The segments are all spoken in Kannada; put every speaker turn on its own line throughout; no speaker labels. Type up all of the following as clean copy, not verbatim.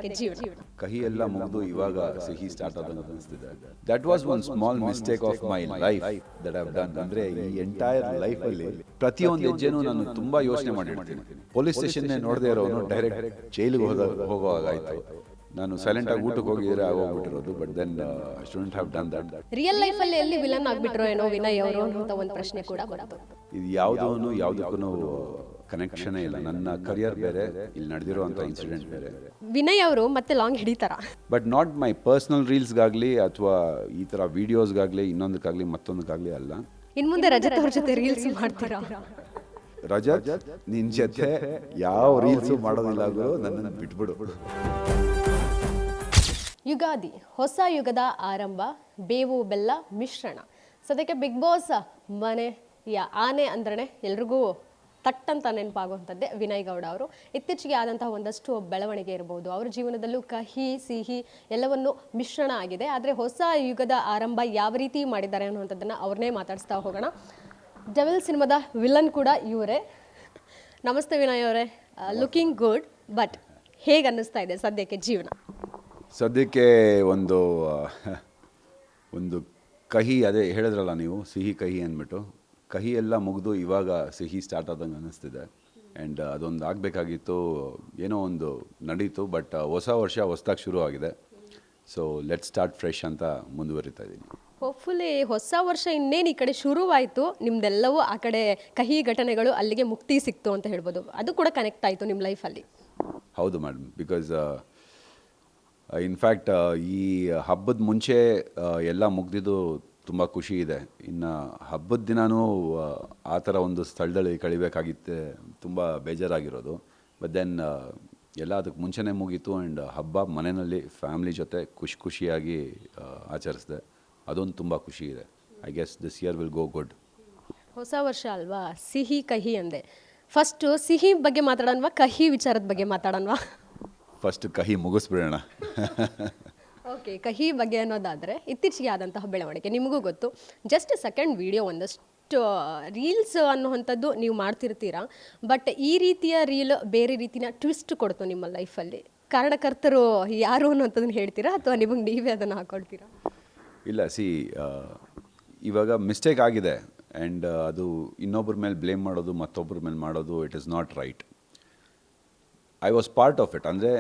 ಸದ್ಯಕ್ಕೆ ಜೀವನ.
ಕಹಿ ಎಲ್ಲ ಮುಗಿದು ಇವಾಗ ಸಿಹಿ ಸ್ಟಾರ್ಟ್ ಆದಂಗೆ ಅನಿಸ್ತಿದೆ. That was one small mistake of my life that have done. ಅಂದರೆ ಈ ಎಂಟೈರ್ ಲೈಫಲ್ಲಿ ಪ್ರತಿಯೊಂದು ಹೆಜ್ಜೆನೂ ನಾನು ತುಂಬ ಯೋಚನೆ ಮಾಡಿರ್ತೀನಿ. ಪೊಲೀಸ್ ಸ್ಟೇಷನ್ನೇ ನೋಡದೇ ಇರೋನು ಡೈರೆಕ್ಟ್ ಜೈಲಿಗೆ ಹೋಗೋವಾಗಾಯಿತು. ನಾನು ಸೈಲೆಂಟ್ ಆಗಿ ಊಟಕ್ಕೆ ಹೋಗಿದ್ರೆ ಆಗೋಗ್ಬಿಟ್ಟಿರೋದು. But then I shouldn't have done that.
Real ಲೈಫಲ್ಲಿ ಎಲ್ಲಿ ವಿಲನ್ ಆಗ್ಬಿಟ್ರೋ ಏನೋ ವಿನಯ್ ಅವರು ಅಂತ ಒಂದು ಪ್ರಶ್ನೆ ಕೂಡ ಬಂತು.
ಇದು ಯಾವುದಕ್ಕೂ ಕನೆಕ್ಷನೇ ಇಲ್ಲ. ನನ್ನ ಕರಿಯರ್ ಬೇರೆ, ಇಲ್ಲಿ ನಡೆದಿರುವಂಥ ಇನ್ಸಿಡೆಂಟ್ ಬೇರೆ.
ವಿನಯ್ ಅವರು ಮತ್ತೆ ಲಾಂಗ್ ಹಿಡಿತಾರ.
ಬಟ್ ನಾಟ್ ಮೈ ಪರ್ಸ್ನಲ್ ರೀಲ್ಸ್ಗಾಗಲಿ ಅಥವಾ ಈ ಥರ ವೀಡಿಯೋಸ್ಗಾಗಲಿ ಇನ್ನೊಂದಕ್ಕಾಗಲಿ ಮತ್ತೊಂದಕ್ಕಾಗಲಿ ಅಲ್ಲ.
ಇನ್ನು ಮುಂದೆ ರಜತ್ ಅವ್ರ ಜೊತೆ ರೀಲ್ಸ್ ಮಾಡ್ತೀರಾ?
ರಜತ್, ನಿನ್ನ ಜೊತೆ ಯಾವ ರೀಲ್ಸು ಮಾಡೋದಿಲ್ಲ, ನನ್ನನ್ನು ಬಿಟ್ಬಿಡು.
ಯುಗಾದಿ, ಹೊಸ ಯುಗದ ಆರಂಭ, ಬೇವು ಬೆಲ್ಲ ಮಿಶ್ರಣ. ಸದ್ಯಕ್ಕೆ ಬಿಗ್ ಬಾಸ್ ಮನೆಯ ಆನೆ ಅಂದ್ರೆ ಎಲ್ರಿಗೂ ತಟ್ಟಂತ ನೆನಪಾಗುವಂಥದ್ದೇ ವಿನಯ್ ಗೌಡ ಅವರು. ಇತ್ತೀಚೆಗೆ ಆದಂತಹ ಒಂದಷ್ಟು ಬೆಳವಣಿಗೆ ಇರಬಹುದು, ಅವ್ರ ಜೀವನದಲ್ಲೂ ಕಹಿ ಸಿಹಿ ಎಲ್ಲವನ್ನು ಮಿಶ್ರಣ ಆಗಿದೆ. ಆದರೆ ಹೊಸ ಯುಗದ ಆರಂಭ ಯಾವ ರೀತಿ ಮಾಡಿದ್ದಾರೆ ಅನ್ನುವಂಥದ್ದನ್ನು ಅವ್ರನ್ನೇ ಮಾತಾಡಿಸ್ತಾ ಹೋಗೋಣ. ಡೆವಿಲ್ ಸಿನಿಮಾದ ವಿಲನ್ ಕೂಡ ಇವರೇ. ನಮಸ್ತೆ ವಿನಯ್ ಅವರೇ, ಲುಕಿಂಗ್ ಗುಡ್. ಬಟ್ ಹೇಗೆ ಅನ್ನಿಸ್ತಾ ಇದೆ ಸದ್ಯಕ್ಕೆ ಜೀವನ?
ಸದ್ಯಕ್ಕೆ ಒಂದು ಕಹಿ, ಅದೇ ಹೇಳಿದ್ರಲ್ಲ ನೀವು, ಸಿಹಿ ಕಹಿ ಅಂದ್ಬಿಟ್ಟು, ಕಹಿ ಎಲ್ಲ ಮುಗಿದು ಇವಾಗ ಸಿಹಿ ಸ್ಟಾರ್ಟ್ ಆದಂಗೆ ಅನ್ನಿಸ್ತಿದೆ. ಆ್ಯಂಡ್ ಅದೊಂದು ಆಗಬೇಕಾಗಿತ್ತು, ಏನೋ ಒಂದು ನಡೀತು. ಬಟ್ ಹೊಸ ವರ್ಷ ಹೊಸದಾಗಿ ಶುರು ಆಗಿದೆ. ಸೊ ಲೆಟ್ ಸ್ಟಾರ್ಟ್ ಫ್ರೆಶ್ ಅಂತ ಮುಂದುವರಿತಾ ಇದ್ದೀನಿ.
ಹೋಪ್ಫುಲಿ ಹೊಸ ವರ್ಷ ಇನ್ನೇನು ಈ ಕಡೆ ಶುರುವಾಯಿತು, ನಿಮ್ದೆಲ್ಲವೂ ಆ ಕಡೆ ಕಹಿ ಘಟನೆಗಳು ಅಲ್ಲಿಗೆ ಮುಕ್ತಿ ಸಿಕ್ತು ಅಂತ ಹೇಳ್ಬೋದು. ಅದು ಕೂಡ ಕನೆಕ್ಟ್ ಆಯಿತು ನಿಮ್ಮ ಲೈಫಲ್ಲಿ.
ಹೌದು ಮೇಡಮ್, ಬಿಕಾಸ್ ಇನ್ಫ್ಯಾಕ್ಟ್ ಈ ಹಬ್ಬದ ಮುಂಚೆ ಎಲ್ಲ ಮುಗ್ದಿದ್ದು ತುಂಬ ಖುಷಿ ಇದೆ. ಇನ್ನು ಹಬ್ಬದ ದಿನವೂ ಆ ಥರ ಒಂದು ಸ್ಥಳದಲ್ಲಿ ಕಳಿಬೇಕಾಗಿತ್ತೆ, ತುಂಬ ಬೇಜಾರಾಗಿರೋದು. ಬಟ್ ದೆನ್ ಎಲ್ಲ ಅದಕ್ಕೆ ಮುಂಚೆನೇ ಮುಗೀತು. ಆ್ಯಂಡ್ ಹಬ್ಬ ಮನೆಯಲ್ಲಿ ಫ್ಯಾಮ್ಲಿ ಜೊತೆ ಖುಷಿಯಾಗಿ ಆಚರಿಸಿದೆ. ಅದೊಂದು ತುಂಬ ಖುಷಿ ಇದೆ. I guess this year will go good.
ಹೊಸ ವರ್ಷ ಅಲ್ವಾ, ಸಿಹಿ ಕಹಿ ಅಂದೆ. ಫಸ್ಟು ಸಿಹಿ ಬಗ್ಗೆ ಮಾತಾಡೋಣವಾ, ಕಹಿ ವಿಚಾರದ ಬಗ್ಗೆ ಮಾತಾಡೋಣವಾ?
ಫಸ್ಟ್ ಕಹಿ ಮುಗಿಸ್ಬಿಡೋಣ.
ಓಕೆ, ಕಹಿ ಬಗ್ಗೆ ಅನ್ನೋದಾದರೆ ಇತ್ತೀಚೆಗೆ ಆದಂತಹ ಬೆಳವಣಿಗೆ ನಿಮಗೂ ಗೊತ್ತು. ಜಸ್ಟ್ ಸೆಕೆಂಡ್ ವಿಡಿಯೋ, ಒಂದಷ್ಟು ರೀಲ್ಸ್ ಅನ್ನುವಂಥದ್ದು ನೀವು ಮಾಡ್ತಿರ್ತೀರಾ. ಬಟ್ ಈ ರೀತಿಯ ರೀಲ್ ಬೇರೆ ರೀತಿಯ ಟ್ವಿಸ್ಟ್ ಕೊಡ್ತು ನಿಮ್ಮ ಲೈಫಲ್ಲಿ. ಕಾರಣಕರ್ತರು ಯಾರು ಅನ್ನೋಂಥದ್ದನ್ನು ಹೇಳ್ತೀರಾ ಅಥವಾ ನಿಮಗೆ ನೀವೇ ಅದನ್ನು ಹಾಕೊಳ್ತೀರಾ?
ಇಲ್ಲ, ಇವಾಗ ಮಿಸ್ಟೇಕ್ ಆಗಿದೆ. ಆ್ಯಂಡ್ ಅದು ಇನ್ನೊಬ್ಬರ ಮೇಲೆ ಬ್ಲೇಮ್ ಮಾಡೋದು, ಮತ್ತೊಬ್ಬರ ಮೇಲೆ ಮಾಡೋದು, it is not right. I was part of it. ಅಂದರೆ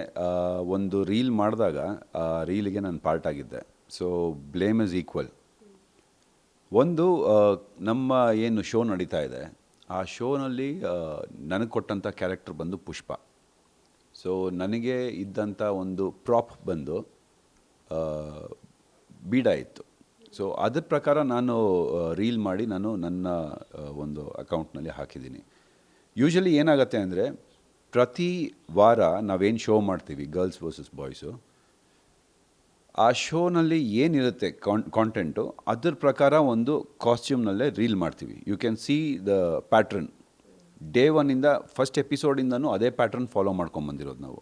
ಒಂದು ರೀಲ್ ಮಾಡಿದಾಗ ಆ ರೀಲಿಗೆ ನಾನು ಪಾರ್ಟ್ ಆಗಿದ್ದೆ. So blame is equal. ಒಂದು ನಮ್ಮ ಏನು ಶೋ ನಡೀತಾ ಇದೆ, ಆ ಶೋನಲ್ಲಿ ನನಗೆ ಕೊಟ್ಟಂಥ ಕ್ಯಾರೆಕ್ಟರ್ ಬಂದು ಪುಷ್ಪ. ಸೊ ನನಗೆ ಇದ್ದಂಥ ಒಂದು ಪ್ರಾಪ್ ಬಂದು ಬೀಡ ಇತ್ತು. ಸೊ ಅದ್ರ ಪ್ರಕಾರ ನಾನು ರೀಲ್ ಮಾಡಿ ನಾನು ನನ್ನ ಒಂದು ಅಕೌಂಟ್ನಲ್ಲಿ ಹಾಕಿದ್ದೀನಿ. ಯೂಶ್ವಲಿ ಏನಾಗುತ್ತೆ ಅಂದರೆ, ಪ್ರತಿ ವಾರ ನಾವೇನು ಶೋ ಮಾಡ್ತೀವಿ, ಗರ್ಲ್ಸ್ ವರ್ಸಸ್ ಬಾಯ್ಸು, ಆ ಶೋನಲ್ಲಿ ಏನಿರುತ್ತೆ ಕಾಂಟೆಂಟು, ಅದ್ರ ಪ್ರಕಾರ ಒಂದು ಕಾಸ್ಟ್ಯೂಮ್ನಲ್ಲೇ ರೀಲ್ ಮಾಡ್ತೀವಿ. You can see the pattern. Day ಒನ್ನಿಂದ ಫಸ್ಟ್ ಎಪಿಸೋಡಿಂದನೂ ಅದೇ ಪ್ಯಾಟ್ರನ್ ಫಾಲೋ ಮಾಡ್ಕೊಂಬಂದಿರೋದು ನಾವು.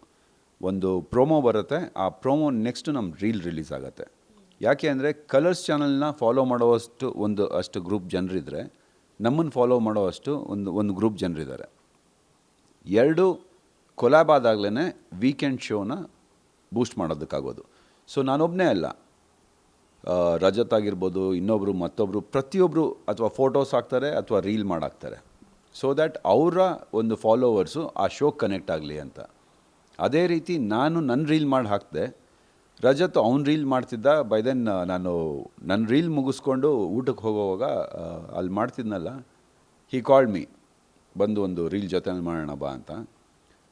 ಒಂದು ಪ್ರೋಮೋ ಬರುತ್ತೆ, ಆ ಪ್ರೋಮೋ ನೆಕ್ಸ್ಟು ನಮ್ಮ ರೀಲ್ ರಿಲೀಸ್ ಆಗುತ್ತೆ. ಯಾಕೆ ಅಂದರೆ ಕಲರ್ಸ್ ಚಾನಲ್ನ ಫಾಲೋ ಮಾಡೋವಷ್ಟು ಅಷ್ಟು ಗ್ರೂಪ್ ಜನರಿದ್ದರೆ, ನಮ್ಮನ್ನು ಫಾಲೋ ಮಾಡೋವಷ್ಟು ಒಂದು ಗ್ರೂಪ್ ಜನರಿದ್ದಾರೆ. ಎರಡು ಕೊಲ್ಯಾಬ್ ಆದಾಗಲೇ ವೀಕೆಂಡ್ ಶೋನ ಬೂಸ್ಟ್ ಮಾಡೋದಕ್ಕಾಗೋದು. ಸೊ ನಾನೊಬ್ಬನೇ ಅಲ್ಲ, ರಜತ್ ಆಗಿರ್ಬೋದು, ಇನ್ನೊಬ್ಬರು ಮತ್ತೊಬ್ಬರು, ಪ್ರತಿಯೊಬ್ಬರು ಅಥವಾ ಫೋಟೋಸ್ ಹಾಕ್ತಾರೆ ಅಥವಾ ರೀಲ್ ಮಾಡಾಕ್ತಾರೆ. ಸೊ ದ್ಯಾಟ್ ಅವರ ಒಂದು ಫಾಲೋವರ್ಸು ಆ ಶೋಗೆ ಕನೆಕ್ಟ್ ಆಗಲಿ ಅಂತ. ಅದೇ ರೀತಿ ನಾನು ನನ್ನ ರೀಲ್ ಮಾಡಿ ಹಾಕಿದೆ, ರಜತ್ ಅವ್ನು ರೀಲ್ ಮಾಡ್ತಿದ್ದ. ಬೈ ದೆನ್ ನಾನು ನನ್ನ ರೀಲ್ ಮುಗಿಸ್ಕೊಂಡು ಊಟಕ್ಕೆ ಹೋಗೋವಾಗ ಅಲ್ಲಿ ಮಾಡ್ತಿದ್ನಲ್ಲ, ಹಿ ಕಾಲ್ಡ್ ಮೀ, ಬಂದು ಒಂದು ರೀಲ್ ಜೊತೆ ಮಾಡೋಣ ಬಾ ಅಂತ.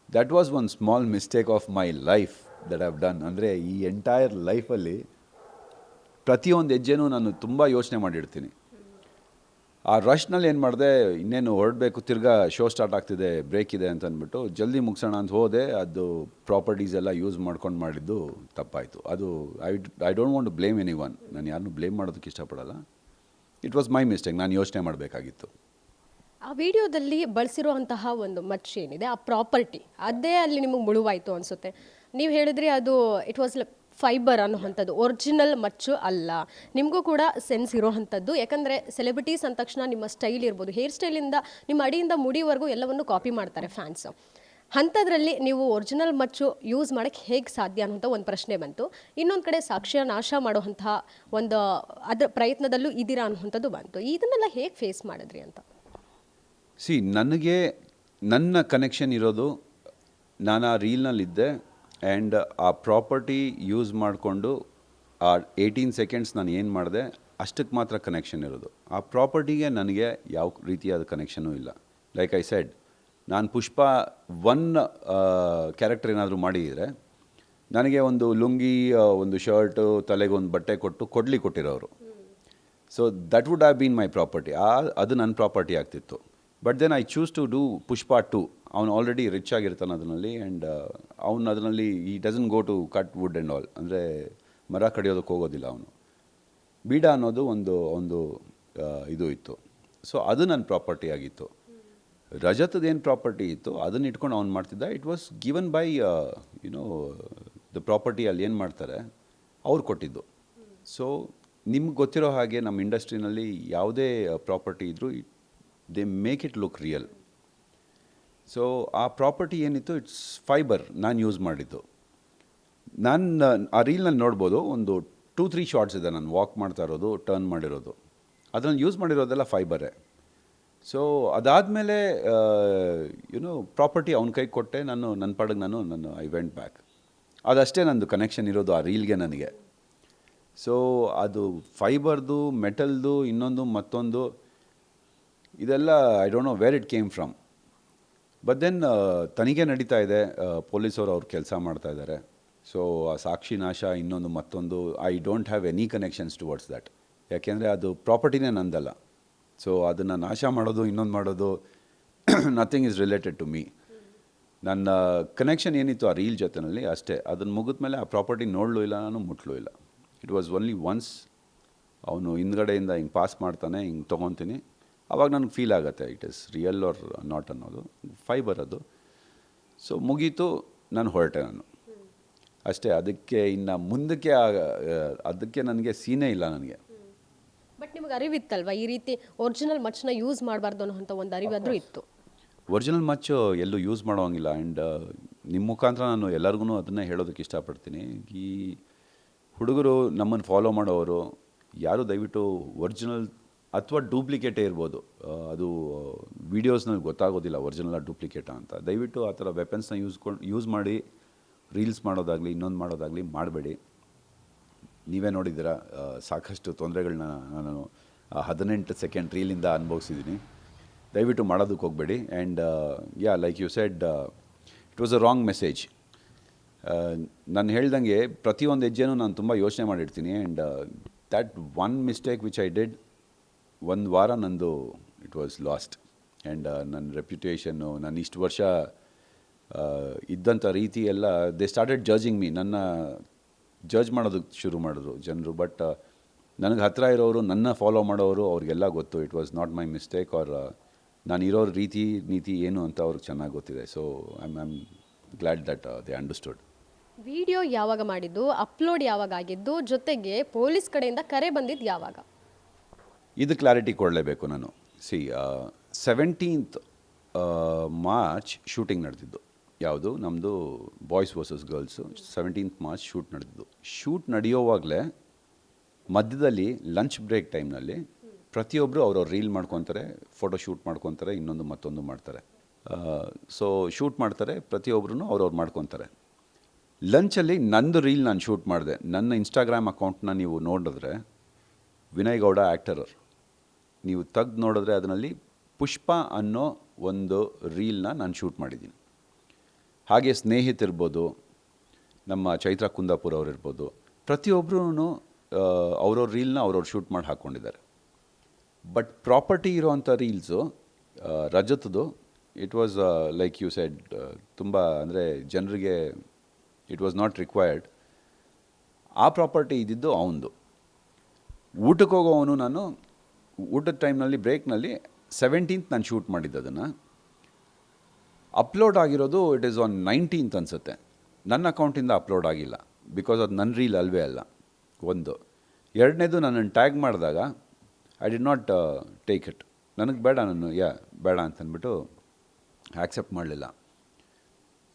That was one small mistake of my life that have done. ಅಂದರೆ ಈ ಎಂಟೈರ್ ಲೈಫಲ್ಲಿ ಪ್ರತಿಯೊಂದು ಹೆಜ್ಜೆನೂ ನಾನು ತುಂಬ ಯೋಚನೆ ಮಾಡಿರ್ತೀನಿ. ಆ ರಶ್ನಲ್ಲಿ ಏನು ಮಾಡಿದೆ, ಇನ್ನೇನು ಹೊರಡಬೇಕು, ತಿರ್ಗಾ ಶೋ ಸ್ಟಾರ್ಟ್ ಆಗ್ತಿದೆ, ಬ್ರೇಕ್ ಇದೆ ಅಂತ ಅಂದ್ಬಿಟ್ಟು ಜಲ್ದಿ ಮುಗಿಸೋಣ ಅಂತ ಹೋದೆ. ಅದು ಪ್ರಾಪರ್ಟೀಸ್ ಎಲ್ಲ ಯೂಸ್ ಮಾಡ್ಕೊಂಡು ಮಾಡಿದ್ದು ತಪ್ಪಾಯಿತು. ಅದು I don't want to blame anyone. ನಾನು ಯಾರನ್ನೂ ಬ್ಲೇಮ್ ಮಾಡೋದಕ್ಕೆ ಇಷ್ಟಪಡಲ್ಲ. It was my mistake. ನಾನು ಯೋಚನೆ ಮಾಡಬೇಕಾಗಿತ್ತು.
ಆ ವಿಡಿಯೋದಲ್ಲಿ ಬಳಸಿರುವಂತಹ ಒಂದು ಮಚ್ಚು ಏನಿದೆ, ಆ ಪ್ರಾಪರ್ಟಿ ಅದೇ ಅಲ್ಲಿ ನಿಮಗೆ ಮುಳುವಾಯಿತು ಅನಿಸುತ್ತೆ. ನೀವು ಹೇಳಿದ್ರಿ ಅದು ಇಟ್ ವಾಸ್ ಫೈಬರ್ ಅನ್ನೋವಂಥದ್ದು, ಒರಿಜಿನಲ್ ಮಚ್ಚು ಅಲ್ಲ. ನಿಮಗೂ ಕೂಡ ಸೆನ್ಸ್ ಇರೋವಂಥದ್ದು. ಯಾಕಂದರೆ ಸೆಲೆಬ್ರಿಟೀಸ್ ಅಂದ ತಕ್ಷಣ ನಿಮ್ಮ ಸ್ಟೈಲ್ ಇರ್ಬೋದು, ಹೇರ್ ಸ್ಟೈಲಿಂದ ನಿಮ್ಮ ಅಡಿಯಿಂದ ಮುಡಿವರೆಗೂ ಎಲ್ಲವನ್ನು ಕಾಪಿ ಮಾಡ್ತಾರೆ ಫ್ಯಾನ್ಸು. ಅಂಥದ್ರಲ್ಲಿ ನೀವು ಒರಿಜಿನಲ್ ಮಚ್ಚು ಯೂಸ್ ಮಾಡೋಕ್ಕೆ ಹೇಗೆ ಸಾಧ್ಯ ಅನ್ನೋಂಥ ಒಂದು ಪ್ರಶ್ನೆ ಬಂತು. ಇನ್ನೊಂದು ಕಡೆ ಸಾಕ್ಷ್ಯ ನಾಶ ಮಾಡುವಂತಹ ಒಂದು ಅದರ ಪ್ರಯತ್ನದಲ್ಲೂ ಇದ್ದೀರಾ ಅನ್ನುವಂಥದ್ದು ಬಂತು. ಇದನ್ನೆಲ್ಲ ಹೇಗೆ ಫೇಸ್ ಮಾಡಿದ್ರಿ ಅಂತ?
ನನಗೆ ನನ್ನ ಕನೆಕ್ಷನ್ ಇರೋದು, ನಾನು ಆ ರೀಲ್ನಲ್ಲಿದ್ದೆ ಆ್ಯಂಡ್ ಆ ಪ್ರಾಪರ್ಟಿ ಯೂಸ್ ಮಾಡಿಕೊಂಡು ಆ 18 ಸೆಕೆಂಡ್ಸ್ ನಾನು ಏನು ಮಾಡಿದೆ ಅಷ್ಟಕ್ಕೆ ಮಾತ್ರ ಕನೆಕ್ಷನ್ ಇರೋದು. ಆ ಪ್ರಾಪರ್ಟಿಗೆ ನನಗೆ ಯಾವ ರೀತಿಯಾದ ಕನೆಕ್ಷನೂ ಇಲ್ಲ. ಲೈಕ್ ಐ ಸೆಡ್, ನಾನು ಪುಷ್ಪ 1 ಕ್ಯಾರೆಕ್ಟರ್ ಏನಾದರೂ ಮಾಡಿದರೆ ನನಗೆ ಒಂದು ಲುಂಗಿ, ಒಂದು ಶರ್ಟು, ತಲೆಗೆ ಒಂದು ಬಟ್ಟೆ ಕೊಟ್ಟಿರೋರು. So that would have been my property. ಅದು ನನ್ನ ಪ್ರಾಪರ್ಟಿ ಆಗ್ತಿತ್ತು. But then I choose to do Pushpa 2. ಅವನು ಆಲ್ರೆಡಿ ರಿಚ್ ಆಗಿರ್ತಾನೆ ಅದರಲ್ಲಿ, ಆ್ಯಂಡ್ ಅವನು ಅದರಲ್ಲಿ ಈ doesn't go to cut wood and all, ಅಂದರೆ ಮರ ಕಡಿಯೋದಕ್ಕೆ ಹೋಗೋದಿಲ್ಲ ಅವನು. ಬೀಡ ಅನ್ನೋದು ಒಂದು ಇದು ಇತ್ತು. ಸೊ ಅದು ನನ್ನ ಪ್ರಾಪರ್ಟಿ ಆಗಿತ್ತು. ರಜತದ ಏನು ಪ್ರಾಪರ್ಟಿ ಇತ್ತು ಅದನ್ನು ಇಟ್ಕೊಂಡು ಅವ್ನು ಮಾಡ್ತಿದ್ದ. It was given by the property. ಅಲ್ಲಿ ಏನು ಮಾಡ್ತಾರೆ ಅವ್ರು ಕೊಟ್ಟಿದ್ದು. ಸೊ ನಿಮ್ಗೆ ಗೊತ್ತಿರೋ ಹಾಗೆ ನಮ್ಮ ಇಂಡಸ್ಟ್ರಿನಲ್ಲಿ ಯಾವುದೇ ಪ್ರಾಪರ್ಟಿ ಇದ್ದರೂ they make it look real. So ಆ ಪ್ರಾಪರ್ಟಿ ಏನಿತ್ತು, ಇಟ್ಸ್ ಫೈಬರ್ ನಾನು ಯೂಸ್ ಮಾಡಿದ್ದು. ನಾನು ಆ ರೀಲ್ನಲ್ಲಿ ನೋಡ್ಬೋದು, ಒಂದು 2-3 ಶಾರ್ಟ್ಸ್ ಇದೆ ನಾನು ವಾಕ್ ಮಾಡ್ತಾ ಇರೋದು, ಟರ್ನ್ ಮಾಡಿರೋದು. ಅದನ್ನು ಯೂಸ್ ಮಾಡಿರೋದೆಲ್ಲ ಫೈಬರೇ. ಸೊ ಅದಾದಮೇಲೆ ಪ್ರಾಪರ್ಟಿ ಅವ್ನ ಕೈಗೆ ಕೊಟ್ಟೆ. ನನ್ನ ಪಾಡಿಗೆ ನಾನು ಐ ವೆಂಟ್ ಬ್ಯಾಕ್. ಅದಷ್ಟೇ ನಂದು ಕನೆಕ್ಷನ್ ಇರೋದು ಆ ರೀಲ್ಗೆ ನನಗೆ. ಸೊ ಅದು ಫೈಬರ್ದು, ಮೆಟಲ್ದು, ಇನ್ನೊಂದು ಮತ್ತೊಂದು, ಇದೆಲ್ಲ I don't know where it came from. But then ತನಿಖೆ ನಡೀತಾ ಇದೆ, ಪೊಲೀಸವರು ಅವ್ರ ಕೆಲಸ ಮಾಡ್ತಾ ಇದ್ದಾರೆ. ಸೊ ಆ ಸಾಕ್ಷಿ ನಾಶ, ಇನ್ನೊಂದು ಮತ್ತೊಂದು, I don't have any connections towards that. ಯಾಕೆಂದರೆ ಅದು ಪ್ರಾಪರ್ಟಿನೇ ನಂದಲ್ಲ. ಸೊ ಅದನ್ನು ನಾಶ ಮಾಡೋದು, ಇನ್ನೊಂದು ಮಾಡೋದು, nothing is related to me. ನನ್ನ ಕನೆಕ್ಷನ್ ಏನಿತ್ತು ಆ ರೀಲ್ ಜೊತೆಯಲ್ಲಿ ಅಷ್ಟೇ. ಅದನ್ನು ಮುಗಿದ ಮೇಲೆ ಆ ಪ್ರಾಪರ್ಟಿ ನೋಡಲೂ ಇಲ್ಲ, ನಾನು ಮುಟ್ಲೂ ಇಲ್ಲ. ಇಟ್ ವಾಸ್ ಓನ್ಲಿ ಒನ್ಸ್ ಅವನು ಹಿಂದ್ಗಡೆಯಿಂದ ಹಿಂಗೆ ಪಾಸ್ ಮಾಡ್ತಾನೆ, ಹಿಂಗೆ ತೊಗೊತೀನಿ, ಆವಾಗ ನನಗೆ ಫೀಲ್ ಆಗುತ್ತೆ it is real or not ಅನ್ನೋದು. ಫೈಬರ್ ಅದು. ಸೊ ಮುಗೀತು, ನಾನು ಹೊರಟೆ ನಾನು ಅಷ್ಟೇ. ಅದಕ್ಕೆ ಇನ್ನು ಮುಂದಕ್ಕೆ ಅದಕ್ಕೆ ನನಗೆ ಸೀನೇ ಇಲ್ಲ ನನಗೆ.
ಬಟ್ ನಿಮಗೆ ಅರಿವಿತ್ತಲ್ವಾ ಈ ರೀತಿ ಒರಿಜಿನಲ್ ಮಚ್ಚನ್ನ ಯೂಸ್ ಮಾಡಬಾರ್ದು ಅನ್ನೋಂಥ ಒಂದು ಅರಿವಾದರೂ ಇತ್ತು?
ಒರಿಜಿನಲ್ ಮಚ್ಚು ಎಲ್ಲೂ ಯೂಸ್ ಮಾಡೋಂಗಿಲ್ಲ. ಆ್ಯಂಡ್ ನಿಮ್ಮ ಮುಖಾಂತರ ನಾನು ಎಲ್ಲರಿಗೂ ಅದನ್ನೇ ಹೇಳೋದಕ್ಕೆ ಇಷ್ಟಪಡ್ತೀನಿ. ಈ ಹುಡುಗರು ನಮ್ಮನ್ನು ಫಾಲೋ ಮಾಡೋರು ಯಾರು ದಯವಿಟ್ಟು ಒರಿಜಿನಲ್ ಅಥವಾ ಡೂಪ್ಲಿಕೇಟೇ ಇರ್ಬೋದು, ಅದು ವೀಡಿಯೋಸ್ನಲ್ಲಿ ಗೊತ್ತಾಗೋದಿಲ್ಲ ಒರಿಜಿನಲ್ ಡೂಪ್ಲಿಕೇಟಾ ಅಂತ. ದಯವಿಟ್ಟು ಆ ಥರ ವೆಪನ್ಸ್ನ ಯೂಸ್ ಮಾಡಿ ರೀಲ್ಸ್ ಮಾಡೋದಾಗಲಿ, ಇನ್ನೊಂದು ಮಾಡೋದಾಗಲಿ ಮಾಡಬೇಡಿ. ನೀವೇ ನೋಡಿದ್ದೀರ ಸಾಕಷ್ಟು ತೊಂದರೆಗಳನ್ನ ನಾನು 18 ಸೆಕೆಂಡ್ ರೀಲಿಂದ ಅನುಭವಿಸಿದ್ದೀನಿ. ದಯವಿಟ್ಟು ಮಾಡೋದಕ್ಕೆ ಹೋಗಬೇಡಿ. And like you said, it was a wrong message. ನಾನು ಹೇಳ್ದಂಗೆ ಪ್ರತಿಯೊಂದು ಹೆಜ್ಜೆನೂ ನಾನು ತುಂಬ ಯೋಚನೆ ಮಾಡಿರ್ತೀನಿ. And that one mistake which I did, 1 ವಾರ ನಂದು ಇಟ್ ವಾಸ್ ಲಾಸ್ಟ್. ಆ್ಯಂಡ್ ನನ್ನ ರೆಪ್ಯುಟೇಷನ್ನು, ನಾನು ಇಷ್ಟು ವರ್ಷ ಇದ್ದಂಥ ರೀತಿ ಎಲ್ಲ, ದೇ ಸ್ಟಾರ್ಟೆಡ್ ಜಡ್ಜಿಂಗ್ ಮೀ. ನನ್ನ ಜಡ್ಜ್ ಮಾಡೋದಕ್ಕೆ ಶುರು ಮಾಡಿದ್ರು ಜನರು. ಬಟ್ ನನಗೆ ಹತ್ತಿರ ಇರೋರು, ನನ್ನ ಫಾಲೋ ಮಾಡೋರು, ಅವ್ರಿಗೆಲ್ಲ ಗೊತ್ತು it was not my mistake, or ನಾನು ಇರೋ ನೀತಿ ಏನು ಅಂತ ಅವ್ರಿಗೆ ಚೆನ್ನಾಗಿ ಗೊತ್ತಿದೆ. So I am glad that they understood.
Video ಯಾವಾಗ ಮಾಡಿದ್ದು, ಅಪ್ಲೋಡ್ ಯಾವಾಗ ಆಗಿದ್ದು, ಜೊತೆಗೆ ಪೊಲೀಸ್ ಕಡೆಯಿಂದ ಕರೆ ಬಂದಿದ್ದು ಯಾವಾಗ?
ಇದು ಕ್ಲಾರಿಟಿ ಕೊಡಲೇಬೇಕು ನಾನು. 17th ಮಾರ್ಚ್ ಶೂಟಿಂಗ್ ನಡೆದಿದ್ದು. ಯಾವುದು ನಮ್ಮದು boys versus girls. 17th March shoot ನಡೆದಿದ್ದು. ಶೂಟ್ ನಡೆಯೋವಾಗಲೇ ಮಧ್ಯದಲ್ಲಿ ಲಂಚ್ ಬ್ರೇಕ್ ಟೈಮ್ನಲ್ಲಿ ಪ್ರತಿಯೊಬ್ಬರು ಅವ್ರವ್ರು ರೀಲ್ ಮಾಡ್ಕೊತಾರೆ, ಫೋಟೋ ಶೂಟ್ ಮಾಡ್ಕೊತಾರೆ, ಇನ್ನೊಂದು ಮತ್ತೊಂದು ಮಾಡ್ತಾರೆ. ಸೊ ಶೂಟ್ ಮಾಡ್ತಾರೆ, ಪ್ರತಿಯೊಬ್ಬರೂ ಅವ್ರವ್ರು ಮಾಡ್ಕೊತಾರೆ. ಲಂಚಲ್ಲಿ ನಂದು ರೀಲ್ ನಾನು ಶೂಟ್ ಮಾಡಿದೆ. ನನ್ನ ಇನ್ಸ್ಟಾಗ್ರಾಮ್ ಅಕೌಂಟ್ನ ನೀವು ನೋಡಿದ್ರೆ ವಿನಯ್ ಗೌಡ ಆ್ಯಕ್ಟರರ್, ನೀವು ತೆಗ್ದು ನೋಡಿದ್ರೆ ಅದರಲ್ಲಿ ಪುಷ್ಪ ಅನ್ನೋ ಒಂದು ರೀಲ್ನ ನಾನು ಶೂಟ್ ಮಾಡಿದ್ದೀನಿ. ಹಾಗೆ ಸ್ನೇಹಿತರಿರ್ಬೋದು, ನಮ್ಮ ಚೈತ್ರ ಕುಂದಾಪುರ ಅವ್ರು ಇರ್ಬೋದು, ಪ್ರತಿಯೊಬ್ಬರೂ ಅವ್ರವ್ರ ರೀಲ್ನ ಅವ್ರವ್ರು ಶೂಟ್ ಮಾಡಿ ಹಾಕ್ಕೊಂಡಿದ್ದಾರೆ. ಬಟ್ ಪ್ರಾಪರ್ಟಿ ಇರೋವಂಥ ರೀಲ್ಸು ರಜತದು, it was like you said, ತುಂಬ ಅಂದರೆ ಜನರಿಗೆ ಇಟ್ ವಾಸ್ ನಾಟ್ ರಿಕ್ವೈರ್ಡ್. ಆ ಪ್ರಾಪರ್ಟಿ ಇದ್ದಿದ್ದು ಅವನದು. ಊಟಕ್ಕೆ ಹೋಗೋವನು ನಾನು, ಊಟದ ಟೈಮ್ನಲ್ಲಿ ಬ್ರೇಕ್ನಲ್ಲಿ 17th ನಾನು ಶೂಟ್ ಮಾಡಿದ್ದು. ಅದನ್ನು ಅಪ್ಲೋಡ್ ಆಗಿರೋದು ಇಟ್ ಈಸ್ ಆನ್ 19th ಅನಿಸುತ್ತೆ. ನನ್ನ ಅಕೌಂಟಿಂದ ಅಪ್ಲೋಡ್ ಆಗಿಲ್ಲ, ಬಿಕಾಸ್ ಅದು ನನ್ನ ರೀಲ್ ಅಲ್ವೇ ಅಲ್ಲ. ಒಂದು ಎರಡನೇದು, ನನ್ನನ್ನು ಟ್ಯಾಗ್ ಮಾಡಿದಾಗ I did not take it. ನನಗೆ ಬೇಡ, ನಾನು ಬೇಡ ಅಂತಂದ್ಬಿಟ್ಟು ಆ್ಯಕ್ಸೆಪ್ಟ್ ಮಾಡಲಿಲ್ಲ.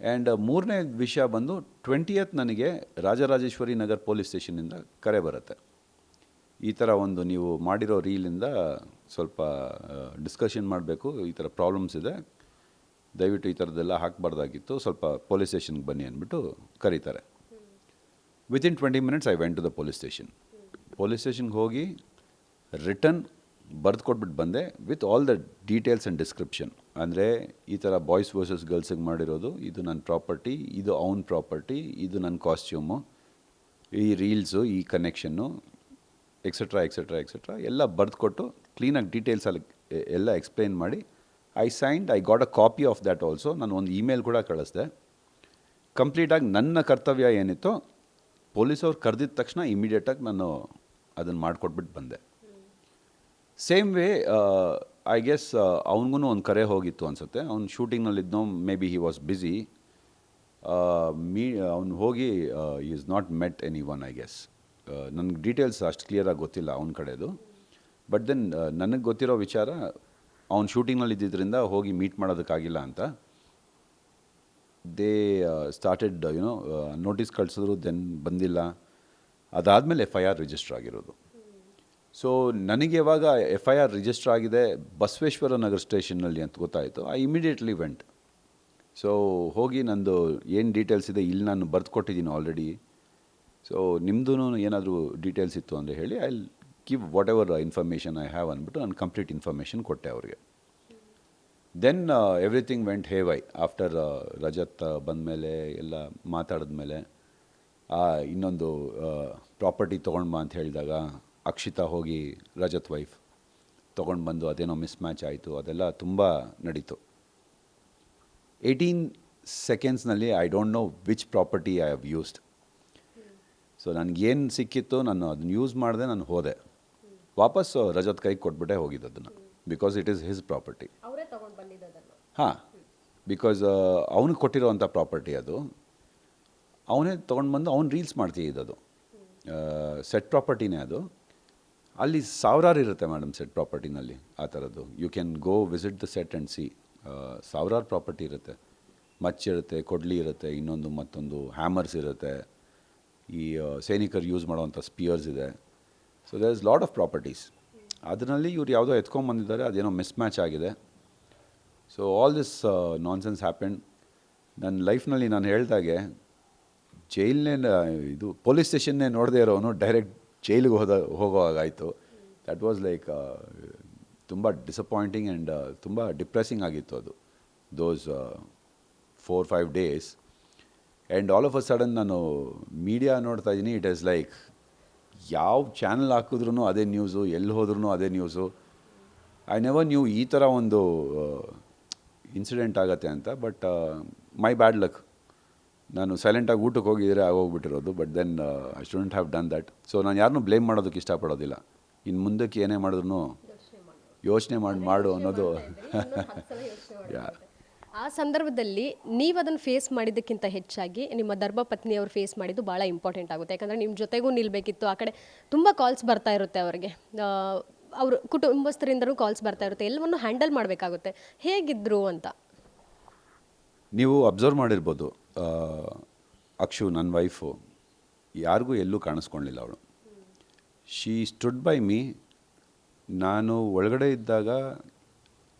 ಆ್ಯಂಡ್ ಮೂರನೇ ವಿಷಯ ಬಂದು 20th ನನಗೆ ರಾಜರಾಜೇಶ್ವರಿ ನಗರ್ ಪೊಲೀಸ್ ಸ್ಟೇಷನಿಂದ ಕರೆ ಬರುತ್ತೆ. ಈ ಥರ ಒಂದು ನೀವು ಮಾಡಿರೋ ರೀಲಿಂದ ಸ್ವಲ್ಪ ಡಿಸ್ಕಷನ್ ಮಾಡಬೇಕು, ಈ ಥರ ಪ್ರಾಬ್ಲಮ್ಸ್ ಇದೆ, ದಯವಿಟ್ಟು ಈ ಥರದ್ದೆಲ್ಲ ಹಾಕಬಾರ್ದಾಗಿತ್ತು, ಸ್ವಲ್ಪ ಪೊಲೀಸ್ ಸ್ಟೇಷನ್ಗೆ ಬನ್ನಿ ಅಂದ್ಬಿಟ್ಟು ಕರೀತಾರೆ. Within 20 minutes I went to the police station. Police ಸ್ಟೇಷನ್ಗೆ ಹೋಗಿ ರಿಟರ್ನ್ ಬರೆದು ಕೊಟ್ಬಿಟ್ಟು ಬಂದೆ with all the details and description. ಅಂದರೆ ಈ ಥರ ಬಾಯ್ಸ್ ವರ್ಸಸ್ ಗರ್ಲ್ಸಿಗೆ ಮಾಡಿರೋದು, ಇದು ನನ್ನ ಪ್ರಾಪರ್ಟಿ, ಇದು ಅವ್ನ ಪ್ರಾಪರ್ಟಿ, ಇದು ನನ್ನ ಕಾಸ್ಟ್ಯೂಮು, ಈ ರೀಲ್ಸು, ಈ ಕನೆಕ್ಷನ್ನು, ಎಕ್ಸೆಟ್ರಾ ಎಕ್ಸೆಟ್ರಾ ಎಕ್ಸೆಟ್ರಾ ಎಲ್ಲ ಬರೆದು ಕೊಟ್ಟು ಕ್ಲೀನಾಗಿ ಡೀಟೇಲ್ಸಲ್ಲಿ ಎಲ್ಲ ಎಕ್ಸ್ಪ್ಲೈನ್ ಮಾಡಿ I signed. I got a copy of that also. ನಾನು ಒಂದು ಇಮೇಲ್ ಕೂಡ ಕಳಿಸ್ದೆ. ಕಂಪ್ಲೀಟಾಗಿ ನನ್ನ ಕರ್ತವ್ಯ ಏನಿತ್ತೋ ಪೊಲೀಸವ್ರು ಕರೆದಿದ ತಕ್ಷಣ ಇಮಿಡಿಯೇಟಾಗಿ ನಾನು ಅದನ್ನು ಮಾಡಿಕೊಟ್ಬಿಟ್ಟು ಬಂದೆ. ಸೇಮ್ ವೇ ಐ ಗೆಸ್ ಅವನಿಗೂ ಒಂದು ಕರೆ ಹೋಗಿತ್ತು ಅನಿಸುತ್ತೆ. ಅವ್ನು ಶೂಟಿಂಗ್ನಲ್ಲಿದ್ದನೋ, maybe he was busy. ಅವ್ನು ಹೋಗಿ is not met anyone I guess. ನನಗೆ ಡೀಟೇಲ್ಸ್ ಅಷ್ಟು ಕ್ಲಿಯರಾಗಿ ಗೊತ್ತಿಲ್ಲ ಅವನ ಕಡೆದು. ಬಟ್ ದೆನ್ ನನಗೆ ಗೊತ್ತಿರೋ ವಿಚಾರ, ಅವ್ನು ಶೂಟಿಂಗ್ನಲ್ಲಿ ಇದ್ದಿದ್ದರಿಂದ ಹೋಗಿ ಮೀಟ್ ಮಾಡೋದಕ್ಕಾಗಿಲ್ಲ ಅಂತ. ದೇ ಸ್ಟಾರ್ಟೆಡ್ ನೋಟಿಸ್ ಕಳಿಸಿದ್ರು, ದೆನ್ ಬಂದಿಲ್ಲ. ಅದಾದಮೇಲೆ FIR ರಿಜಿಸ್ಟರ್ ಆಗಿರೋದು. ಸೊ ನನಗೆ ಯಾವಾಗ FIR ರಿಜಿಸ್ಟರ್ ಆಗಿದೆ ಬಸವೇಶ್ವರ ನಗರ ಸ್ಟೇಷನ್ನಲ್ಲಿ ಅಂತ ಗೊತ್ತಾಯಿತು, ಐ ಇಮಿಡಿಯೇಟ್ಲಿ ವೆಂಟ್. ಸೊ ಹೋಗಿ ನಂದು ಏನು ಡೀಟೇಲ್ಸ್ ಇದೆ ಇಲ್ಲಿ ನಾನು ಬರೆದು ಕೊಟ್ಟಿದ್ದೀನಿ ಆಲ್ರೆಡಿ. ಸೊ ನಿಮ್ಮದು ಏನಾದರೂ ಡೀಟೇಲ್ಸ್ ಇತ್ತು ಅಂದರೆ ಹೇಳಿ, I will give whatever information I have ಅಂದ್ಬಿಟ್ಟು ನಾನು ಕಂಪ್ಲೀಟ್ ಇನ್ಫಾರ್ಮೇಷನ್ ಕೊಟ್ಟೆ ಅವ್ರಿಗೆ. Then everything went haywire. After Rajat ಬಂದಮೇಲೆ ಎಲ್ಲ ಮಾತಾಡಿದ್ಮೇಲೆ ಇನ್ನೊಂದು ಪ್ರಾಪರ್ಟಿ ತೊಗೊಂಡು ಬಾ ಅಂತ ಹೇಳಿದಾಗ ಅಕ್ಷಿತಾ ಹೋಗಿ ರಜತ್ ವೈಫ್ ತೊಗೊಂಡು ಬಂದು ಅದೇನೋ ಮಿಸ್ ಮ್ಯಾಚ್ ಆಯಿತು. ಅದೆಲ್ಲ ತುಂಬ ನಡೀತು. 18 secondsನಲ್ಲಿ I don't know which property I have used. So ನನಗೇನು ಸಿಕ್ಕಿತ್ತು ನಾನು ಅದನ್ನ ಯೂಸ್ ಮಾಡಿದೆ, ನಾನು ಹೋದೆ. ವಾಪಸ್ ರಜತ್ ಕೈಗೆ ಕೊಟ್ಬಿಟ್ಟೆ ಹೋಗಿದ್ದು ಅದನ್ನು, because it is his property.
ಅವರೇ ತಗೊಂಡು ಬಂದಿದ್ದನ್ನು.
ಹಾಂ, ಬಿಕಾಸ್ ಅವನಿಗೆ ಕೊಟ್ಟಿರೋವಂಥ ಪ್ರಾಪರ್ಟಿ ಅದು. ಅವನೇ ತೊಗೊಂಡು ಬಂದು ಅವ್ನು ರೀಲ್ಸ್ ಮಾಡ್ತಿದ್ದದು. ಸೆಟ್ ಪ್ರಾಪರ್ಟಿನೇ ಅದು. ಅಲ್ಲಿ ಸಾವಿರಾರು ಇರುತ್ತೆ ಮೇಡಮ್ ಸೆಟ್ ಪ್ರಾಪರ್ಟಿನಲ್ಲಿ ಆ ಥರದ್ದು. You can go visit the set and see. ಸಾವಿರಾರು ಪ್ರಾಪರ್ಟಿ ಇರುತ್ತೆ. ಮಚ್ಚಿರುತ್ತೆ, ಕೊಡ್ಲಿ ಇರುತ್ತೆ, ಇನ್ನೊಂದು ಮತ್ತೊಂದು ಹ್ಯಾಮರ್ಸ್ ಇರುತ್ತೆ, ಈ ಸೈನಿಕರು ಯೂಸ್ ಮಾಡೋವಂಥ ಸ್ಪಿಯರ್ಸ್ ಇದೆ. So there is lot of properties. ಅದರಲ್ಲಿ ಇವ್ರು ಯಾವುದೋ ಎತ್ಕೊಂಡ್ಬಂದಿದ್ದಾರೆ, ಅದೇನೋ ಮಿಸ್ ಮ್ಯಾಚ್ ಆಗಿದೆ. So all this nonsense happened. ನನ್ನ ಲೈಫ್ನಲ್ಲಿ ನಾನು ಹೇಳ್ದಾಗೆ ಜೈಲನ್ನೇ ಇದು ಪೊಲೀಸ್ ಸ್ಟೇಷನ್ನೇ ನೋಡದೇ ಇರೋನು ಡೈರೆಕ್ಟ್ ಜೈಲಿಗೆ ಹೋಗೋವಾಗಾಯಿತು. ದ್ಯಾಟ್ ವಾಸ್ ಲೈಕ್ ತುಂಬ ಡಿಸಪಾಯಿಂಟಿಂಗ್ ಆ್ಯಂಡ್ ತುಂಬ ಡಿಪ್ರೆಸಿಂಗ್ ಆಗಿತ್ತು ಅದು, ದೋಸ್ 4-5 days. And all of a sudden ನಾನು ಮೀಡಿಯಾ ನೋಡ್ತಾ ಇದ್ದೀನಿ. ಇಟ್ ಈಸ್ ಲೈಕ್ ಯಾವ ಚಾನಲ್ ಹಾಕಿದ್ರೂ ಅದೇ ನ್ಯೂಸು, ಎಲ್ಲಿ ಹೋದ್ರೂ ಅದೇ ನ್ಯೂಸು. ಐ ನೆವರ್ ನ್ಯೂ ಈ ಥರ ಒಂದು ಇನ್ಸಿಡೆಂಟ್ ಆಗುತ್ತೆ ಅಂತ. But my bad luck. ನಾನು ಸೈಲೆಂಟಾಗಿ ಊಟಕ್ಕೆ ಹೋಗಿದ್ರೆ ಆಗೋಗ್ಬಿಟ್ಟಿರೋದು. But then I shouldn't have done that. So ನಾನು ಯಾರನ್ನೂ ಬ್ಲೇಮ್ ಮಾಡೋದಕ್ಕೆ ಇಷ್ಟಪಡೋದಿಲ್ಲ. ಇನ್ನು ಮುಂದಕ್ಕೆ ಏನೇ ಮಾಡಿದ್ರು ಯೋಚನೆ ಮಾಡು ಅನ್ನೋದು.
ಆ ಸಂದರ್ಭದಲ್ಲಿ ನೀವು ಅದನ್ನು ಫೇಸ್ ಮಾಡಿದ್ದಕ್ಕಿಂತ ಹೆಚ್ಚಾಗಿ ನಿಮ್ಮ ಧರ್ಮಪತ್ನಿಯವರು ಫೇಸ್ ಮಾಡಿದ್ದು ಭಾಳ ಇಂಪಾರ್ಟೆಂಟ್ ಆಗುತ್ತೆ. ಯಾಕಂದರೆ ನಿಮ್ಮ ಜೊತೆಗೂ ನಿಲ್ಲಬೇಕಿತ್ತು. ಆ ಕಡೆ ತುಂಬ ಕಾಲ್ಸ್ ಬರ್ತಾ ಇರುತ್ತೆ ಅವರಿಗೆ, ಅವರು ಕುಟುಂಬಸ್ಥರಿಂದನೂ ಕಾಲ್ಸ್ ಬರ್ತಾ ಇರುತ್ತೆ, ಎಲ್ಲವನ್ನು ಹ್ಯಾಂಡಲ್ ಮಾಡಬೇಕಾಗುತ್ತೆ. ಹೇಗಿದ್ರು ಅಂತ
ನೀವು ಅಬ್ಸರ್ವ್ ಮಾಡಿರ್ಬೋದು. ಅಕ್ಷು ನನ್ನ ವೈಫು ಯಾರಿಗೂ ಎಲ್ಲೂ ಕಾಣಿಸ್ಕೊಳ್ಳಿಲ್ಲ. ಅವಳು ಶೀ ಸ್ಟುಡ್ ಬೈ ಮೀ. ನಾನು ಒಳಗಡೆ ಇದ್ದಾಗ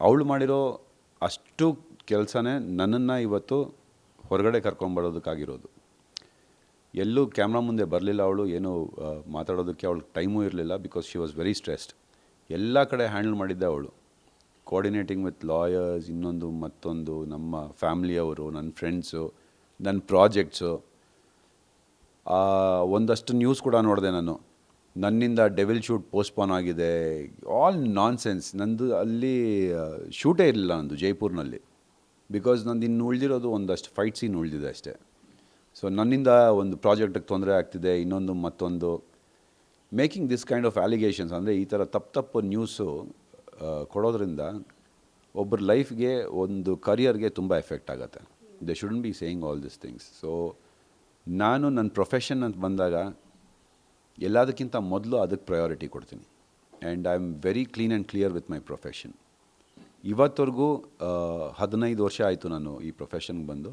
ಅವಳು ಮಾಡಿರೋ ಅಷ್ಟು ಕೆಲಸನೇ ನನ್ನನ್ನು ಇವತ್ತು ಹೊರಗಡೆ ಕರ್ಕೊಂಬರೋದಕ್ಕಾಗಿರೋದು. ಎಲ್ಲೂ ಕ್ಯಾಮ್ರಾ ಮುಂದೆ ಬರಲಿಲ್ಲ ಅವಳು. ಏನು ಮಾತಾಡೋದಕ್ಕೆ ಅವಳು ಟೈಮೂ ಇರಲಿಲ್ಲ, because she was very stressed. ಎಲ್ಲ ಕಡೆ ಹ್ಯಾಂಡಲ್ ಮಾಡಿದ್ದೆ ಅವಳು, ಕೋಆರ್ಡಿನೇಟಿಂಗ್ ವಿತ್ ಲಾಯರ್ಸ್, ಇನ್ನೊಂದು ಮತ್ತೊಂದು, ನಮ್ಮ ಫ್ಯಾಮ್ಲಿಯವರು, ನನ್ನ ಫ್ರೆಂಡ್ಸು, ನನ್ನ ಪ್ರಾಜೆಕ್ಟ್ಸು. ಒಂದಷ್ಟು ನ್ಯೂಸ್ ಕೂಡ ನೋಡಿದೆ ನಾನು, ನನ್ನಿಂದ ಡೆವಿಲ್ ಶೂಟ್ ಪೋಸ್ಟ್ಪೋನ್ ಆಗಿದೆ. ಆಲ್ ನಾನ್ ಸೆನ್ಸ್. ನಂದು ಅಲ್ಲಿ ಶೂಟೇ ಇರಲಿಲ್ಲ ನಂದು ಜೈಪುರ್ನಲ್ಲಿ, ಬಿಕಾಸ್ ನಂದು ಇನ್ನು ಉಳಿದಿರೋದು ಒಂದಷ್ಟು ಫೈಟ್ ಸೀನ್ ಉಳಿದಿದೆ ಅಷ್ಟೇ. ಸೊ ನನ್ನಿಂದ ಒಂದು ಪ್ರಾಜೆಕ್ಟಿಗೆ ತೊಂದರೆ ಆಗ್ತಿದೆ, ಇನ್ನೊಂದು ಮತ್ತೊಂದು. Making this kind of allegations, ಅಂದರೆ ಈ ಥರ ತಪ್ಪು ನ್ಯೂಸು ಕೊಡೋದ್ರಿಂದ ಒಬ್ಬರ ಲೈಫ್ಗೆ, ಒಂದು ಕರಿಯರ್ಗೆ ತುಂಬ ಎಫೆಕ್ಟ್ ಆಗುತ್ತೆ. They shouldn't be saying all this things. So ನಾನು ನನ್ನ ಪ್ರೊಫೆಷನ್ ಅಂತ ಬಂದಾಗ ಎಲ್ಲದಕ್ಕಿಂತ ಮೊದಲು ಅದಕ್ಕೆ ಪ್ರಯಾರಿಟಿ ಕೊಡ್ತೀನಿ. And I am very clean and clear with my profession. ಇವತ್ತವರೆಗೂ 15 ವರ್ಷ ಆಯಿತು ನಾನು ಈ ಪ್ರೊಫೆಷನ್ಗೆ ಬಂದು.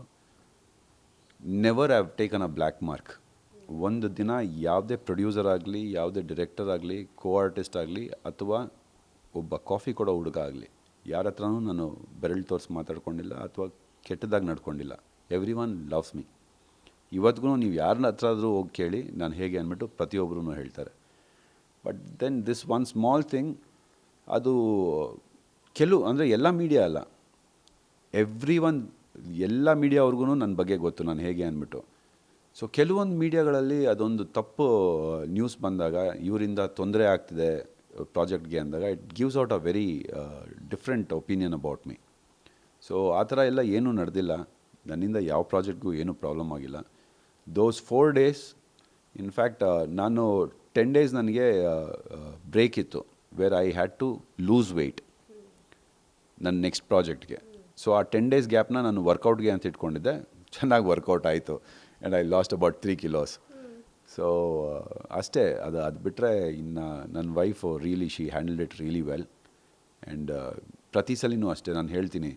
Never have taken a black mark. ಒಂದು ದಿನ ಯಾವುದೇ ಪ್ರೊಡ್ಯೂಸರ್ ಆಗಲಿ, ಯಾವುದೇ ಡೈರೆಕ್ಟರ್ ಆಗಲಿ, ಕೋ ಆರ್ಟಿಸ್ಟ್ ಆಗಲಿ, ಅಥವಾ ಒಬ್ಬ ಕಾಫಿ ಕೊಡೋ ಹುಡುಗ ಆಗಲಿ, ಯಾರ ಹತ್ರನೂ ನಾನು ಬೆರಳು ತೋರಿಸಿ ಮಾತಾಡ್ಕೊಂಡಿಲ್ಲ ಅಥವಾ ಕೆಟ್ಟದಾಗಿ ನಡ್ಕೊಂಡಿಲ್ಲ. Everyone loves me. ಇವತ್ತಿಗೂ ನೀವು ಯಾರನ್ನ ಹತ್ರ ಆದರೂ ಹೋಗಿ ಕೇಳಿ ನಾನು ಹೇಗೆ ಅಂದ್ಬಿಟ್ಟು ಪ್ರತಿಯೊಬ್ಬರೂ ಹೇಳ್ತಾರೆ. But then this one small thing, ಅದು ಅಂದರೆ ಎಲ್ಲ ಮೀಡಿಯಾ ಅಲ್ಲ, ಎವ್ರಿ ಒನ್, ಎಲ್ಲ ಮೀಡಿಯಾವ್ರಿಗೂ ನನ್ನ ಬಗ್ಗೆ ಗೊತ್ತು ನಾನು ಹೇಗೆ ಅಂದ್ಬಿಟ್ಟು. ಸೊ ಕೆಲವೊಂದು ಮೀಡಿಯಾಗಳಲ್ಲಿ ಅದೊಂದು ತಪ್ಪು ನ್ಯೂಸ್ ಬಂದಾಗ ಇವರಿಂದ ತೊಂದರೆ ಆಗ್ತಿದೆ ಪ್ರಾಜೆಕ್ಟ್ಗೆ ಅಂದಾಗ it gives out a very different opinion about me. So ಆ ಥರ ಎಲ್ಲ ಏನೂ ನಡೆದಿಲ್ಲ. ನನ್ನಿಂದ ಯಾವ ಪ್ರಾಜೆಕ್ಟ್ಗೂ ಏನೂ ಪ್ರಾಬ್ಲಮ್ ಆಗಿಲ್ಲ. ದೋಸ್ 4 days, ಇನ್ಫ್ಯಾಕ್ಟ್ ನಾನು 10 days ನನಗೆ ಬ್ರೇಕ್ ಇತ್ತು, where I had to lose weight ನನ್ನ ನೆಕ್ಸ್ಟ್ ಪ್ರಾಜೆಕ್ಟ್ಗೆ. ಸೊ ಆ 10 days ಗ್ಯಾಪ್ನ ನಾನು ವರ್ಕೌಟ್ಗೆ ಅಂತ ಇಟ್ಕೊಂಡಿದ್ದೆ. ಚೆನ್ನಾಗಿ ವರ್ಕೌಟ್ ಆಯಿತು and I lost about 3 kilos. So ಅಷ್ಟೇ. ಅದು ಬಿಟ್ಟರೆ ಇನ್ನು ನನ್ನ wife really she handled it really well. And ಪ್ರತಿ ಸಲಿನೂ ಅಷ್ಟೇ ನಾನು ಹೇಳ್ತೀನಿ,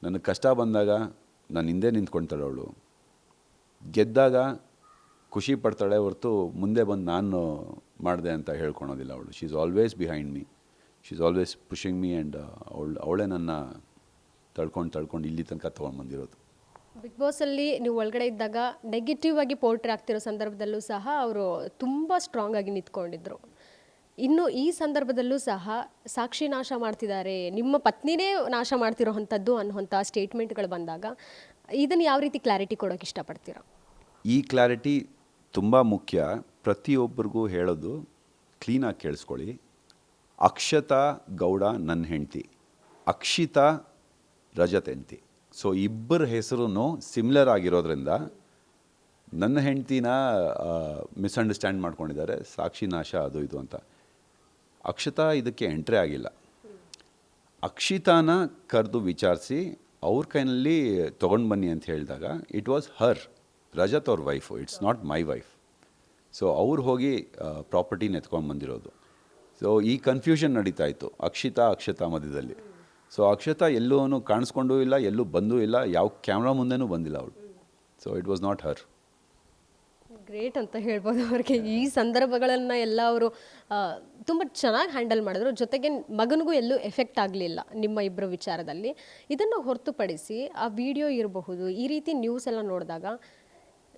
ನನಗೆ ಕಷ್ಟ ಬಂದಾಗ ನಾನು ಹಿಂದೆ ನಿಂತ್ಕೊಳ್ತಾಳೆ ಅವಳು, ಗೆದ್ದಾಗ ಖುಷಿ ಪಡ್ತಾಳೆ ಹೊರತು ಮುಂದೆ ಬಂದು ನಾನು ಮಾಡಿದೆ ಅಂತ ಹೇಳ್ಕೊಳೋದಿಲ್ಲ ಅವಳು. She is always behind me, she is always pushing me. And ಅವಳೇ ನನ್ನ ತಳ್ಕೊಂಡು ಇಲ್ಲಿ ತನಕ ತೊಗೊಂಡ್ಬಂದಿರೋದು.
ಬಿಗ್ ಬಾಸಲ್ಲಿ ನೀವು ಒಳಗಡೆ ಇದ್ದಾಗ ನೆಗೆಟಿವ್ ಆಗಿ ಪೋರ್ಟ್ರೇ ಆಗ್ತಿರೋ ಸಂದರ್ಭದಲ್ಲೂ ಸಹ ಅವರು ತುಂಬ ಸ್ಟ್ರಾಂಗ್ ಆಗಿ ನಿಂತ್ಕೊಂಡಿದ್ರು. ಇನ್ನು ಈ ಸಂದರ್ಭದಲ್ಲೂ ಸಹ ಸಾಕ್ಷಿ ನಾಶ ಮಾಡ್ತಿದ್ದಾರೆ, ನಿಮ್ಮ ಪತ್ನಿನೇ ನಾಶ ಮಾಡ್ತಿರೋ ಅಂಥದ್ದು ಅನ್ನೋಂಥ ಸ್ಟೇಟ್ಮೆಂಟ್ಗಳು ಬಂದಾಗ ಇದನ್ನು ಯಾವ ರೀತಿ ಕ್ಲಾರಿಟಿ ಕೊಡೋಕೆ ಇಷ್ಟಪಡ್ತೀರಾ?
ಈ ಕ್ಲಾರಿಟಿ ತುಂಬ ಮುಖ್ಯ. ಪ್ರತಿಯೊಬ್ಬರಿಗೂ ಹೇಳೋದು ಕ್ಲೀನಾಗಿ ಕೇಳಿಸ್ಕೊಳ್ಳಿ. ಅಕ್ಷತಾ ಗೌಡ ನನ್ನ ಹೆಂಡತಿ, ಅಕ್ಷಿತಾ ರಜತ್ ಹೆಂಡತಿ. ಸೊ ಇಬ್ಬರ ಹೆಸರು ಸಿಮಿಲರ್ ಆಗಿರೋದ್ರಿಂದ ನನ್ನ ಹೆಂಡ್ತಿನ ಮಿಸ್ಅಂಡರ್ಸ್ಟ್ಯಾಂಡ್ ಮಾಡ್ಕೊಂಡಿದ್ದಾರೆ, ಸಾಕ್ಷಿ ನಾಶ ಅದು ಇದು ಅಂತ. ಅಕ್ಷತಾ ಇದಕ್ಕೆ ಎಂಟ್ರಿ ಆಗಿಲ್ಲ. ಅಕ್ಷಿತಾನ ಕರೆದು ವಿಚಾರಿಸಿ ಅವ್ರ ಕೈನಲ್ಲಿ ತೊಗೊಂಡು ಬನ್ನಿ ಅಂತ ಹೇಳಿದಾಗ ಇಟ್ ವಾಸ್ ಹರ್, ರಜತ್ ಅವ್ರ wife, it's not my wife. So ಅವ್ರು ಹೋಗಿ ಪ್ರಾಪರ್ಟಿನ ಎತ್ಕೊಂಡು ಬಂದಿರೋದು. ಸೊ ಈ ಕನ್ಫ್ಯೂಷನ್ ನಡೀತಾ ಇತ್ತು ಅಕ್ಷತಾ ಮಧ್ಯದಲ್ಲಿ. ಸೊ ಅಕ್ಷತಾ ಎಲ್ಲೂ ಕಾಣಿಸ್ಕೊಂಡೂ ಇಲ್ಲ, ಎಲ್ಲೂ ಬಂದೂ ಇಲ್ಲ, ಯಾವ ಕ್ಯಾಮ್ರಾ ಮುಂದೆನೂ ಬಂದಿಲ್ಲ ಅವಳು. So it was not Har.
Great ಅಂತ ಹೇಳ್ಬೋದು ಅವ್ರಿಗೆ. ಈ ಸಂದರ್ಭಗಳನ್ನು ಎಲ್ಲ ಅವರು ತುಂಬ ಚೆನ್ನಾಗಿ ಹ್ಯಾಂಡಲ್ ಮಾಡಿದ್ರು. ಜೊತೆಗೆ ಮಗನಿಗೂ ಎಲ್ಲೂ ಎಫೆಕ್ಟ್ ಆಗಲಿಲ್ಲ ನಿಮ್ಮ ಇಬ್ಬರ ವಿಚಾರದಲ್ಲಿ. ಇದನ್ನು ಹೊರತುಪಡಿಸಿ ಆ ವಿಡಿಯೋ ಇರಬಹುದು, ಈ ರೀತಿ ನ್ಯೂಸ್ ಎಲ್ಲ ನೋಡಿದಾಗ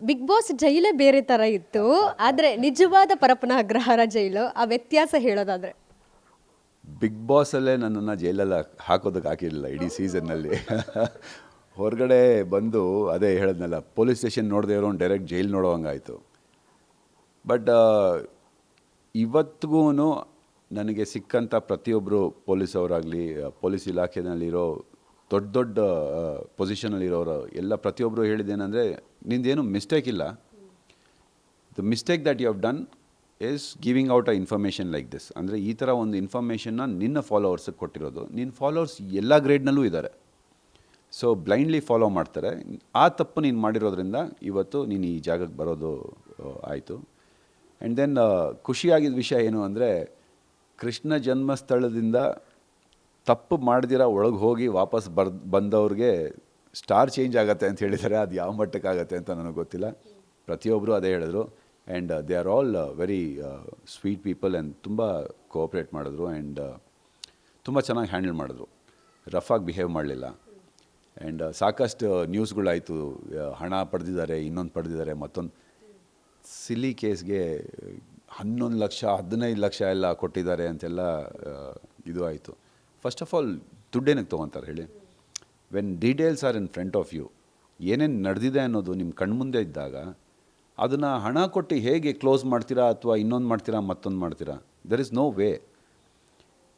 ಬಿಗ್ ಬಾಸ್ ಜೈಲೇ ಬೇರೆ ಥರ ಇತ್ತು, ಆದರೆ ನಿಜವಾದ ಪರಪ್ಪನ ಅಗ್ರಹಾರ ಜೈಲು, ಆ ವ್ಯತ್ಯಾಸ ಹೇಳೋದಾದರೆ?
ಬಿಗ್ ಬಾಸಲ್ಲೇ ನನ್ನನ್ನು ಜೈಲಲ್ಲಿ ಹಾಕೋದಕ್ಕೆ ಹಾಕಿರಲಿಲ್ಲ ಇಡೀ ಸೀಸನ್ನಲ್ಲಿ. ಹೊರಗಡೆ ಬಂದು ಅದೇ ಹೇಳಿದ್ನಲ್ಲ, ಪೊಲೀಸ್ ಸ್ಟೇಷನ್ ನೋಡದೆ ಇರೋ ಡೈರೆಕ್ಟ್ ಜೈಲ್ ನೋಡೋ ಹಂಗಾಯಿತು. ಬಟ್ ಇವತ್ತಿಗೂ ನನಗೆ ಸಿಕ್ಕಂಥ ಪ್ರತಿಯೊಬ್ಬರು ಪೊಲೀಸವರಾಗಲಿ, ಪೊಲೀಸ್ ಇಲಾಖೆಯಲ್ಲಿರೋ ದೊಡ್ಡ ಪೊಸಿಷನಲ್ಲಿರೋರು ಎಲ್ಲ ಪ್ರತಿಯೊಬ್ಬರು ಹೇಳಿದ್ದೇನೆಂದರೆ, ನಿಂದೇನು ಮಿಸ್ಟೇಕ್ ಇಲ್ಲ, the mistake that you have done is giving out a information like this. ಅಂದರೆ ಈ ಥರ ಒಂದು ಇನ್ಫಾರ್ಮೇಷನ್ನ ನಿನ್ನ ಫಾಲೋವರ್ಸಿಗೆ ಕೊಟ್ಟಿರೋದು. ನಿನ್ನ ಫಾಲೋವರ್ಸ್ ಎಲ್ಲ ಗ್ರೇಡ್ನಲ್ಲೂ ಇದ್ದಾರೆ. ಸೊ ಬ್ಲೈಂಡ್ಲಿ ಫಾಲೋ ಮಾಡ್ತಾರೆ. ಆ ತಪ್ಪು ನೀನು ಮಾಡಿರೋದ್ರಿಂದ ಇವತ್ತು ನೀನು ಈ ಜಾಗಕ್ಕೆ ಬರೋದು ಆಯಿತು. ಆ್ಯಂಡ್ ದೆನ್ ಖುಷಿಯಾಗಿದ್ದ ವಿಷಯ ಏನು ಅಂದರೆ, ಕೃಷ್ಣ ಜನ್ಮಸ್ಥಳದಿಂದ ತಪ್ಪು ಮಾಡ್ದಿರ ಒಳಗೆ ಹೋಗಿ ವಾಪಸ್ ಬಂದವ್ರಿಗೆ ಸ್ಟಾರ್ ಚೇಂಜ್ ಆಗುತ್ತೆ ಅಂತ ಹೇಳಿದ್ದಾರೆ. ಅದು ಯಾವ ಮಟ್ಟಕ್ಕಾಗತ್ತೆ ಅಂತ ನನಗೆ ಗೊತ್ತಿಲ್ಲ. ಪ್ರತಿಯೊಬ್ಬರು ಅದೇ ಹೇಳಿದ್ರು. And they are all very sweet people and ತುಂಬ ಕೋಆಪ್ರೇಟ್ ಮಾಡಿದ್ರು. ಆ್ಯಂಡ್ ತುಂಬ ಚೆನ್ನಾಗಿ ಹ್ಯಾಂಡಲ್ ಮಾಡಿದ್ರು, ರಫಾಗಿ ಬಿಹೇವ್ ಮಾಡಲಿಲ್ಲ. ಆ್ಯಂಡ್ ಸಾಕಷ್ಟು ನ್ಯೂಸ್ಗಳಾಯಿತು, ಹಣ ಪಡೆದಿದ್ದಾರೆ, ಇನ್ನೊಂದು ಪಡೆದಿದ್ದಾರೆ, ಮತ್ತೊಂದು ಸಿಲಿ ಕೇಸ್ಗೆ 11 ಲಕ್ಷ 15 ಲಕ್ಷ ಎಲ್ಲ ಕೊಟ್ಟಿದ್ದಾರೆ ಅಂತೆಲ್ಲ ಇದು ಆಯಿತು. ಫಸ್ಟ್ ಆಫ್ ಆಲ್ ದುಡ್ಡೇನಕ್ಕೆ ತೊಗೊತಾರೆ ಹೇಳಿ? When details are in front of you, ಏನೇನು ನಡೆದಿದೆ ಅನ್ನೋದು ನಿಮ್ಮ ಕಣ್ಮುಂದೆ ಇದ್ದಾಗ ಅದನ್ನು ಹಣ ಕೊಟ್ಟು ಹೇಗೆ ಕ್ಲೋಸ್ ಮಾಡ್ತೀರಾ ಅಥವಾ ಇನ್ನೊಂದು ಮಾಡ್ತೀರಾ ಮತ್ತೊಂದು ಮಾಡ್ತೀರಾ? There is no way.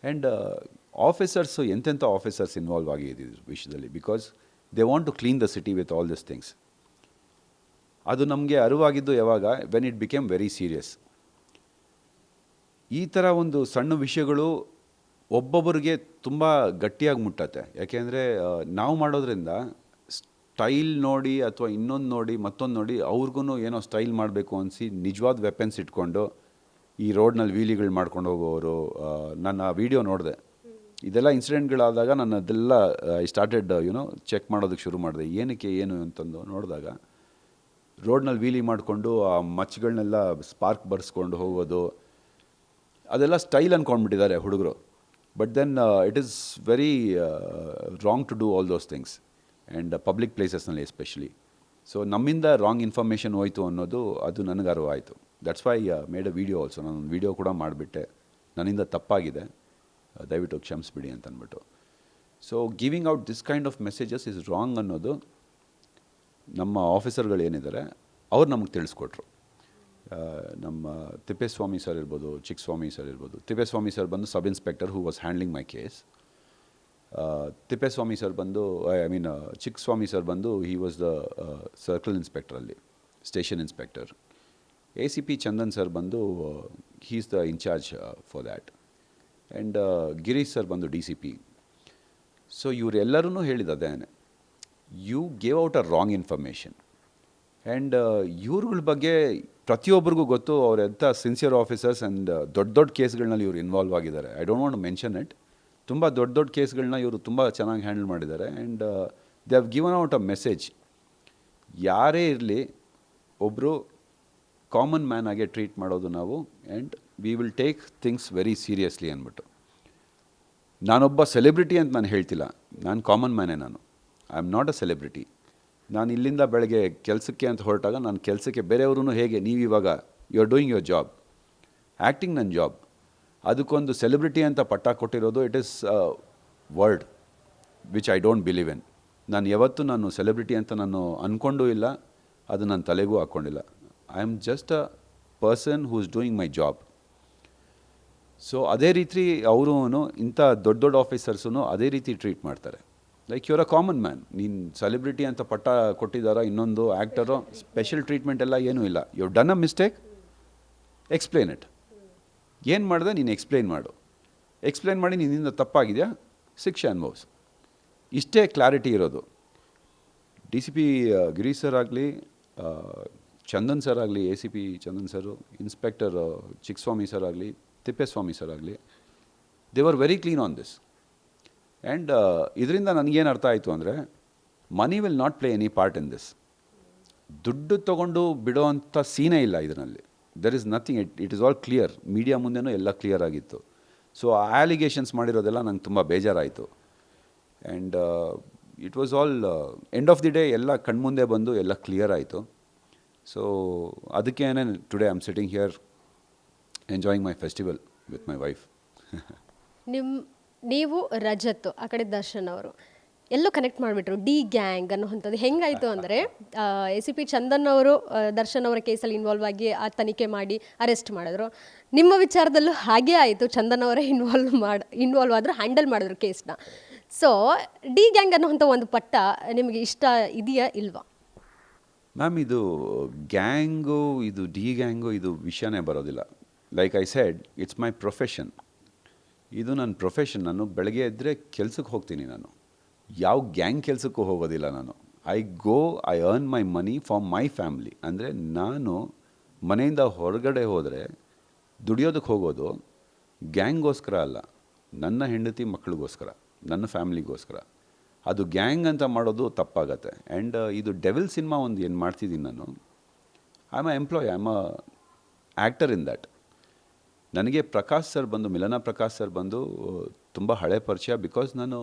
And officers ಎಂತೆಂಥ ಆಫೀಸರ್ಸ್ ಇನ್ವಾಲ್ವ್ ಆಗಿದೆ ವಿಷಯದಲ್ಲಿ, because they want to clean the city with all this things. ಅದು ನಮಗೆ ಅರಿವಾಗಿದ್ದು ಯಾವಾಗ? When it became very serious. ಈ ಥರ ಒಂದು ಸಣ್ಣ ವಿಷಯಗಳು ಒಬ್ಬೊಬ್ಬರಿಗೆ ತುಂಬ ಗಟ್ಟಿಯಾಗಿ ಮುಟ್ಟತ್ತೆ. ಯಾಕೆಂದರೆ ನಾವು ಮಾಡೋದ್ರಿಂದ ಸ್ಟೈಲ್ ನೋಡಿ ಅಥವಾ ಇನ್ನೊಂದು ನೋಡಿ ಮತ್ತೊಂದು ನೋಡಿ ಅವ್ರಿಗೂ ಏನೋ ಸ್ಟೈಲ್ ಮಾಡಬೇಕು ಅನಿಸಿ ನಿಜವಾದ ವೆಪನ್ಸ್ ಇಟ್ಕೊಂಡು ಈ ರೋಡ್ನಲ್ಲಿ ವೀಲಿಗಳು ಮಾಡ್ಕೊಂಡು ಹೋಗೋರು. ನಾನು ಆ ವಿಡಿಯೋ ನೋಡಿದೆ. ಇದೆಲ್ಲ ಇನ್ಸಿಡೆಂಟ್ಗಳಾದಾಗ ನಾನು ಅದೆಲ್ಲ ಐ ಸ್ಟಾರ್ಟೆಡ್ ಚೆಕ್ ಮಾಡೋದಕ್ಕೆ ಶುರು ಮಾಡಿದೆ, ಏನಕ್ಕೆ ಏನು ಅಂತಂದು ನೋಡಿದಾಗ ರೋಡ್ನಲ್ಲಿ ವೀಲಿ ಮಾಡಿಕೊಂಡು ಆ ಮಚ್ಚಗಳನ್ನೆಲ್ಲ ಸ್ಪಾರ್ಕ್ ಬರ್ಸ್ಕೊಂಡು ಹೋಗೋದು, ಅದೆಲ್ಲ ಸ್ಟೈಲ್ ಅಂದ್ಕೊಂಡ್ಬಿಟ್ಟಿದ್ದಾರೆ ಹುಡುಗರು. But then it is very wrong to do all those things, and public ಪ್ಲೇಸಸ್ನಲ್ಲಿ ಎಸ್ಪೆಷಲಿ. ಸೊ ನಮ್ಮಿಂದ ರಾಂಗ್ ಇನ್ಫಾರ್ಮೇಷನ್ ಹೋಯಿತು ಅನ್ನೋದು ಅದು ನನಗೆ ಅರಿವಾಯಿತು. That's why made a video also. ನಾನೊಂದು ವೀಡಿಯೋ ಕೂಡ ಮಾಡಿಬಿಟ್ಟೆ, ನನ್ನಿಂದ ತಪ್ಪಾಗಿದೆ, ದಯವಿಟ್ಟು ಕ್ಷಮಿಸ್ಬಿಡಿ ಅಂತ ಅಂದ್ಬಿಟ್ಟು. So giving out this kind of messages is wrong ಅನ್ನೋದು ನಮ್ಮ ಆಫೀಸರ್ಗಳು ಏನಿದ್ದಾರೆ ಅವ್ರು ನಮಗೆ ತಿಳಿಸ್ಕೊಟ್ರು. ನಮ್ಮ ತಿಪ್ಪೇಸ್ವಾಮಿ ಸರ್ ಇರ್ಬೋದು, ಚಿಕ್ಕಸ್ವಾಮಿ ಸರ್ ಇರ್ಬೋದು. ತಿಪ್ಪೇಸ್ವಾಮಿ ಸರ್ ಬಂದು sub inspector who was handling my case. Thippeswamy sir ಬಂದು ಚಿಕ್ಕಸ್ವಾಮಿ ಸರ್ ಬಂದು ಹಿ ವಾಸ್ ದ ಸರ್ಕಲ್ ಇನ್ಸ್ಪೆಕ್ಟರಲ್ಲಿ, station inspector. ACP Chandan sir ಬಂದು he is the incharge for that. And Girish sir ಬಂದು DCP. ಸೊ ಇವರೆಲ್ಲರೂ ಹೇಳಿದ್ದೇನೆ, you gave out a wrong information. And ಇವ್ರುಗಳ ಬಗ್ಗೆ ಪ್ರತಿಯೊಬ್ಬರಿಗೂ ಗೊತ್ತು, ಅವ್ರು ಎಂಥ ಸಿನ್ಸಿಯರ್ ಆಫೀಸರ್ಸ್. ಆ್ಯಂಡ್ ದೊಡ್ಡ ದೊಡ್ಡ ಕೇಸ್ಗಳನ್ನ ಇವರು ಇನ್ವಾಲ್ವ್ ಆಗಿದ್ದಾರೆ. I don't want to mention it. ತುಂಬ ದೊಡ್ಡ ದೊಡ್ಡ ಕೇಸ್ಗಳನ್ನ ಇವರು ತುಂಬ ಚೆನ್ನಾಗಿ ಹ್ಯಾಂಡಲ್ ಮಾಡಿದ್ದಾರೆ. And they have given out a message. ಯಾರೇ ಇರಲಿ, ಒಬ್ಬರು ಕಾಮನ್ ಮ್ಯಾನ್ ಆಗಿ ಟ್ರೀಟ್ ಮಾಡೋದು ನಾವು, and we will take things very seriously ಅಂದ್ಬಿಟ್ಟು. ನಾನೊಬ್ಬ ಸೆಲೆಬ್ರಿಟಿ ಅಂತ ನಾನು ಹೇಳ್ತಿಲ್ಲ, ನಾನು ಕಾಮನ್ ಮ್ಯಾನೇ. I am not a celebrity. ನಾನು ಇಲ್ಲಿಂದ ಬೆಳಗ್ಗೆ ಕೆಲಸಕ್ಕೆ ಅಂತ ಹೊರಟಾಗ ನಾನು ಕೆಲಸಕ್ಕೆ ಬೇರೆಯವ್ರೂ ಹೇಗೆ ನೀವಿವಾಗ you are doing your job, acting ನನ್ನ ಜಾಬ್, ಅದಕ್ಕೊಂದು ಸೆಲೆಬ್ರಿಟಿ ಅಂತ ಪಟ್ಟ ಕೊಟ್ಟಿರೋದು it is word which I don't believe in. ನಾನು ಯಾವತ್ತೂ ನಾನು ಸೆಲೆಬ್ರಿಟಿ ಅಂತ ನಾನು ಅಂದ್ಕೊಂಡೂ ಇಲ್ಲ, ಅದು ನನ್ನ ತಲೆಗೂ ಹಾಕ್ಕೊಂಡಿಲ್ಲ. I am just a person who is doing my job. So ಅದೇ ರೀತಿ ಅವರು ಇಂಥ ದೊಡ್ಡ ದೊಡ್ಡ ಆಫೀಸರ್ಸೂ ಅದೇ ರೀತಿ ಟ್ರೀಟ್ ಮಾಡ್ತಾರೆ. Like your a common man. ನೀನು ಸೆಲೆಬ್ರಿಟಿ ಅಂತ ಪಟ್ಟ ಕೊಟ್ಟಿದ್ದಾರಾ, ಇನ್ನೊಂದು ಆ್ಯಕ್ಟರು, ಸ್ಪೆಷಲ್ ಟ್ರೀಟ್ಮೆಂಟ್ ಎಲ್ಲ ಏನೂ ಇಲ್ಲ. You done a mistake, explain it. ಏನು ಮಾಡಿದೆ ನೀನು ಎಕ್ಸ್ಪ್ಲೇನ್ ಮಾಡು. ಎಕ್ಸ್ಪ್ಲೇನ್ ಮಾಡಿ ನಿನ್ನಿಂದ ತಪ್ಪಾಗಿದೆಯಾ, ಶಿಕ್ಷೆ ಅನುಭವಿಸು. ಇಷ್ಟೇ ಕ್ಲಾರಿಟಿ ಇರೋದು. DCP ಗಿರೀಶ್ ಸರ್ ಆಗಲಿ, ಚಂದನ್ ಸರ್ ಆಗಲಿ, ACP Chandan sir, inspector Chikkaswamy sir ಆಗಲಿ, ತಿಪ್ಪೇಸ್ವಾಮಿ ಸರ್ ಆಗಲಿ, they were very clean on this. And ಇದರಿಂದ ನನಗೇನು ಅರ್ಥ ಆಯಿತು ಅಂದರೆ, money will not play any part in this. ದುಡ್ಡು ತೊಗೊಂಡು ಬಿಡೋ ಅಂಥ ಸೀನೇ ಇಲ್ಲ ಇದರಲ್ಲಿ. There is nothing. It is all clear. Media ಮುಂದೆನೂ ಎಲ್ಲ ಕ್ಲಿಯರ್ ಆಗಿತ್ತು. ಸೊ ಆ ಆಲಿಗೇಷನ್ಸ್ ಮಾಡಿರೋದೆಲ್ಲ ನಂಗೆ ತುಂಬ ಬೇಜಾರಾಯಿತು. And it was all end of the day ಎಲ್ಲ ಕಣ್ಮುಂದೆ ಬಂದು ಎಲ್ಲ ಕ್ಲಿಯರ್ ಆಯಿತು. ಸೊ ಅದಕ್ಕೇನೆ today I am sitting here enjoying my festival with my wife.
ನೀವು ರಜತ್, ಆ ಕಡೆ ದರ್ಶನ್ ಅವರು ಎಲ್ಲೋ ಕನೆಕ್ಟ್ ಮಾಡಿಬಿಟ್ರು ಡಿ ಗ್ಯಾಂಗ್ ಅನ್ನೋವಂಥದ್ದು. ಹೆಂಗಾಯಿತು ಅಂದರೆ ACP ಚಂದನ್ ಅವರು ದರ್ಶನ್ ಅವರ ಕೇಸಲ್ಲಿ ಇನ್ವಾಲ್ವ್ ಆಗಿ ಆ ತನಿಖೆ ಮಾಡಿ ಅರೆಸ್ಟ್ ಮಾಡಿದ್ರು. ನಿಮ್ಮ ವಿಚಾರದಲ್ಲೂ ಹಾಗೇ ಆಯಿತು, ಚಂದನ್ ಅವರೇ ಇನ್ವಾಲ್ವ್ ಆದರೂ ಹ್ಯಾಂಡಲ್ ಮಾಡಿದ್ರು ಕೇಸ್ನ. ಸೊ ಡಿ ಗ್ಯಾಂಗ್ ಅನ್ನೋವಂಥ ಒಂದು ಪಟ್ಟ ನಿಮಗೆ ಇಷ್ಟ ಇದೆಯಾ ಇಲ್ವಾ?
ಮ್ಯಾಮ್, ಇದು ಗ್ಯಾಂಗು, ಇದು ಡಿ ಗ್ಯಾಂಗು, ಇದು ವಿಷಯನೇ ಬರೋದಿಲ್ಲ. Like I said, it's my profession. ಇದು ನನ್ನ ಪ್ರೊಫೆಷನ್. ನಾನು ಬೆಳಗ್ಗೆ ಎದ್ದರೆ ಕೆಲ್ಸಕ್ಕೆ ಹೋಗ್ತೀನಿ. ನಾನು ಯಾವ ಗ್ಯಾಂಗ್ ಕೆಲಸಕ್ಕೂ ಹೋಗೋದಿಲ್ಲ. ನಾನು I earn my money for my family. ಅಂದರೆ ನಾನು ಮನೆಯಿಂದ ಹೊರಗಡೆ ಹೋದರೆ ದುಡಿಯೋದಕ್ಕೆ ಹೋಗೋದು ಗ್ಯಾಂಗ್ಗೋಸ್ಕರ ಅಲ್ಲ, ನನ್ನ ಹೆಂಡತಿ ಮಕ್ಕಳಿಗೋಸ್ಕರ, ನನ್ನ ಫ್ಯಾಮ್ಲಿಗೋಸ್ಕರ. ಅದು ಗ್ಯಾಂಗ್ ಅಂತ ಮಾಡೋದು ತಪ್ಪಾಗತ್ತೆ. ಆ್ಯಂಡ್ ಇದು ಡೆವಿಲ್ ಸಿನಿಮಾ ಒಂದು ಏನು ಮಾಡ್ತಿದ್ದೀನಿ ನಾನು, I am a employee, I am a actor in that. ನನಗೆ ಪ್ರಕಾಶ್ ಸರ್ ಬಂದು, ಮಿಲನ ಪ್ರಕಾಶ್ ಸರ್ ಬಂದು ತುಂಬ ಹಳೆ ಪರಿಚಯ. ಬಿಕಾಸ್ ನಾನು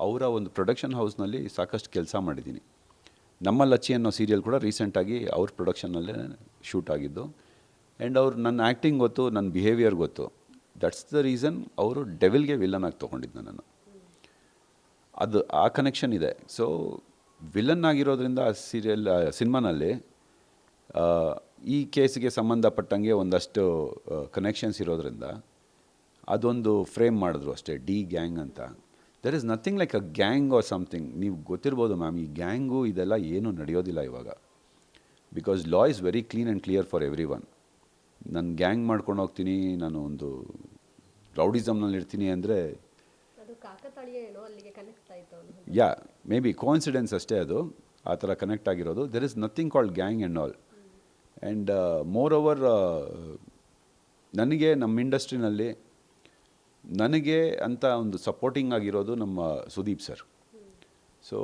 ಅವರ ಒಂದು ಪ್ರೊಡಕ್ಷನ್ ಹೌಸ್ನಲ್ಲಿ ಸಾಕಷ್ಟು ಕೆಲಸ ಮಾಡಿದ್ದೀನಿ. ನಮ್ಮ ಲಚ್ಚಿ ಅನ್ನೋ ಸೀರಿಯಲ್ ಕೂಡ ರೀಸೆಂಟಾಗಿ ಅವ್ರ ಪ್ರೊಡಕ್ಷನ್ನಲ್ಲೇ ಶೂಟ್ ಆಗಿದ್ದು. ಆ್ಯಂಡ್ ಅವ್ರು ನನ್ನ ಆ್ಯಕ್ಟಿಂಗ್ ಗೊತ್ತು, ನನ್ನ ಬಿಹೇವಿಯರ್ ಗೊತ್ತು. ದಟ್ಸ್ ದ ರೀಸನ್ ಅವರು ಡೆವಿಲ್ಗೆ ವಿಲನ್ ಆಗಿ ತೊಗೊಂಡಿದ್ದೆ ನಾನು. ಅದು ಆ ಕನೆಕ್ಷನ್ ಇದೆ. ಸೊ ವಿಲನ್ ಆಗಿರೋದ್ರಿಂದ ಆ ಸಿನಿಮಾನಲ್ಲಿ ಈ ಕೇಸಿಗೆ ಸಂಬಂಧಪಟ್ಟಂಗೆ ಒಂದಷ್ಟು ಕನೆಕ್ಷನ್ಸ್ ಇರೋದ್ರಿಂದ ಅದೊಂದು ಫ್ರೇಮ್ ಮಾಡಿದ್ರು ಅಷ್ಟೇ, ಡಿ ಗ್ಯಾಂಗ್ ಅಂತ. There is nothing like a gang or something. ನೀವು ಗೊತ್ತಿರ್ಬೋದು ಮ್ಯಾಮ್, ಈ ಗ್ಯಾಂಗು ಇದೆಲ್ಲ ಏನೂ ನಡೆಯೋದಿಲ್ಲ ಇವಾಗ. Because law is very clean and clear for everyone. ನಾನು ಗ್ಯಾಂಗ್ ಮಾಡ್ಕೊಂಡು ಹೋಗ್ತೀನಿ, ನಾನು ಒಂದು ರೌಡಿಸಮ್ನಲ್ಲಿ ಇರ್ತೀನಿ ಅಂದರೆ ಯಾ ಮೇ ಬಿ ಕೋಇನ್ಸಿಡೆನ್ಸ್ ಅಷ್ಟೇ, ಅದು ಆ ಥರ ಕನೆಕ್ಟ್ ಆಗಿರೋದು. There is nothing called gang and all. And more over, ನನಗೆ ನಮ್ಮ ಇಂಡಸ್ಟ್ರಿನಲ್ಲಿ ನನಗೆ ಅಂತ ಒಂದು ಸಪೋರ್ಟಿಂಗ್ ಆಗಿರೋದು ನಮ್ಮ ಸುದೀಪ್ ಸರ್. ಸೊ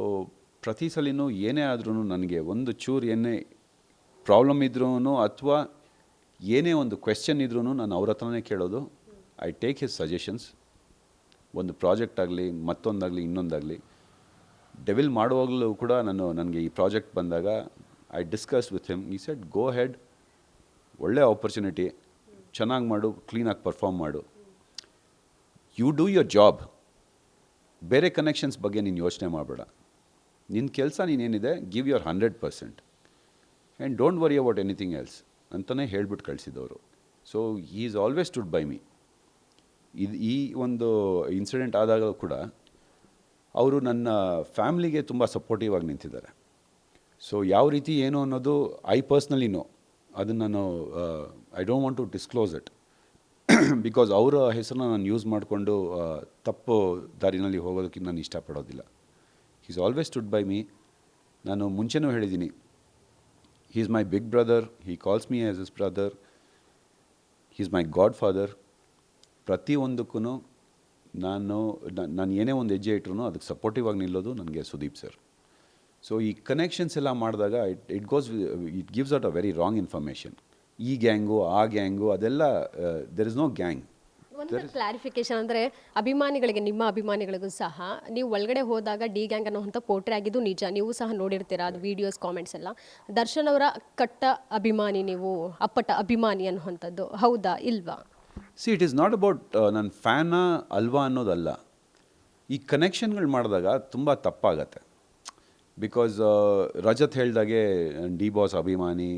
ಪ್ರತಿ ಸಲಿನೂ ಏನೇ ಆದ್ರೂ ನನಗೆ ಒಂದು ಚೂರು ಏನೇ ಪ್ರಾಬ್ಲಮ್ ಇದ್ರೂ ಅಥವಾ ಏನೇ ಒಂದು ಕ್ವೆಶ್ಚನ್ ಇದ್ರೂ ನಾನು ಅವ್ರ ಹತ್ರನೇ ಕೇಳೋದು. I take his suggestions. ಒಂದು ಪ್ರಾಜೆಕ್ಟ್ ಆಗಲಿ, ಮತ್ತೊಂದಾಗಲಿ, ಇನ್ನೊಂದಾಗಲಿ, ಡೆವಿಲ್ ಮಾಡುವಾಗಲೂ ಕೂಡ ನನಗೆ ಈ ಪ್ರಾಜೆಕ್ಟ್ ಬಂದಾಗ I discuss with him. He said go ahead, ಒಳ್ಳೆ ಆಪರ್ಚುನಿಟಿ, ಚೆನ್ನಾಗಿ ಮಾಡು, ಕ್ಲೀನಾಗಿ ಪರ್ಫಾರ್ಮ್ ಮಾಡು, ಯು ಡೂ ಯೋರ್ ಜಾಬ್, ಬೇರೆ ಕನೆಕ್ಷನ್ಸ್ ಬಗ್ಗೆ ನೀನು ಯೋಚನೆ ಮಾಡಬೇಡ, ನಿನ್ನ ಕೆಲಸ ನೀನೇನಿದೆ give your 100% and don't worry about anything else ಅಂತಲೇ ಹೇಳ್ಬಿಟ್ಟು ಕಳಿಸಿದವರು. So he is always stood by me. ಈ ಒಂದು ಇನ್ಸಿಡೆಂಟ್ ಆದಾಗ ಕೂಡ ಅವರು ನನ್ನ ಫ್ಯಾಮ್ಲಿಗೆ ತುಂಬ ಸಪೋರ್ಟಿವ್ ಆಗಿ ನಿಂತಿದ್ದಾರೆ. ಸೊ ಯಾವ ರೀತಿ ಏನು ಅನ್ನೋದು ಐ ಪರ್ಸ್ನಲಿ ನೋ. ಅದನ್ನು ನಾನು I don't want to disclose it because ಅವರ ಹೆಸರನ್ನ ನಾನು ಯೂಸ್ ಮಾಡಿಕೊಂಡು ತಪ್ಪು ದಾರಿನಲ್ಲಿ ಹೋಗೋದಕ್ಕೆ ನಾನು ಇಷ್ಟಪಡೋದಿಲ್ಲ. He is always stood by me. ನಾನು ಮುಂಚೆನೂ ಹೇಳಿದ್ದೀನಿ, he is my big brother, he calls me as his brother, he is my godfather. ಪ್ರತಿಯೊಂದಕ್ಕೂ ನಾನು ಏನೇ ಒಂದು ಹೆಜ್ಜೆ ಇಟ್ರು ಅದಕ್ಕೆ ಸಪೋರ್ಟಿವ್ ಆಗಿ ನಿಲ್ಲೋದು ನನಗೆ ಸುದೀಪ್ ಸರ್. ಸೊ ಈ ಕನೆಕ್ಷನ್ಸ್ ಎಲ್ಲ ಮಾಡಿದಾಗ it gives out a very wrong information. ಈ ಗ್ಯಾಂಗು, ಆ ಗ್ಯಾಂಗು, ಅದೆಲ್ಲ ದೆರ್ ಇಸ್ ನೋ ಗ್ಯಾಂಗ್.
ಒಂದು ಕ್ಲಾರಿಫಿಕೇಶನ್ ಅಂದರೆ ಅಭಿಮಾನಿಗಳಿಗೆ, ನಿಮ್ಮ ಅಭಿಮಾನಿಗಳಿಗೂ ಸಹ ನೀವು ಒಳಗಡೆ ಹೋದಾಗ ಡಿ ಗ್ಯಾಂಗ್ ಅನ್ನೋಂಥ ಪೋಟ್ರೆ ಆಗಿದ್ದು ನಿಜ. ನೀವು ಸಹ ನೋಡಿರ್ತೀರಾ ಅದು ವೀಡಿಯೋಸ್, ಕಾಮೆಂಟ್ಸ್ ಎಲ್ಲ. ದರ್ಶನ್ ಅವರ ಕಟ್ಟ ಅಭಿಮಾನಿ ನೀವು, ಅಪ್ಪಟ ಅಭಿಮಾನಿ ಅನ್ನುವಂಥದ್ದು ಹೌದಾ ಇಲ್ವಾ?
C, it is not about ನನ್ನ ಫ್ಯಾನಾ ಅಲ್ವಾ ಅನ್ನೋದಲ್ಲ. ಈ ಕನೆಕ್ಷನ್ಗಳು ಮಾಡಿದಾಗ ತುಂಬ ತಪ್ಪಾಗತ್ತೆ. ಬಿಕಾಸ್ ರಜತ್ ಹೇಳ್ದಾಗೆ ಡಿ ಬಾಸ್ ಅಭಿಮಾನಿ,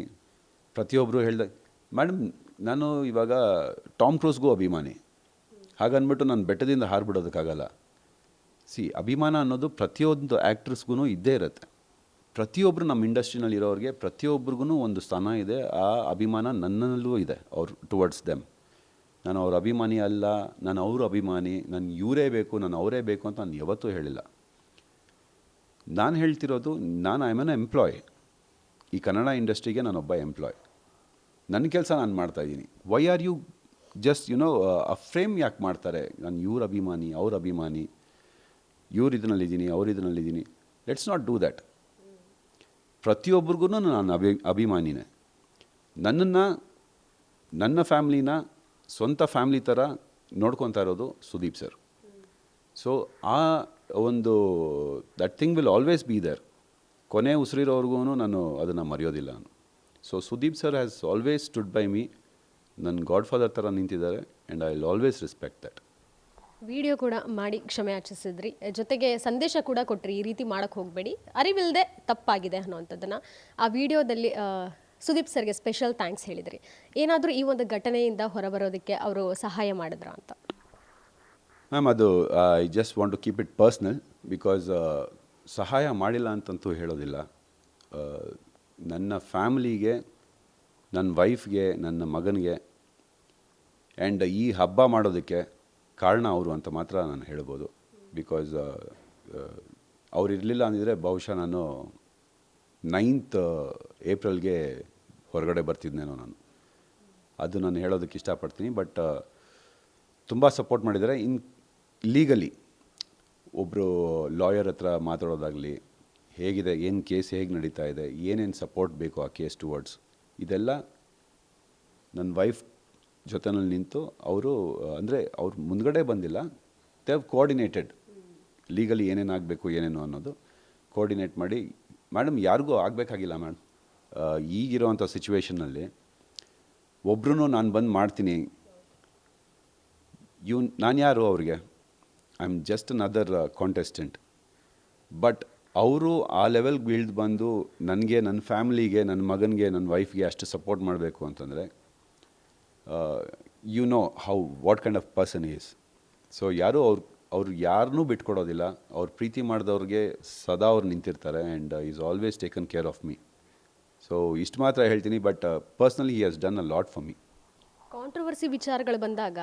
ಪ್ರತಿಯೊಬ್ಬರು ಹೇಳ್ದಾಗ, ಮೇಡಮ್ ನಾನು ಇವಾಗ ಟಾಮ್ ಕ್ರೂಸ್ಗೂ ಅಭಿಮಾನಿ, ಹಾಗನ್ಬಿಟ್ಟು ನಾನು ಬೆಟ್ಟದಿಂದ ಹಾರಿಬಿಡೋದಕ್ಕಾಗಲ್ಲ. ಸಿ, ಅಭಿಮಾನ ಅನ್ನೋದು ಪ್ರತಿಯೊಂದು ಆ್ಯಕ್ಟ್ರಸ್ಗೂ ಇದ್ದೇ ಇರುತ್ತೆ. ಪ್ರತಿಯೊಬ್ಬರು ನಮ್ಮ ಇಂಡಸ್ಟ್ರಿನಲ್ಲಿ ಇರೋರಿಗೆ ಪ್ರತಿಯೊಬ್ಬರಿಗೂ ಒಂದು ಸ್ಥಾನ ಇದೆ. ಆ ಅಭಿಮಾನ ನನ್ನಲ್ಲೂ ಇದೆ ಟುವರ್ಡ್ಸ್ ದೆಮ್. ನಾನು ಅವ್ರ ಅಭಿಮಾನಿ ಅಲ್ಲ, ನಾನು ಅವ್ರ ಅಭಿಮಾನಿ, ನನಗೆ ಇವರೇ ಬೇಕು, ನಾನು ಅವರೇ ಬೇಕು ಅಂತ ನಾನು ಯಾವತ್ತೂ ಹೇಳಿಲ್ಲ. ನಾನು ಹೇಳ್ತಿರೋದು, ನಾನು ಐ ಆಮ್ ಎನ್ ಎಂಪ್ಲಾಯ್. ಈ ಕನ್ನಡ ಇಂಡಸ್ಟ್ರಿಗೆ ನಾನೊಬ್ಬ ಎಂಪ್ಲಾಯ್. ನನ್ನ ಕೆಲಸ ನಾನು ಮಾಡ್ತಾಯಿದ್ದೀನಿ. ವೈ ಆರ್ ಯು ಜಸ್ಟ್ ಆ ಫ್ರೇಮ್ ಯಾಕೆ ಮಾಡ್ತಾರೆ? ನಾನು ಇವ್ರ ಅಭಿಮಾನಿ, ಅವ್ರ ಅಭಿಮಾನಿ, ಇವ್ರು ಇದನ್ನಲ್ಲಿದ್ದೀನಿ, ಅವ್ರು ಇದನ್ನಲ್ಲಿದ್ದೀನಿ. Let's not do that. ಪ್ರತಿಯೊಬ್ಬರಿಗೂ ನಾನು ಅಭಿಮಾನಿನೇ. ನನ್ನನ್ನು, ನನ್ನ ಫ್ಯಾಮ್ಲಿನ ಸ್ವಂತ ಫ್ಯಾಮ್ಲಿ ಥರ ನೋಡ್ಕೊತಾ ಇರೋದು ಸುದೀಪ್ ಸರ್. ಸೊ ಆ ಒಂದು that thing will always be there. ಕೊನೆ ಉಸಿರಿರೋರ್ಗೂ ನಾನು ಅದನ್ನು ಮರೆಯೋದಿಲ್ಲ ನಾನು. So Sudeep sir has always stood by me. ನನ್ನ ಗಾಡ್ ಫಾದರ್ ಥರ ನಿಂತಿದ್ದಾರೆ and I will always respect that.
Video ಕೂಡ ಮಾಡಿ ಕ್ಷಮೆ ಯಾಚಿಸಿದ್ರಿ, ಜೊತೆಗೆ ಸಂದೇಶ ಕೂಡ ಕೊಟ್ರಿ, ಈ ರೀತಿ ಮಾಡೋಕ್ಕೆ ಹೋಗಬೇಡಿ, ಅರಿವಿಲ್ಲದೆ ತಪ್ಪಾಗಿದೆ ಅನ್ನೋವಂಥದ್ದನ್ನು. ಆ ವಿಡಿಯೋದಲ್ಲಿ ಸುದೀಪ್ ಸರ್ಗೆ ಸ್ಪೆಷಲ್ ಥ್ಯಾಂಕ್ಸ್ ಹೇಳಿದ್ರಿ. ಏನಾದರೂ ಈ ಒಂದು ಘಟನೆಯಿಂದ ಹೊರಬರೋದಕ್ಕೆ ಅವರು ಸಹಾಯ ಮಾಡಿದ್ರಾ ಅಂತ?
ಮ್ಯಾಮ್, ಅದು I just want to keep it personal because ಸಹಾಯ ಮಾಡಿಲ್ಲ ಅಂತಂತೂ ಹೇಳೋದಿಲ್ಲ. ನನ್ನ ಫ್ಯಾಮ್ಲಿಗೆ, ನನ್ನ ವೈಫ್ಗೆ, ನನ್ನ ಮಗನಿಗೆ ಆ್ಯಂಡ್ ಈ ಹಬ್ಬ ಮಾಡೋದಕ್ಕೆ ಕಾರಣ ಅವರು ಅಂತ ಮಾತ್ರ ನಾನು ಹೇಳ್ಬೋದು. ಬಿಕಾಸ್ ಅವ್ರು ಇರಲಿಲ್ಲ ಅಂದಿದ್ರೆ ಬಹುಶಃ ನಾನು 9th ಏಪ್ರಿಲ್ಗೆ ಹೊರಗಡೆ ಬರ್ತಿದ್ನೇನೋ ನಾನು. ಅದು ನಾನು ಹೇಳೋದಕ್ಕೆ ಇಷ್ಟಪಡ್ತೀನಿ. ಬಟ್ ತುಂಬ ಸಪೋರ್ಟ್ ಮಾಡಿದ್ದಾರೆ. ಲೀಗಲಿ ಒಬ್ಬರು ಲಾಯರ್ ಹತ್ರ ಮಾತಾಡೋದಾಗಲಿ, ಹೇಗಿದೆ, ಏನು ಕೇಸ್ ಹೇಗೆ ನಡೀತಾ ಇದೆ, ಏನೇನು ಸಪೋರ್ಟ್ ಬೇಕು ಆ ಕೇಸ್ ಟುವರ್ಡ್ಸ್, ಇದೆಲ್ಲ ನನ್ನ ವೈಫ್ ಜೊತೆನಲ್ಲಿ ನಿಂತು ಅವರು, ಅಂದರೆ ಅವ್ರು ಮುಂದ್ಗಡೆ ಬಂದಿಲ್ಲ, ದೇ ಹ್ಯಾವ್ ಕೋಆರ್ಡಿನೇಟೆಡ್ ಲೀಗಲಿ ಏನೇನು ಆಗಬೇಕು ಏನೇನು ಅನ್ನೋದು ಕೋಆರ್ಡಿನೇಟ್ ಮಾಡಿ. ಮೇಡಮ್, ಯಾರಿಗೂ ಆಗಬೇಕಾಗಿಲ್ಲ ಮೇಡಮ್. ಈಗಿರೋವಂಥ ಸಿಚುವೇಷನ್ನಲ್ಲಿ ಒಬ್ರು ನಾನು ಬಂದು ಮಾಡ್ತೀನಿ, ನಾನು ಯಾರು ಅವ್ರಿಗೆ? I am just an other contestant. But ಅವರು ಆ ಲೆವೆಲ್ಗೆ ಬೀಳ್ದು ಬಂದು ನನಗೆ, ನನ್ನ ಫ್ಯಾಮ್ಲಿಗೆ, ನನ್ನ ಮಗನಿಗೆ, ನನ್ನ ವೈಫ್ಗೆ ಅಷ್ಟು ಸಪೋರ್ಟ್ ಮಾಡಬೇಕು ಅಂತಂದರೆ you know how what kind of person is. So ಯಾರೂ ಅವ್ರು ಯಾರನ್ನೂ ಬಿಟ್ಕೊಡೋದಿಲ್ಲ. ಅವ್ರು ಪ್ರೀತಿ ಮಾಡಿದವ್ರಿಗೆ ಸದಾ ಅವ್ರು ನಿಂತಿರ್ತಾರೆ and is always taken care of me. So ಇಷ್ಟು ಮಾತ್ರ ಹೇಳ್ತೀನಿ. But personally he has done a lot for me.
Controversy ವಿಚಾರಗಳು ಬಂದಾಗ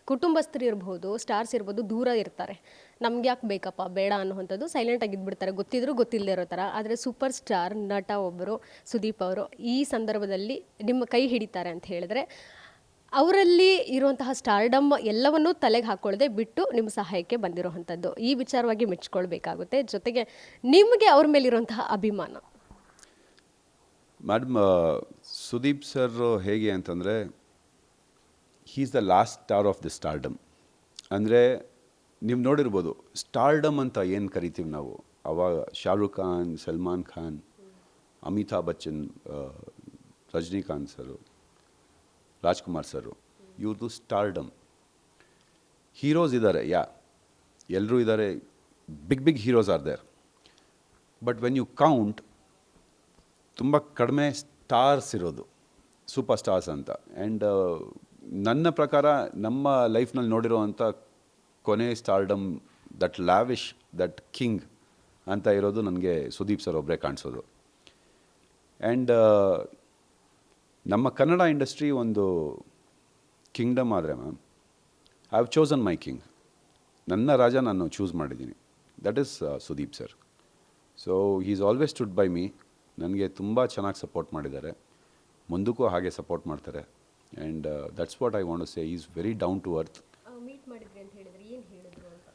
ಕುಟುಂಬಸ್ಥರು ಇರ್ಬೋದು, ಸ್ಟಾರ್ಸ್ ಇರ್ಬೋದು, ದೂರ ಇರ್ತಾರೆ. ನಮ್ಗೆ ಯಾಕೆ ಬೇಕಪ್ಪ, ಬೇಡ ಅನ್ನುವಂಥದ್ದು ಸೈಲೆಂಟಾಗಿ ಇದ್ಬಿಡ್ತಾರೆ, ಗೊತ್ತಿದ್ರೂ ಗೊತ್ತಿಲ್ಲದೆ ಇರೋ ಥರ. ಆದರೆ ಸೂಪರ್ ಸ್ಟಾರ್ ನಟ ಒಬ್ಬರು ಸುದೀಪ್ ಅವರು ಈ ಸಂದರ್ಭದಲ್ಲಿ ನಿಮ್ಮ ಕೈ ಹಿಡಿತಾರೆ ಅಂತ ಹೇಳಿದ್ರೆ, ಅವರಲ್ಲಿ ಇರುವಂತಹ ಸ್ಟಾರ್ಡಮ್ ಎಲ್ಲವನ್ನೂ ತಲೆಗೆ ಹಾಕ್ಕೊಳ್ಳದೆ ಬಿಟ್ಟು ನಿಮ್ಮ ಸಹಾಯಕ್ಕೆ ಬಂದಿರೋವಂಥದ್ದು, ಈ ವಿಚಾರವಾಗಿ ಮೆಚ್ಕೊಳ್ಬೇಕಾಗುತ್ತೆ. ಜೊತೆಗೆ ನಿಮಗೆ ಅವ್ರ ಮೇಲಿರುವಂತಹ ಅಭಿಮಾನ.
ಮೇಡಮ್, ಸುದೀಪ್ ಸರ್ ಹೇಗೆ ಅಂತಂದರೆ, ಹೀ is the last star of the stardom. ಅಂದರೆ ನೀವು ನೋಡಿರ್ಬೋದು, ಸ್ಟಾರ್ಡಮ್ ಅಂತ ಏನು ಕರಿತೀವಿ ನಾವು, ಅವಾಗ ಶಾರುಖ್ ಖಾನ್, ಸಲ್ಮಾನ್ ಖಾನ್, ಅಮಿತಾಬ್ ಬಚ್ಚನ್, ರಜನಿಕಾಂತ್ ಸರು, ರಾಜ್ಕುಮಾರ್ ಸರು, ಇವ್ರದ್ದು ಸ್ಟಾರ್ಡಮ್. ಹೀರೋಸ್ ಇದ್ದಾರೆ, ಎಲ್ಲರೂ ಇದ್ದಾರೆ, big heroes are there. But when you count, ತುಂಬ ಕಡಿಮೆ ಸ್ಟಾರ್ಸ್ ಇರೋದು, ಸೂಪರ್ ಸ್ಟಾರ್ಸ್ ಅಂತ. ಆ್ಯಂಡ್ ನನ್ನ ಪ್ರಕಾರ ನಮ್ಮ ಲೈಫ್ನಲ್ಲಿ ನೋಡಿರೋವಂಥ ಕೊನೆ stardom, that lavish, that king ಅಂತ ಇರೋದು ನನಗೆ ಸುದೀಪ್ ಸರ್ ಒಬ್ಬರೇ ಕಾಣಿಸೋದು. ಆ್ಯಂಡ್ ನಮ್ಮ ಕನ್ನಡ ಇಂಡಸ್ಟ್ರಿ ಒಂದು ಕಿಂಗ್ಡಮ್ ಆದರೆ ma'am, I have chosen my king. ನನ್ನ ರಾಜ ನಾನು ಚೂಸ್ ಮಾಡಿದ್ದೀನಿ, that is Sudeep sir. So he is always stood by me. ನನಗೆ ತುಂಬ ಚೆನ್ನಾಗಿ ಸಪೋರ್ಟ್ ಮಾಡಿದ್ದಾರೆ, ಮುಂದಕ್ಕೂ ಹಾಗೆ ಸಪೋರ್ಟ್ ಮಾಡ್ತಾರೆ. And that's what I want to say, is very down to earth.
Meet ಮಾಡಿದ್ರಿ ಅಂತ ಹೇಳಿದ್ರೆ ಏನು ಹೇಳಿದ್ರು ಅಂತ?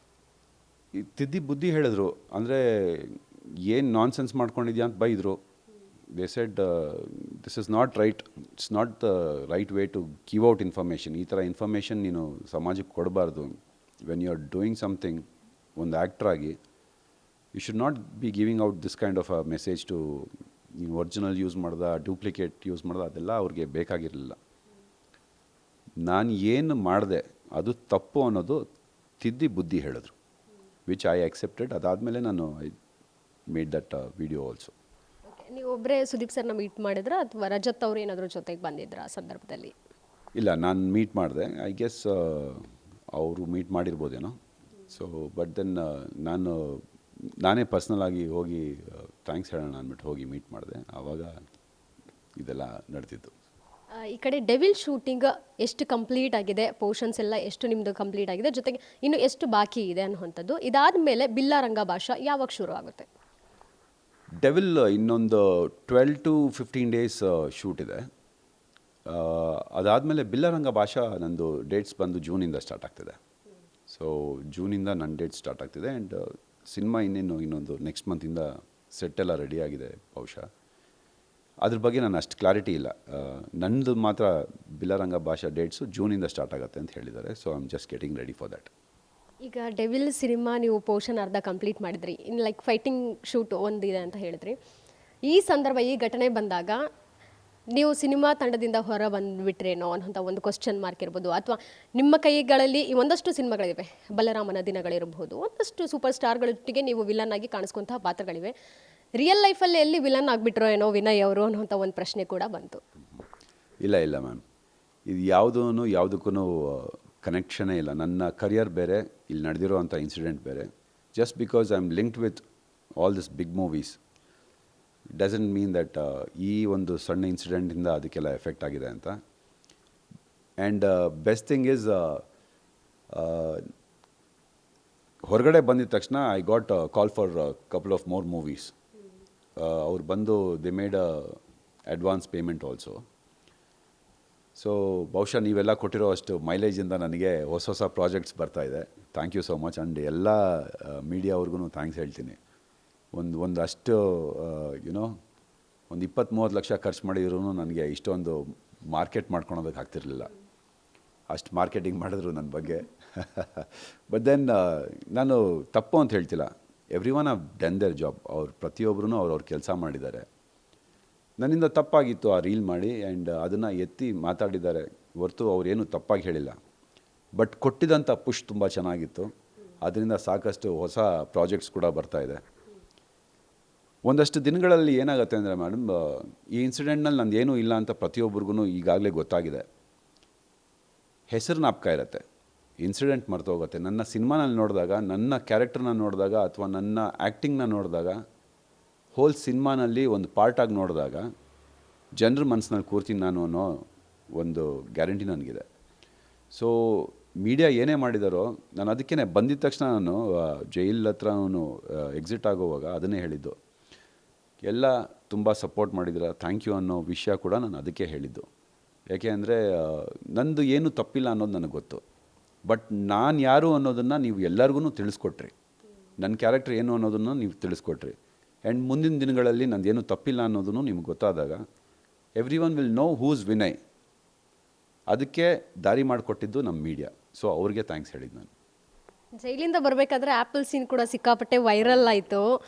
ಈ ತಿದ್ದಿ ಬುದ್ಧಿ ಹೇಳಿದ್ರು, ಅಂದರೆ ಏನು ನಾನ್ಸೆನ್ಸ್ ಮಾಡ್ಕೊಂಡಿದ್ಯಾ ಅಂತ ಬೈದರು. They said this is not right, it's not the right way to give out information. ಈ ಥರ ಇನ್ಫಾರ್ಮೇಷನ್ ನೀನು ಸಮಾಜಕ್ಕೆ ಕೊಡಬಾರ್ದು. When you are doing something, ಒಂದು ಆ್ಯಕ್ಟ್ರಾಗಿ, you should not be giving out this kind of a message to, ನೀನು ಒರಿಜಿನಲ್ ಯೂಸ್ ಮಾಡ್ದ, ಡೂಪ್ಲಿಕೇಟ್ ಯೂಸ್ ಮಾಡ್ದ, ಅದೆಲ್ಲ ಅವ್ರಿಗೆ ಬೇಕಾಗಿರಲಿಲ್ಲ. ನಾನು ಏನು ಮಾಡಿದೆ ಅದು ತಪ್ಪು ಅನ್ನೋದು ತಿದ್ದಿ ಬುದ್ಧಿ ಹೇಳಿದ್ರು, ವಿಚ್ ಐ ಅಕ್ಸೆಪ್ಟೆಡ್. ಅದಾದಮೇಲೆ ನಾನು I made that video also.
Okay, ನೀವು ಒಬ್ಬರೇ ಸುದೀಪ್ ಸರ್ನ ಮೀಟ್ ಮಾಡಿದ್ರಾ ಅಥವಾ ರಜತ್ ಅವರು ಏನಾದರೂ ಜೊತೆಗೆ ಬಂದಿದ್ರಾ ಆ ಸಂದರ್ಭದಲ್ಲಿ?
ಇಲ್ಲ, ನಾನು ಮೀಟ್ ಮಾಡಿದೆ. ಐ ಗೆಸ್ ಅವರು ಮೀಟ್ ಮಾಡಿರ್ಬೋದೇನೋ. ಸೊ ಬಟ್ ದೆನ್ ನಾನೇ ಪರ್ಸ್ನಲಾಗಿ ಹೋಗಿ ಥ್ಯಾಂಕ್ಸ್ ಹೇಳೋಣ ಅಂದ್ಬಿಟ್ಟು ಹೋಗಿ ಮೀಟ್ ಮಾಡಿದೆ. ಆವಾಗ ಇದೆಲ್ಲ ನಡೆದಿದ್ದು.
ಈ ಕಡೆ ಡೆವಿಲ್ ಶೂಟಿಂಗ್ ಎಷ್ಟು ಕಂಪ್ಲೀಟ್ ಆಗಿದೆ, ಪೋರ್ಷನ್ಸ್ ಎಲ್ಲ ಎಷ್ಟು ನಿಮ್ಮದು ಕಂಪ್ಲೀಟ್ ಆಗಿದೆ, ಜೊತೆಗೆ ಇನ್ನು ಎಷ್ಟು ಬಾಕಿ ಇದೆ ಅನ್ನುವಂಥದ್ದು. ಇದಾದ ಮೇಲೆ ಬಿಲ್ಲಾರಂಗ ಭಾಷಾ ಯಾವಾಗ ಶುರು ಆಗುತ್ತೆ?
ಡೆವಿಲ್ ಇನ್ನೊಂದು 12 to 15 ಡೇಸ್ ಶೂಟ್ ಇದೆ. ಅದಾದಮೇಲೆ ಬಿಲ್ಲರಂಗ ಭಾಷಾ ನಂದು ಡೇಟ್ಸ್ ಬಂದು ಜೂನಿಂದ ಸ್ಟಾರ್ಟ್ ಆಗ್ತಿದೆ. ಸೊ ಜೂನಿಂದ ನನ್ನ ಡೇಟ್ ಸ್ಟಾರ್ಟ್ ಆಗ್ತಿದೆ. ಆ್ಯಂಡ್ ಸಿನಿಮಾ ಇನ್ನೊಂದು ನೆಕ್ಸ್ಟ್ ಮಂತಿಂದ ಸೆಟ್ಟೆಲ್ಲ ರೆಡಿಯಾಗಿದೆ ಬಹುಶಃ. ಅದ್ರ ಬಗ್ಗೆ ನಾನು ಅಷ್ಟು ಕ್ಲಾರಿಟಿ ಇಲ್ಲ. ನನ್ನದು ಮಾತ್ರ ಬಿಲ್ಲರಂಗ ಭಾಷಾ ಡೇಟ್ಸು ಜೂನಿಂದ ಸ್ಟಾರ್ಟ್ ಆಗುತ್ತೆ ಅಂತ ಹೇಳಿದ್ದಾರೆ. So I am just getting ready for that.
ಈಗ ಡೆವಿಲ್ ಸಿನಿಮಾ ನೀವು ಪೋರ್ಷನ್ ಅರ್ಧ ಕಂಪ್ಲೀಟ್ ಮಾಡಿದ್ರಿ, ಇನ್ನು ಲೈಕ್ ಫೈಟಿಂಗ್ ಶೂಟ್ ಒಂದಿದೆ ಅಂತ ಹೇಳಿದ್ರಿ. ಈ ಸಂದರ್ಭ, ಈ ಘಟನೆ ಬಂದಾಗ ನೀವು ಸಿನಿಮಾ ತಂಡದಿಂದ ಹೊರ ಬಂದುಬಿಟ್ರೇನೋ ಅನ್ನೋಂಥ ಒಂದು ಕ್ವಶನ್ ಮಾರ್ಕ್ ಇರ್ಬೋದು, ಅಥವಾ ನಿಮ್ಮ ಕೈಗಳಲ್ಲಿ ಈ ಒಂದಷ್ಟು ಸಿನಿಮಾಗಳಿವೆ, ಬಲರಾಮನ ದಿನಗಳಿರ್ಬೋದು, ಒಂದಷ್ಟು ಸೂಪರ್ ಸ್ಟಾರ್ಗಳೊಟ್ಟಿಗೆ ನೀವು ವಿಲನ್ ಆಗಿ ಕಾಣಿಸ್ಕೊಂತಹ ಪಾತ್ರಗಳಿವೆ. ರಿಯಲ್ ಲೈಫಲ್ಲಿ ಎಲ್ಲಿ ವಿಲನ್ ಆಗಿಬಿಟ್ರೋ ಏನೋ ವಿನಯ್ ಅವರು ಅನ್ನೋಂಥ ಒಂದು ಪ್ರಶ್ನೆ ಕೂಡ ಬಂತು.
ಇಲ್ಲ ಮ್ಯಾಮ್, ಇದು ಯಾವುದಕ್ಕೂ ಕನೆಕ್ಷನೇ ಇಲ್ಲ. ನನ್ನ ಕರಿಯರ್ ಬೇರೆ, ಇಲ್ಲಿ ನಡೆದಿರೋ ಅಂಥ ಇನ್ಸಿಡೆಂಟ್ ಬೇರೆ. Just because I am linked with all this big movies doesn't mean that ಈ ಒಂದು ಸಣ್ಣ ಇನ್ಸಿಡೆಂಟಿಂದ ಅದಕ್ಕೆಲ್ಲ ಎಫೆಕ್ಟ್ ಆಗಿದೆ ಅಂತ. ಆ್ಯಂಡ್ ಬೆಸ್ಟ್ ಥಿಂಗ್ ಈಸ್, ಹೊರಗಡೆ ಬಂದಿದ ತಕ್ಷಣ I got call for couple of more movies. ಅವ್ರು ಬಂದು they made advance payment also. ಸೊ ಬಹುಶಃ ನೀವೆಲ್ಲ ಕೊಟ್ಟಿರೋ ಅಷ್ಟು ಮೈಲೇಜಿಂದ ನನಗೆ ಹೊಸ ಪ್ರಾಜೆಕ್ಟ್ಸ್ ಬರ್ತಾಯಿದೆ. Thank you so much. And ಎಲ್ಲ ಮೀಡಿಯಾ ಅವ್ರಿಗೂ ಥ್ಯಾಂಕ್ಸ್ ಹೇಳ್ತೀನಿ. ಒಂದು ಅಷ್ಟು ಒಂದು 20-30 ಲಕ್ಷ ಖರ್ಚು ಮಾಡಿದ್ರು ನನಗೆ ಇಷ್ಟೊಂದು ಮಾರ್ಕೆಟ್ ಮಾಡ್ಕೊಳೋದಕ್ಕೆ ಆಗ್ತಿರ್ಲಿಲ್ಲ. ಅಷ್ಟು ಮಾರ್ಕೆಟಿಂಗ್ ಮಾಡಿದ್ರು ನನ್ನ ಬಗ್ಗೆ. ಬಟ್ ದೆನ್ ನಾನು ತಪ್ಪು ಅಂತ ಹೇಳ್ತಿಲ್ಲ. Every one have done there job. ಅವ್ರು ಪ್ರತಿಯೊಬ್ಬರೂ ಅವ್ರ ಕೆಲಸ ಮಾಡಿದ್ದಾರೆ. ನನ್ನಿಂದ ತಪ್ಪಾಗಿತ್ತು ಆ ರೀಲ್ ಮಾಡಿ, ಆ್ಯಂಡ್ ಅದನ್ನು ಎತ್ತಿ ಮಾತಾಡಿದ್ದಾರೆ ಹೊರತು ಅವ್ರೇನು ತಪ್ಪಾಗಿ ಹೇಳಿಲ್ಲ. ಬಟ್ ಕೊಟ್ಟಿದ್ದಂಥ ಪುಷ್ ತುಂಬ ಚೆನ್ನಾಗಿತ್ತು. ಅದರಿಂದ ಸಾಕಷ್ಟು ಹೊಸ ಪ್ರಾಜೆಕ್ಟ್ಸ್ ಕೂಡ ಬರ್ತಾಯಿದೆ. ಒಂದಷ್ಟು ದಿನಗಳಲ್ಲಿ ಏನಾಗುತ್ತೆ ಅಂದರೆ ಮೇಡಮ್, ಈ ಇನ್ಸಿಡೆಂಟ್ನಲ್ಲಿ ನಂದು ಏನೂ ಇಲ್ಲ ಅಂತ ಪ್ರತಿಯೊಬ್ಬರಿಗೂ ಈಗಾಗಲೇ ಗೊತ್ತಾಗಿದೆ. ಹೆಸರು ಜ್ಞಾಪಕ ಇರುತ್ತೆ, ಇನ್ಸಿಡೆಂಟ್ ಮರ್ತೋಗುತ್ತೆ. ನನ್ನ ಸಿನಿಮಾನಲ್ಲಿ ನೋಡಿದಾಗ, ನನ್ನ ಕ್ಯಾರೆಕ್ಟರ್ನ ನೋಡಿದಾಗ, ಅಥವಾ ನನ್ನ ಆ್ಯಕ್ಟಿಂಗ್ನ ನೋಡಿದಾಗ, ಹೋಲ್ ಸಿನಿಮಾನಲ್ಲಿ ಒಂದು ಪಾರ್ಟಾಗಿ ನೋಡಿದಾಗ ಜನರ ಮನಸ್ಸಿನಲ್ಲಿ ಕೂರ್ತೀನಿ ನಾನು ಅನ್ನೋ ಒಂದು ಗ್ಯಾರಂಟಿ ನನಗಿದೆ. ಸೊ ಮೀಡಿಯಾ ಏನೇ ಮಾಡಿದಾರೋ, ನಾನು ಅದಕ್ಕೇ ಬಂದಿದ್ದ ತಕ್ಷಣ ನಾನು ಜೈಲ್ ಹತ್ರ ಎಕ್ಸಿಟ್ ಆಗೋವಾಗ ಅದನ್ನೇ ಹೇಳಿದ್ದು, ಎಲ್ಲ ತುಂಬ ಸಪೋರ್ಟ್ ಮಾಡಿದ್ರ, ಥ್ಯಾಂಕ್ ಯು ಅನ್ನೋ ವಿಷಯ ಕೂಡ ನಾನು ಅದಕ್ಕೆ ಹೇಳಿದ್ದು. ಯಾಕೆ ಅಂದರೆ ನಂದು ಏನೂ ತಪ್ಪಿಲ್ಲ ಅನ್ನೋದು ನನಗೆ ಗೊತ್ತು. ಬಟ್ ನಾನು ಯಾರು ಅನ್ನೋದನ್ನು ನೀವು ಎಲ್ಲರಿಗೂ ತಿಳಿಸ್ಕೊಟ್ರಿ. ನನ್ನ ಕ್ಯಾರೆಕ್ಟರ್ ಏನು ಅನ್ನೋದನ್ನು ನೀವು ತಿಳಿಸ್ಕೊಟ್ರಿ. ಆ್ಯಂಡ್ ಮುಂದಿನ ದಿನಗಳಲ್ಲಿ ನಂದೇನು ತಪ್ಪಿಲ್ಲ ಅನ್ನೋದನ್ನು ನಿಮ್ಗೆ ಗೊತ್ತಾದಾಗ everyone will know whose Vinay. ಅದಕ್ಕೆ ದಾರಿ ಮಾಡಿಕೊಟ್ಟಿದ್ದು ನಮ್ಮ ಮೀಡಿಯಾ. ಸೊ ಅವ್ರಿಗೆ ಥ್ಯಾಂಕ್ಸ್ ಹೇಳಿದ್ದು ನಾನು.
ಜೈಲಿಂದ ಬರಬೇಕಾದ್ರೆ ಆ್ಯಪಲ್ ಸೀನ್ ಕೂಡ ಸಿಕ್ಕಾಪಟ್ಟೆ ವೈರಲ್ ಆಯಿತು.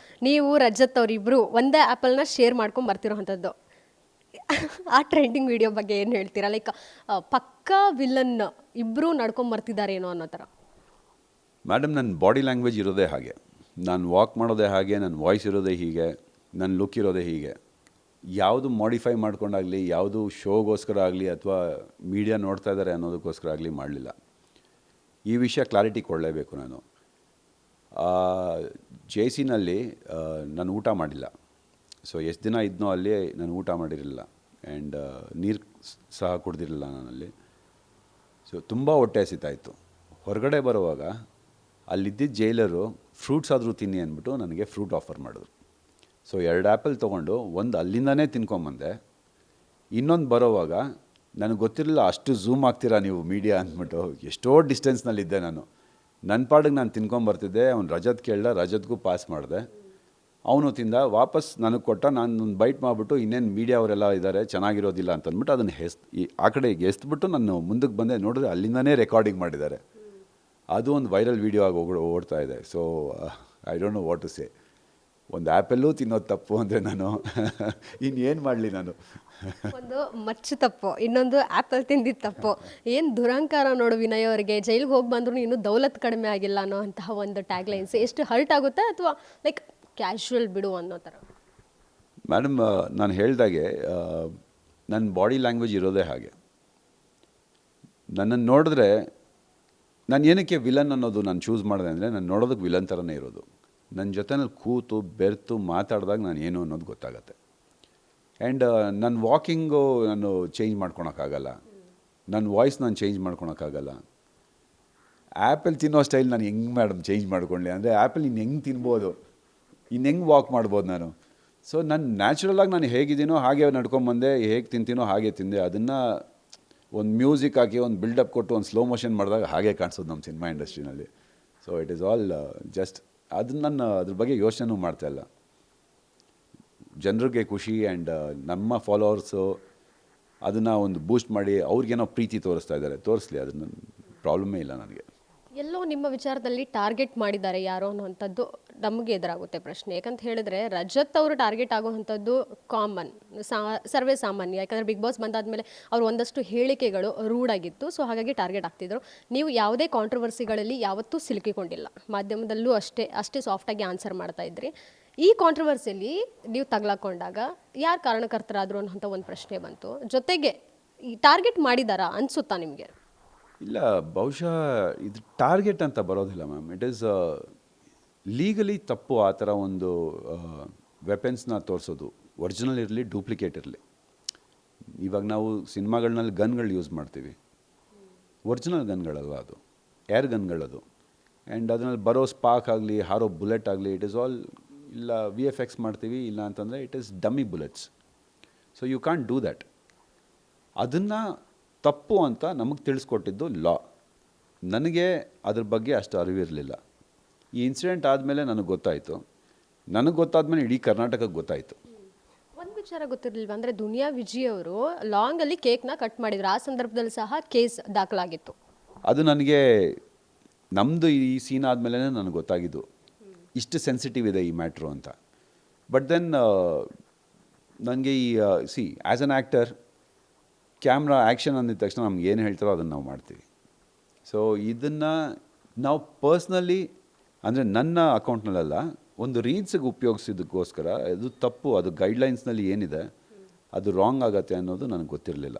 ನೀವು ರಜತ್ ಅವರಿಬ್ಬರು ಒಂದೇ ಆ್ಯಪಲ್ನ ಶೇರ್ ಮಾಡ್ಕೊಂಡು ಬರ್ತಿರೋವಂಥದ್ದು. ಆ ಟ್ರೆಂಡಿಂಗ್ ವಿಡಿಯೋ ಬಗ್ಗೆ ಏನು ಹೇಳ್ತೀರಾ? ಲೈಕ್ ಪಕ್ಕಾ ವಿಲನ್ ಇಬ್ಬರು ನಡ್ಕೊಂಡು ಬರ್ತಿದ್ದಾರೇನೋ ಅನ್ನೋ ಥರ.
ಮೇಡಮ್, ನನ್ನ ಬಾಡಿ ಲ್ಯಾಂಗ್ವೇಜ್ ಇರೋದೇ ಹಾಗೆ, ನಾನು ವಾಕ್ ಮಾಡೋದೇ ಹಾಗೆ, ನನ್ನ ವಾಯ್ಸ್ ಇರೋದೇ ಹೀಗೆ, ನನ್ನ ಲುಕ್ ಇರೋದೇ ಹೀಗೆ. ಯಾವುದು ಮಾಡಿಫೈ ಮಾಡ್ಕೊಂಡಾಗಲಿ, ಯಾವುದು ಶೋಗೋಸ್ಕರ ಆಗಲಿ ಅಥವಾ ಮೀಡಿಯಾ ನೋಡ್ತಾ ಇದ್ದಾರೆ ಅನ್ನೋದಕ್ಕೋಸ್ಕರ ಆಗಲಿ ಮಾಡಲಿಲ್ಲ. ಈ ವಿಷಯ ಕ್ಲಾರಿಟಿ ಕೊಡಲೇಬೇಕು. ನಾನು JC-ನಲ್ಲಿ ನಾನು ಊಟ ಮಾಡಿಲ್ಲ. ಸೊ ಎಷ್ಟು ದಿನ ಇದ್ನೋ ಅಲ್ಲಿ ನಾನು ಊಟ ಮಾಡಿರಲಿಲ್ಲ ಆ್ಯಂಡ್ ನೀರು ಸಹ ಕುಡ್ದಿರಲಿಲ್ಲ ನಾನಲ್ಲಿ. ಸೊ ತುಂಬ ಹೊಟ್ಟೆ ಹಸಿತಾಯಿತ್ತು. ಹೊರಗಡೆ ಬರುವಾಗ ಅಲ್ಲಿದ್ದಿದ್ದ ಜೈಲರು ಫ್ರೂಟ್ಸ್ ಆದರೂ ತಿನ್ನಿ ಅಂದ್ಬಿಟ್ಟು ನನಗೆ ಫ್ರೂಟ್ ಆಫರ್ ಮಾಡಿದ್ರು. ಸೊ 2 ಆ್ಯಪಲ್ ತೊಗೊಂಡು ಒಂದು ಅಲ್ಲಿಂದನೇ ತಿನ್ಕೊಂಬಂದೆ. ಇನ್ನೊಂದು ಬರೋವಾಗ ನನಗೆ ಗೊತ್ತಿರಲಿಲ್ಲ ಅಷ್ಟು ಝೂಮ್ ಆಗ್ತೀರಾ ನೀವು ಮೀಡಿಯಾ ಅಂದ್ಬಿಟ್ಟು. ಎಷ್ಟೋ ಡಿಸ್ಟೆನ್ಸ್ನಲ್ಲಿದ್ದೆ ನಾನು. ನನ್ನ ಪಾಡಿಗೆ ನಾನು ತಿನ್ಕೊಂಬರ್ತಿದ್ದೆ. ಅವ್ನು ರಜತ್ ಕೇಳ್ದ, ರಜತ್ಗೂ ಪಾಸ್ ಮಾಡಿದೆ. ಅವನು ತಿಂದ, ವಾಪಸ್ ನನಗೆ ಕೊಟ್ಟ. ನಾನು ಒಂದು ಬೈಟ್ ಮಾಡಿಬಿಟ್ಟು ಇನ್ನೇನು ಮೀಡಿಯಾ ಅವರೆಲ್ಲ ಇದ್ದಾರೆ ಚೆನ್ನಾಗಿರೋದಿಲ್ಲ ಅಂತಂದ್ಬಿಟ್ಟು ಅದನ್ನು ಆ ಕಡೆ ಎಸ್ಬಿಟ್ಟು ನಾನು ಮುಂದಕ್ಕೆ ಬಂದೆ. ನೋಡಿದ್ರೆ ಅಲ್ಲಿಂದನೇ ರೆಕಾರ್ಡಿಂಗ್ ಮಾಡಿದ್ದಾರೆ. ಅದು ಒಂದು ವೈರಲ್ ವೀಡಿಯೋ ಆಗಿ ಓಡ್ತಾ ಇದೆ. So I don't know what to say. ಒಂದು ಆ್ಯಪಲ್ಲೂ ತಿನ್ನೋದು ತಪ್ಪು ಅಂದರೆ ನಾನು ಇನ್ನೇನು ಮಾಡಲಿ ನಾನು.
ಒಂದು ಮಚ್ಚು ತಪ್ಪು, ಇನ್ನೊಂದು ಆ್ಯಪಲ್ ತಿಂದಿದ್ದು ತಪ್ಪು. ಏನು ದುರಂಕಾರ ನೋಡು ವಿನಯ್ ಅವರಿಗೆ. ಜೈಲಿಗೆ ಹೋಗಿ ಬಂದರೂ ಇನ್ನೂ ದೌಲತ್ ಕಡಿಮೆ ಆಗಿಲ್ಲ ಅನ್ನೋ ಅಂತಹ ಒಂದು ಟ್ಯಾಗ್ಲೈನ್ಸ್ ಎಷ್ಟು ಹರ್ಟ್ ಆಗುತ್ತೆ, ಅಥವಾ ಲೈಕ್ ಕ್ಯಾಶುವಲ್ ಬಿಡು ಅನ್ನೋ ಥರ?
ಮೇಡಮ್, ನಾನು ಹೇಳ್ದಾಗೆ ನನ್ನ ಬಾಡಿ ಲ್ಯಾಂಗ್ವೇಜ್ ಇರೋದೇ ಹಾಗೆ. ನನ್ನನ್ನು ನೋಡಿದ್ರೆ ನಾನು ಏನಕ್ಕೆ ವಿಲನ್ ಅನ್ನೋದು ನಾನು ಚೂಸ್ ಮಾಡಿದೆ ಅಂದರೆ, ನಾನು ನೋಡೋದಕ್ಕೆ ವಿಲನ್ ಥರನೇ ಇರೋದು. ನನ್ನ ಜೊತೆನಲ್ಲಿ ಕೂತು ಬೆರೆತು ಮಾತಾಡಿದಾಗ ನಾನು ಏನು ಅನ್ನೋದು ಗೊತ್ತಾಗತ್ತೆ. ಆ್ಯಂಡ್ ನನ್ನ ವಾಕಿಂಗು ನಾನು ಚೇಂಜ್ ಮಾಡ್ಕೊಳಕ್ಕಾಗಲ್ಲ, ನನ್ನ ವಾಯ್ಸ್ ನಾನು ಚೇಂಜ್ ಮಾಡ್ಕೊಳಕ್ಕಾಗಲ್ಲ. ಆ್ಯಪಲ್ ತಿನ್ನೋ ಸ್ಟೈಲ್ ನಾನು ಹೆಂಗೆ ಮೇಡಮ್ ಚೇಂಜ್ ಮಾಡ್ಕೊಳ್ಳಿ ಅಂದರೆ, ಆ್ಯಪಲ್ ಇನ್ನು ಹೆಂಗೆ ತಿನ್ಬೋದು, ಇನ್ನು ಹೆಂಗೆ ವಾಕ್ ಮಾಡ್ಬೋದು ನಾನು. ಸೊ ನಾನು ನ್ಯಾಚುರಲಾಗಿ ನಾನು ಹೇಗಿದ್ದೀನೋ ಹಾಗೆ ನಡ್ಕೊಂಬಂದೆ, ಹೇಗೆ ತಿಂತೀನೋ ಹಾಗೆ ತಿಂದೆ. ಅದನ್ನು ಒಂದು ಮ್ಯೂಸಿಕ್ ಹಾಕಿ ಒಂದು ಬಿಲ್ಡಪ್ ಕೊಟ್ಟು ಒಂದು ಸ್ಲೋ ಮೋಷನ್ ಮಾಡಿದಾಗ ಹಾಗೆ ಕಾಣಿಸೋದು ನಮ್ಮ ಸಿನಿಮಾ ಇಂಡಸ್ಟ್ರಿನಲ್ಲಿ. So it is all just ಅದನ್ನು ನಾನು ಅದ್ರ ಬಗ್ಗೆ ಯೋಚನೆನೂ ಮಾಡ್ತಾಯಿಲ್ಲ. ಜನರಿಗೆ ಖುಷಿ ಆ್ಯಂಡ್ ನಮ್ಮ ಫಾಲೋವರ್ಸು ಅದನ್ನು ಒಂದು ಬೂಸ್ಟ್ ಮಾಡಿ ಅವ್ರಿಗೇನೋ ಪ್ರೀತಿ ತೋರಿಸ್ತಾ ಇದ್ದಾರೆ, ತೋರಿಸ್ಲಿ, ಅದನ್ನು ಪ್ರಾಬ್ಲಮ್ಮೇ ಇಲ್ಲ ನನಗೆ.
ಎಲ್ಲೋ ನಿಮ್ಮ ವಿಚಾರದಲ್ಲಿ ಟಾರ್ಗೆಟ್ ಮಾಡಿದ್ದಾರೆ ಯಾರೋ ಅನ್ನೋವಂಥದ್ದು ನಮಗೆ ಎದುರಾಗುತ್ತೆ ಪ್ರಶ್ನೆ. ಯಾಕಂತ ಹೇಳಿದ್ರೆ ರಜತ್ ಅವರು ಟಾರ್ಗೆಟ್ ಆಗುವಂಥದ್ದು ಕಾಮನ್, ಸರ್ವೇ ಸಾಮಾನ್ಯ. ಯಾಕಂದರೆ ಬಿಗ್ ಬಾಸ್ ಬಂದಾದಮೇಲೆ ಅವ್ರು ಒಂದಷ್ಟು ಹೇಳಿಕೆಗಳು ರೂಢಾಗಿತ್ತು. ಸೊ ಹಾಗಾಗಿ ಟಾರ್ಗೆಟ್ ಆಗ್ತಿದ್ರು. ನೀವು ಯಾವುದೇ ಕಾಂಟ್ರವರ್ಸಿಗಳಲ್ಲಿ ಯಾವತ್ತೂ ಸಿಲುಕಿಕೊಂಡಿಲ್ಲ, ಮಾಧ್ಯಮದಲ್ಲೂ ಅಷ್ಟೇ ಸಾಫ್ಟಾಗಿ ಆನ್ಸರ್ ಮಾಡ್ತಾ ಇದ್ರಿ. ಈ ಕಾಂಟ್ರವರ್ಸಿಯಲ್ಲಿ ನೀವು ತಗ್ಲಾಕೊಂಡಾಗ ಯಾರು ಕಾರಣಕರ್ತರಾದರು ಅನ್ನೋಂಥ ಒಂದು ಪ್ರಶ್ನೆ ಬಂತು. ಜೊತೆಗೆ ಈ ಟಾರ್ಗೆಟ್ ಮಾಡಿದಾರಾ ಅನಿಸುತ್ತಾ ನಿಮಗೆ?
ಇಲ್ಲ, ಬಹುಶಃ ಇದು ಟಾರ್ಗೆಟ್ ಅಂತ ಬರೋದಿಲ್ಲ ಮ್ಯಾಮ್. ಇಟ್ ಈಸ್ ಲೀಗಲಿ ತಪ್ಪು ಆ ಥರ ಒಂದು ವೆಪನ್ಸ್ನ ತೋರಿಸೋದು, ಒರಿಜಿನಲ್ ಇರಲಿ ಡೂಪ್ಲಿಕೇಟ್ ಇರಲಿ. ಇವಾಗ ನಾವು ಸಿನಿಮಾಗಳನ್ನಲ್ಲಿ ಗನ್ಗಳು ಯೂಸ್ ಮಾಡ್ತೀವಿ, ಒರಿಜಿನಲ್ ಗನ್ಗಳಲ್ವ ಅದು, ಏರ್ ಗನ್ಗಳದು. ಆ್ಯಂಡ್ ಅದರಲ್ಲಿ ಬರೋ ಸ್ಪಾರ್ಕ್ ಆಗಲಿ, ಹಾರೋ ಬುಲೆಟ್ ಆಗಲಿ, ಇಟ್ ಈಸ್ ಆಲ್, ಇಲ್ಲ VFX ಮಾಡ್ತೀವಿ, ಇಲ್ಲ ಅಂತಂದರೆ it is dummy bullets. So you can't do that. ಅದನ್ನು ತಪ್ಪು ಅಂತ ನಮಗೆ ತಿಳಿಸ್ಕೊಟ್ಟಿದ್ದು ಲಾ. ನನಗೆ ಅದ್ರ ಬಗ್ಗೆ ಅಷ್ಟು ಅರಿವಿರಲಿಲ್ಲ. ಈ ಇನ್ಸಿಡೆಂಟ್ ಆದಮೇಲೆ ನನಗೆ ಗೊತ್ತಾಯಿತು. ನನಗೆ ಗೊತ್ತಾದ್ಮೇಲೆ ಇಡೀ ಕರ್ನಾಟಕಕ್ಕೆ ಗೊತ್ತಾಯಿತು.
ಒಂದು ವಿಚಾರ ಗೊತ್ತಿರಲಿಲ್ವ ಅಂದರೆ, ದುನಿಯಾ ವಿಜಯ್ ಅವರು ಲಾಂಗಲ್ಲಿ ಕೇಕ್ನ ಕಟ್ ಮಾಡಿದ್ರು. ಆ ಸಂದರ್ಭದಲ್ಲಿ ಸಹ ಕೇಸ್ ದಾಖಲಾಗಿತ್ತು.
ಅದು ನನಗೆ ನಮ್ಮದು ಈ ಸೀನ್ ಆದಮೇಲೆ ನನಗೆ ಗೊತ್ತಾಗಿದ್ದು ಇಷ್ಟು ಸೆನ್ಸಿಟಿವ್ ಇದೆ ಈ ಮ್ಯಾಟ್ರು ಅಂತ. ಬಟ್ ದೆನ್ ನನಗೆ ಈ as an actor camera action ಅಂದಿದ ತಕ್ಷಣ ನಮ್ಗೆ ಏನು ಹೇಳ್ತಾರೋ ಅದನ್ನು ನಾವು ಮಾಡ್ತೀವಿ. ಸೊ ಇದನ್ನು ನಾವು ಪರ್ಸ್ನಲಿ ಅಂದರೆ ನನ್ನ ಅಕೌಂಟ್ನಲ್ಲ, ಒಂದು ರೀಲ್ಸಿಗೆ ಉಪಯೋಗಿಸಿದ್ದಕ್ಕೋಸ್ಕರ ಅದು ತಪ್ಪು. ಅದು ಗೈಡ್ಲೈನ್ಸ್ನಲ್ಲಿ ಏನಿದೆ ಅದು ರಾಂಗ್ ಆಗುತ್ತೆ ಅನ್ನೋದು ನನಗೆ ಗೊತ್ತಿರಲಿಲ್ಲ.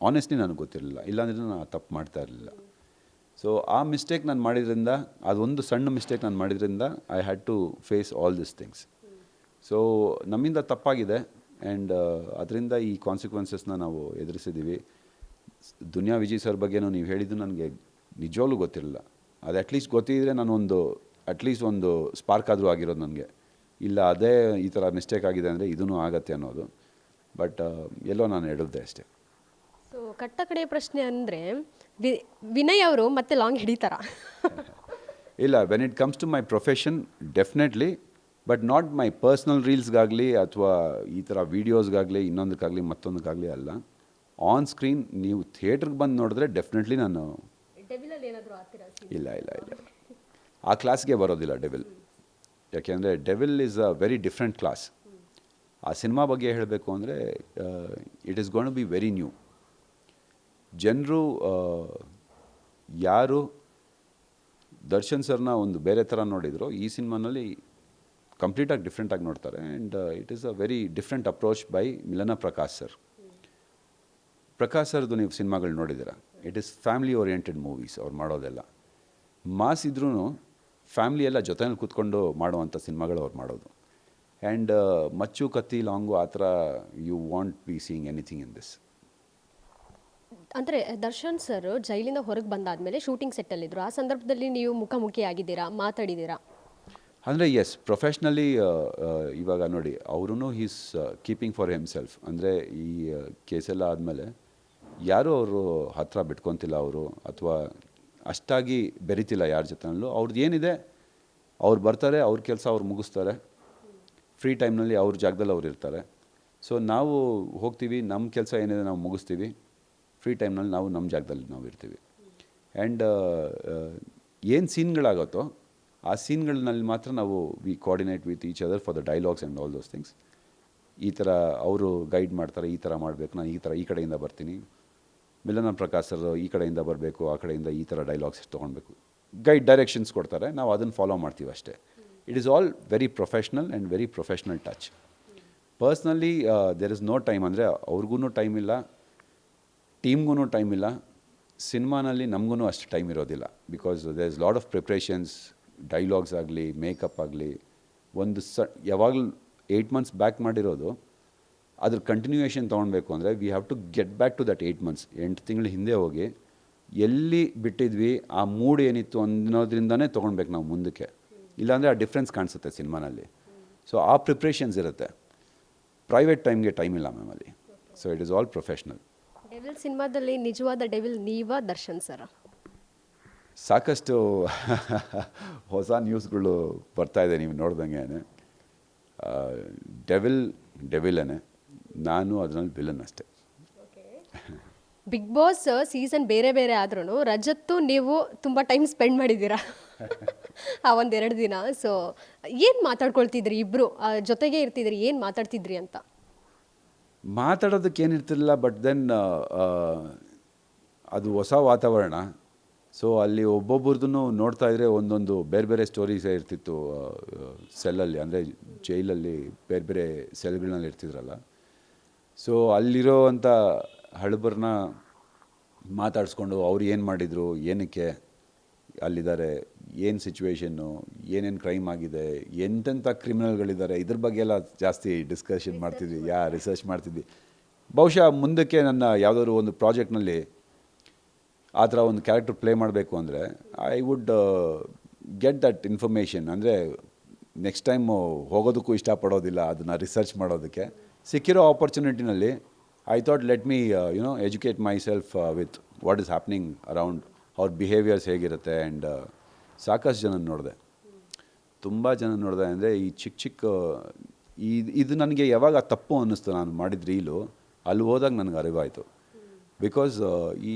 ಆನೆಸ್ಟ್ಲಿ ನನಗೆ ಗೊತ್ತಿರಲಿಲ್ಲ, ಇಲ್ಲಾಂದರೆ ನಾನು ತಪ್ಪು ಮಾಡ್ತಾ ಇರಲಿಲ್ಲ. ಸೊ ಆ ಮಿಸ್ಟೇಕ್ ನಾನು ಮಾಡಿದ್ರಿಂದ, ಅದೊಂದು ಸಣ್ಣ ಮಿಸ್ಟೇಕ್ ನಾನು ಮಾಡಿದ್ರಿಂದ I had to face all this things. So ನಮ್ಮಿಂದ ತಪ್ಪಾಗಿದೆ ಆ್ಯಂಡ್ ಅದರಿಂದ ಈ ಕಾನ್ಸಿಕ್ವೆನ್ಸಸ್ನ ನಾವು ಎದುರಿಸಿದ್ದೀವಿ. ದುನಿಯಾ ವಿಜಯ್ ಸರ್ ಬಗ್ಗೆನೂ ನೀವು ಹೇಳಿದ್ದು ನನಗೆ ನಿಜವಾಗ್ಲೂ ಗೊತ್ತಿರಲಿಲ್ಲ. ಅದು ಅಟ್ಲೀಸ್ಟ್ ಗೊತ್ತಿದ್ದರೆ ನಾನು ಅಟ್ಲೀಸ್ಟ್ ಒಂದು ಸ್ಪಾರ್ಕ್ ಆದರೂ ಆಗಿರೋದು ನನಗೆ. ಇಲ್ಲ ಅದೇ ಈ ಥರ ಮಿಸ್ಟೇಕ್ ಆಗಿದೆ ಅಂದರೆ ಇದೂ ಆಗತ್ತೆ ಅನ್ನೋದು. ಬಟ್ ಎಲ್ಲೋ ನಾನು ಎಡದ್ದೆ ಅಷ್ಟೇ.
ಸೊ ಕಟ್ಟ ಕಡೆಯ ಪ್ರಶ್ನೆ ಅಂದರೆ, ವಿನಯ್ ಅವರು ಮತ್ತೆ ಲಾಂಗ್ ಹಿಡಿತಾರಾ?
ಇಲ್ಲ, when it comes to my profession definitely but not my personal ರೀಲ್ಸ್ಗಾಗಲಿ ಅಥವಾ ಈ ಥರ ವೀಡಿಯೋಸ್ಗಾಗಲಿ ಇನ್ನೊಂದಕ್ಕಾಗಲಿ ಮತ್ತೊಂದಕ್ಕಾಗಲಿ ಅಲ್ಲ. ಆನ್ ಸ್ಕ್ರೀನ್ ನೀವು ಥಿಯೇಟ್ರಿಗೆ ಬಂದು ನೋಡಿದ್ರೆ ಡೆಫಿನೆಟ್ಲಿ ನಾನು ಇಲ್ಲ ಇಲ್ಲ ಇಲ್ಲ ಆ ಕ್ಲಾಸ್ಗೆ ಬರೋದಿಲ್ಲ ಡೆವಿಲ್. ಯಾಕೆಂದರೆ Devil is a very different class. ಆ ಸಿನಿಮಾ ಬಗ್ಗೆ ಹೇಳಬೇಕು ಅಂದರೆ it is going to be very new. ಜನರು ಯಾರು ದರ್ಶನ್ ಸರ್ನ ಒಂದು ಬೇರೆ ಥರ ನೋಡಿದ್ರು, ಈ ಸಿನಿಮಾನಲ್ಲಿ ಕಂಪ್ಲೀಟಾಗಿ ಡಿಫ್ರೆಂಟಾಗಿ ನೋಡ್ತಾರೆ. And it is a very different approach by Milana Prakash sir. Prakash ಸರ್ದು ನೀವು ಸಿನಿಮಾಗಳು ನೋಡಿದ್ದೀರ, it is family oriented movies ಅವ್ರು ಮಾಡೋದೆಲ್ಲ. ಮಾಸ್ ಇದ್ರೂ ಫ್ಯಾಮಿಲಿ ಎಲ್ಲ ಜೊತೆಯಲ್ಲಿ ಕೂತ್ಕೊಂಡು ಮಾಡುವಂಥ ಸಿನಿಮಾಗಳು ಅವ್ರು ಮಾಡೋದು. ಆ್ಯಂಡ್ ಮಚ್ಚು ಕತ್ತಿ ಲಾಂಗು ಆ ಥರ you want be seeing anything in this.
ಅಂದರೆ ದರ್ಶನ್ ಸರ್ ಜೈಲಿಂದ ಹೊರಗೆ ಬಂದಾದಮೇಲೆ ಶೂಟಿಂಗ್ ಸೆಟ್ಟಲ್ಲಿದ್ದರು. ಆ ಸಂದರ್ಭದಲ್ಲಿ ನೀವು ಮುಖಾಮುಖಿ ಆಗಿದ್ದೀರಾ, ಮಾತಾಡಿದ್ದೀರಾ?
ಅಂದರೆ ಎಸ್, ಪ್ರೊಫೆಷ್ನಲಿ ಇವಾಗ ನೋಡಿ ಅವ್ರೂ ಹೀಸ್ ಕೀಪಿಂಗ್ ಫಾರ್ ಹಿಮ್ಸೆಲ್ಫ್. ಅಂದರೆ ಈ ಕೇಸೆಲ್ಲ ಆದಮೇಲೆ ಯಾರೂ ಅವರು ಹತ್ತಿರ ಬಿಟ್ಕೊತಿಲ್ಲ ಅವರು, ಅಥವಾ ಅಷ್ಟಾಗಿ ಬೆರಿತಿಲ್ಲ ಯಾರ ಜೊತೆನಲ್ಲೂ. ಅವ್ರದ್ದು ಏನಿದೆ ಅವ್ರು ಬರ್ತಾರೆ, ಅವ್ರ ಕೆಲಸ ಅವ್ರು ಮುಗಿಸ್ತಾರೆ, ಫ್ರೀ ಟೈಮ್ನಲ್ಲಿ ಅವ್ರ ಜಾಗದಲ್ಲಿ ಅವ್ರು ಇರ್ತಾರೆ. ಸೊ ನಾವು ಹೋಗ್ತೀವಿ, ನಮ್ಮ ಕೆಲಸ ಏನಿದೆ ನಾವು ಮುಗಿಸ್ತೀವಿ, ಫ್ರೀ ಟೈಮ್ನಲ್ಲಿ ನಾವು ನಮ್ಮ ಜಾಗದಲ್ಲಿ ನಾವು ಇರ್ತೀವಿ. ಆ್ಯಂಡ್ ಏನು ಸೀನ್ಗಳಾಗುತ್ತೋ ಆ ಸೀನ್ಗಳಲ್ಲಿ ಮಾತ್ರ ನಾವು we coordinate with each other for the dialogues and all those things. ಈ ಥರ ಅವರು ಗೈಡ್ ಮಾಡ್ತಾರೆ, ಈ ಥರ ಮಾಡಬೇಕು, ನಾನು ಈ ಥರ ಈ ಕಡೆಯಿಂದ ಬರ್ತೀನಿ, ಮಿಲನ ಪ್ರಕಾಶ್ ಸರ್ ಈ ಕಡೆಯಿಂದ ಬರಬೇಕು, ಆ ಕಡೆಯಿಂದ ಈ ಥರ ಡೈಲಾಗ್ಸ್ ತೊಗೊಳ್ಬೇಕು, ಗೈಡ್ ಡೈರೆಕ್ಷನ್ಸ್ ಕೊಡ್ತಾರೆ, ನಾವು ಅದನ್ನು ಫಾಲೋ ಮಾಡ್ತೀವಿ ಅಷ್ಟೇ. It is all very professional and very professional touch. Personally there is no time. ಅಂದರೆ ಅವ್ರಿಗೂ ಟೈಮ್ ಇಲ್ಲ, ಟೀಮ್ಗೂ ಟೈಮ್ ಇಲ್ಲ, ಸಿನಿಮಾನಲ್ಲಿ ನಮಗೂ ಅಷ್ಟು ಟೈಮ್ ಇರೋದಿಲ್ಲ. Because there is lot of preparations, dialogues ಆಗಲಿ, ಮೇಕಪ್ ಆಗಲಿ. ಒಂದು ಯಾವಾಗಲೂ 8 months ಬ್ಯಾಕ್ ಮಾಡಿರೋದು ಅದ್ರ ಕಂಟಿನ್ಯೂಯೇಷನ್ ತೊಗೊಳ್ಬೇಕು ಅಂದರೆ we have to get back to that 8 months. 8 ತಿಂಗಳು ಹಿಂದೆ ಹೋಗಿ ಎಲ್ಲಿ ಬಿಟ್ಟಿದ್ವಿ ಆ ಮೂಡ್ ಏನಿತ್ತು ಅನ್ನೋದ್ರಿಂದನೇ ತೊಗೊಳ್ಬೇಕು ನಾವು ಮುಂದಕ್ಕೆ. ಇಲ್ಲಾಂದರೆ ಆ ಡಿಫ್ರೆನ್ಸ್ ಕಾಣಿಸುತ್ತೆ ಸಿನಿಮಾನಲ್ಲಿ. ಸೊ ಆ ಪ್ರಿಪ್ರೇಷನ್ಸ್ ಇರುತ್ತೆ. ಪ್ರೈವೇಟ್ ಟೈಮ್ಗೆ ಟೈಮ್ ಇಲ್ಲ ಮ್ಯಾಮ್ ಅಲ್ಲಿ. So it is all professional.
Devil ಸಿನಿಮಾದಲ್ಲಿ ನಿಜವಾದ ಡೆವಿಲ್ ನೀವಾ ದರ್ಶನ್ ಸರ್?
ಸಾಕಷ್ಟು ಹೊಸ ನ್ಯೂಸ್ಗಳು ಬರ್ತಾಯಿದೆ ನೀವು ನೋಡ್ದಂಗೆ. ಡೆವಿಲೇನೆ, ನಾನು ಅದರಲ್ಲಿ ವಿಲನ್ ಅಷ್ಟೇ.
ಬಿಗ್ ಬಾಸ್ ಸೀಸನ್ ಬೇರೆ ಬೇರೆ ಆದ್ರೂ ರಜತ್ತು ನೀವು ತುಂಬ ಟೈಮ್ ಸ್ಪೆಂಡ್ ಮಾಡಿದ್ದೀರಾ ಆ ಒಂದೆರಡು ದಿನ. ಸೊ ಏನು ಮಾತಾಡ್ಕೊಳ್ತಿದ್ರಿ ಇಬ್ಬರು, ಜೊತೆಗೆ ಇರ್ತಿದ್ರಿ, ಏನು ಮಾತಾಡ್ತಿದ್ರಿ ಅಂತ?
ಮಾತಾಡೋದಕ್ಕೆ ಏನಿರ್ತಿರಲಿಲ್ಲ, ಬಟ್ ದೆನ್ ಅದು ಹೊಸ ವಾತಾವರಣ. ಸೊ ಅಲ್ಲಿ ಒಬ್ಬೊಬ್ರದ್ದು ನೋಡ್ತಾ ಇದ್ರೆ ಒಂದೊಂದು ಬೇರೆ ಬೇರೆ ಸ್ಟೋರೀಸೇ ಇರ್ತಿತ್ತು. ಸೆಲ್ಲಲ್ಲಿ ಅಂದರೆ ಜೈಲಲ್ಲಿ ಬೇರೆ ಬೇರೆ ಸೆಲ್ಗಳಲ್ಲಿ ಇರ್ತಿದ್ರಲ್ಲ. ಸೊ ಅಲ್ಲಿರೋವಂಥ ಹಳಬರನ್ನ ಮಾತಾಡಿಸ್ಕೊಂಡು ಅವ್ರು ಏನು ಮಾಡಿದರು, ಏನಕ್ಕೆ ಅಲ್ಲಿದ್ದಾರೆ, ಏನು ಸಿಚುವೇಶನ್ನು, ಏನೇನು ಕ್ರೈಮ್ ಆಗಿದೆ, ಎಂತೆಂಥ ಕ್ರಿಮಿನಲ್ಗಳಿದ್ದಾರೆ, ಇದ್ರ ಬಗ್ಗೆ ಎಲ್ಲ ಜಾಸ್ತಿ ಡಿಸ್ಕಷನ್ ಮಾಡ್ತಿದ್ವಿ, ರಿಸರ್ಚ್ ಮಾಡ್ತಿದ್ವಿ. ಬಹುಶಃ ಮುಂದಕ್ಕೆ ನನ್ನ ಯಾವುದಾದ್ರು ಒಂದು ಪ್ರಾಜೆಕ್ಟ್ನಲ್ಲಿ ಆ ಥರ ಒಂದು ಕ್ಯಾರೆಕ್ಟರ್ ಪ್ಲೇ ಮಾಡಬೇಕು ಅಂದರೆ I would get that information. ಅಂದರೆ ನೆಕ್ಸ್ಟ್ ಟೈಮು ಹೋಗೋದಕ್ಕೂ ಇಷ್ಟಪಡೋದಿಲ್ಲ ಅದನ್ನು ರಿಸರ್ಚ್ ಮಾಡೋದಕ್ಕೆ. ಸಿಕ್ಕಿರೋ ಆಪರ್ಚುನಿಟಿನಲ್ಲಿ I thought let me educate myself with what is happening around, ಅವ್ರ ಬಿಹೇವಿಯರ್ಸ್ ಹೇಗಿರುತ್ತೆ. ಆ್ಯಂಡ್ ಸಾಕಷ್ಟು ಜನ ನೋಡಿದೆ, ತುಂಬ ಜನ ನೋಡಿದೆ. ಅಂದರೆ ಈ ಚಿಕ್ಕ ಇದು ನನಗೆ ಯಾವಾಗ ತಪ್ಪು ಅನ್ನಿಸ್ತು ನಾನು ಮಾಡಿದ ರೀಲು, ಅಲ್ಲಿ ಹೋದಾಗ ನನಗೆ ಅರಿವಾಯಿತು. ಬಿಕಾಸ್ ಈ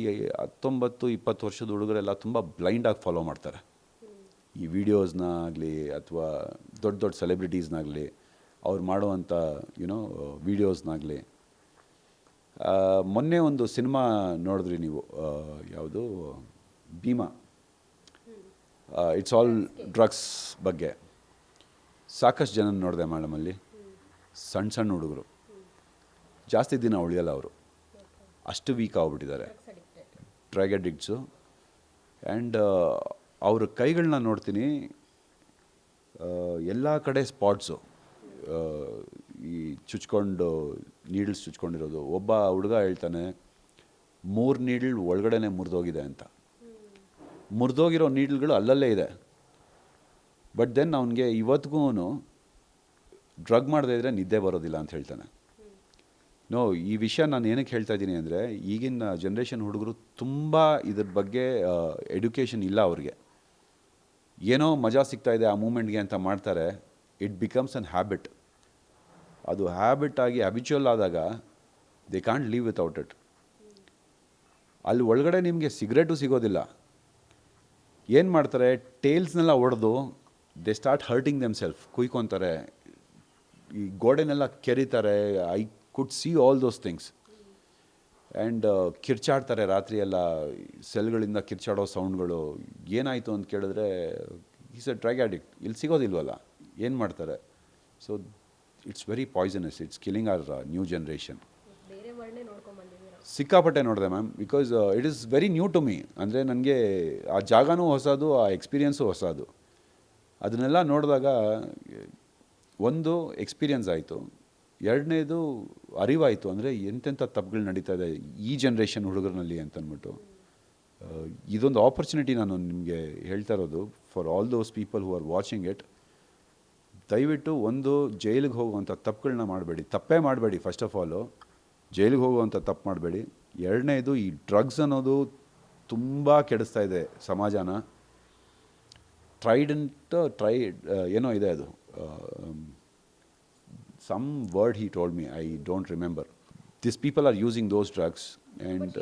19-20 ವರ್ಷದ ಹುಡುಗರೆಲ್ಲ ತುಂಬ ಬ್ಲೈಂಡಾಗಿ ಫಾಲೋ ಮಾಡ್ತಾರೆ ಈ ವಿಡಿಯೋಸ್ನಾಗಲಿ ಅಥವಾ ದೊಡ್ಡ ದೊಡ್ಡ ಸೆಲೆಬ್ರಿಟೀಸ್ನಾಗಲಿ, ಅವ್ರು ಮಾಡುವಂಥ ವೀಡಿಯೋಸ್ನಾಗಲಿ. ಮೊನ್ನೆ ಒಂದು ಸಿನಿಮಾ ನೋಡಿದ್ರಿ ನೀವು, ಯಾವುದು, ಭೀಮಾ. ಇಟ್ಸ್ ಆಲ್ ಡ್ರಗ್ಸ್ ಬಗ್ಗೆ. ಸಾಕಷ್ಟು ಜನ ನೋಡಿದೆ ಮೇಡಮಲ್ಲಿ, ಸಣ್ಣ ಸಣ್ಣ ಹುಡುಗರು, ಜಾಸ್ತಿ ದಿನ ಉಳಿಯಲ್ಲ ಅವರು, ಅಷ್ಟು ವೀಕ್ ಆಗಿಬಿಟ್ಟಿದ್ದಾರೆ, ಡ್ರಗ್ ಅಡಿಕ್ಟ್ಸು. ಆ್ಯಂಡ್ ಅವ್ರ ಕೈಗಳನ್ನ ನೋಡ್ತೀನಿ, ಎಲ್ಲ ಕಡೆ ಸ್ಪಾಟ್ಸು, ಈ ಚುಚ್ಕೊಂಡು ನೀಡಲ್ಸ್ ಚುಚ್ಕೊಂಡಿರೋದು. ಒಬ್ಬ ಹುಡುಗ ಹೇಳ್ತಾನೆ 3 ನೀಡಲ್ ಒಳಗಡೆನೆ ಮುರಿದೋಗಿದೆ ಅಂತ. ಮುರಿದೋಗಿರೋ ನೀಡಲ್ಗಳು ಅಲ್ಲಲ್ಲೇ ಇದೆ. ಬಟ್ ದೆನ್ ಅವನಿಗೆ ಇವತ್ತಿಗೂ ಡ್ರಗ್ ಮಾಡದೇ ಇದ್ದರೆ ನಿದ್ದೆ ಬರೋದಿಲ್ಲ ಅಂತ ಹೇಳ್ತಾನೆ. ಈ ವಿಷಯ ನಾನು ಏನಕ್ಕೆ ಹೇಳ್ತಾ ಇದ್ದೀನಿ ಅಂದರೆ, ಈಗಿನ ಜನ್ರೇಷನ್ ಹುಡುಗರು ತುಂಬ ಇದ್ರ ಬಗ್ಗೆ ಎಡ್ಯುಕೇಷನ್ ಇಲ್ಲ ಅವ್ರಿಗೆ. ಏನೋ ಮಜಾ ಸಿಗ್ತಾಯಿದೆ ಆ ಮೂಮೆಂಟ್ಗೆ ಅಂತ ಮಾಡ್ತಾರೆ. It becomes an habit. ಅದು ಹ್ಯಾಬಿಟ್ ಆಗಿ ಹ್ಯಾಬಿಚುವಲ್ ಆದಾಗ they can't leave without it. ಅಲ್ಲಿ ಒಳಗಡೆ ನಿಮಗೆ ಸಿಗರೇಟು ಸಿಗೋದಿಲ್ಲ. ಏನು ಮಾಡ್ತಾರೆ, ಟೇಲ್ಸ್ನೆಲ್ಲ ಹೊಡೆದು they start hurting themselves, ಕುಯ್ಕೊತಾರೆ, ಈ ಗೋಡೆನೆಲ್ಲ ಕೆರಿತಾರೆ. I could see all those things. And ಕಿರ್ಚಾಡ್ತಾರೆ ರಾತ್ರಿ ಎಲ್ಲ, ಸೆಲ್ಗಳಿಂದ ಕಿರ್ಚಾಡೋ ಸೌಂಡ್ಗಳು. ಏನಾಯಿತು ಅಂತ ಕೇಳಿದ್ರೆ ಈಸ್ ಅ ಡ್ರಗ್ ಅಡಿಕ್ಟ್, ಇಲ್ಲಿ ಸಿಗೋದಿಲ್ವಲ್ಲ, ಏನು ಮಾಡ್ತಾರೆ. So it's very poisonous, it's killing our new generation.
ಬೇರೆ ವರ್ಣೆ ನೋಡ್ಕೊಂಡ್ಬಂದಿದ್ದೀರಾ?
ಸಿಕ್ಕಾಪಟ್ಟೆ ನೋಡಿದೆ ma'am, because it is very new to me. ಅಂದರೆ ನನಗೆ ಆ ಜಾಗನೂ ಹೊಸದು, ಆ ಎಕ್ಸ್ಪೀರಿಯನ್ಸು ಹೊಸದು. ಅದನ್ನೆಲ್ಲ ನೋಡಿದಾಗ ಒಂದು ಎಕ್ಸ್ಪೀರಿಯನ್ಸ್ ಆಯಿತು, ಎರಡನೇದು ಅರಿವಾಯಿತು. ಅಂದರೆ ಎಂತೆಂಥ ತಪ್ಪುಗಳು ನಡೀತಾ ಇದೆ ಈ ಜನ್ರೇಷನ್ ಹುಡುಗರಲ್ಲಿ ಅಂತಂದ್ಬಿಟ್ಟು. ಇದೊಂದು ಆಪರ್ಚುನಿಟಿ ನಾನು ನಿಮಗೆ ಹೇಳ್ತಾ ಇರೋದು for all those people who are watching it. ದಯವಿಟ್ಟು ಒಂದು ಜೈಲಿಗೆ ಹೋಗುವಂಥ ತಪ್ಪುಗಳನ್ನ ಮಾಡಬೇಡಿ, ತಪ್ಪೇ ಮಾಡಬೇಡಿ. ಫಸ್ಟ್ ಆಫ್ ಆಲು ಜೈಲಿಗೆ ಹೋಗುವಂಥ ತಪ್ಪು ಮಾಡಬೇಡಿ. ಎರಡನೇದು, ಈ ಡ್ರಗ್ಸ್ ಅನ್ನೋದು ತುಂಬ ಕೆಡಿಸ್ತಾ ಇದೆ ಸಮಾಜನ. ಏನೋ ಇದೆ ಅದು, some word he told me, I don't remember. These people are using those drugs and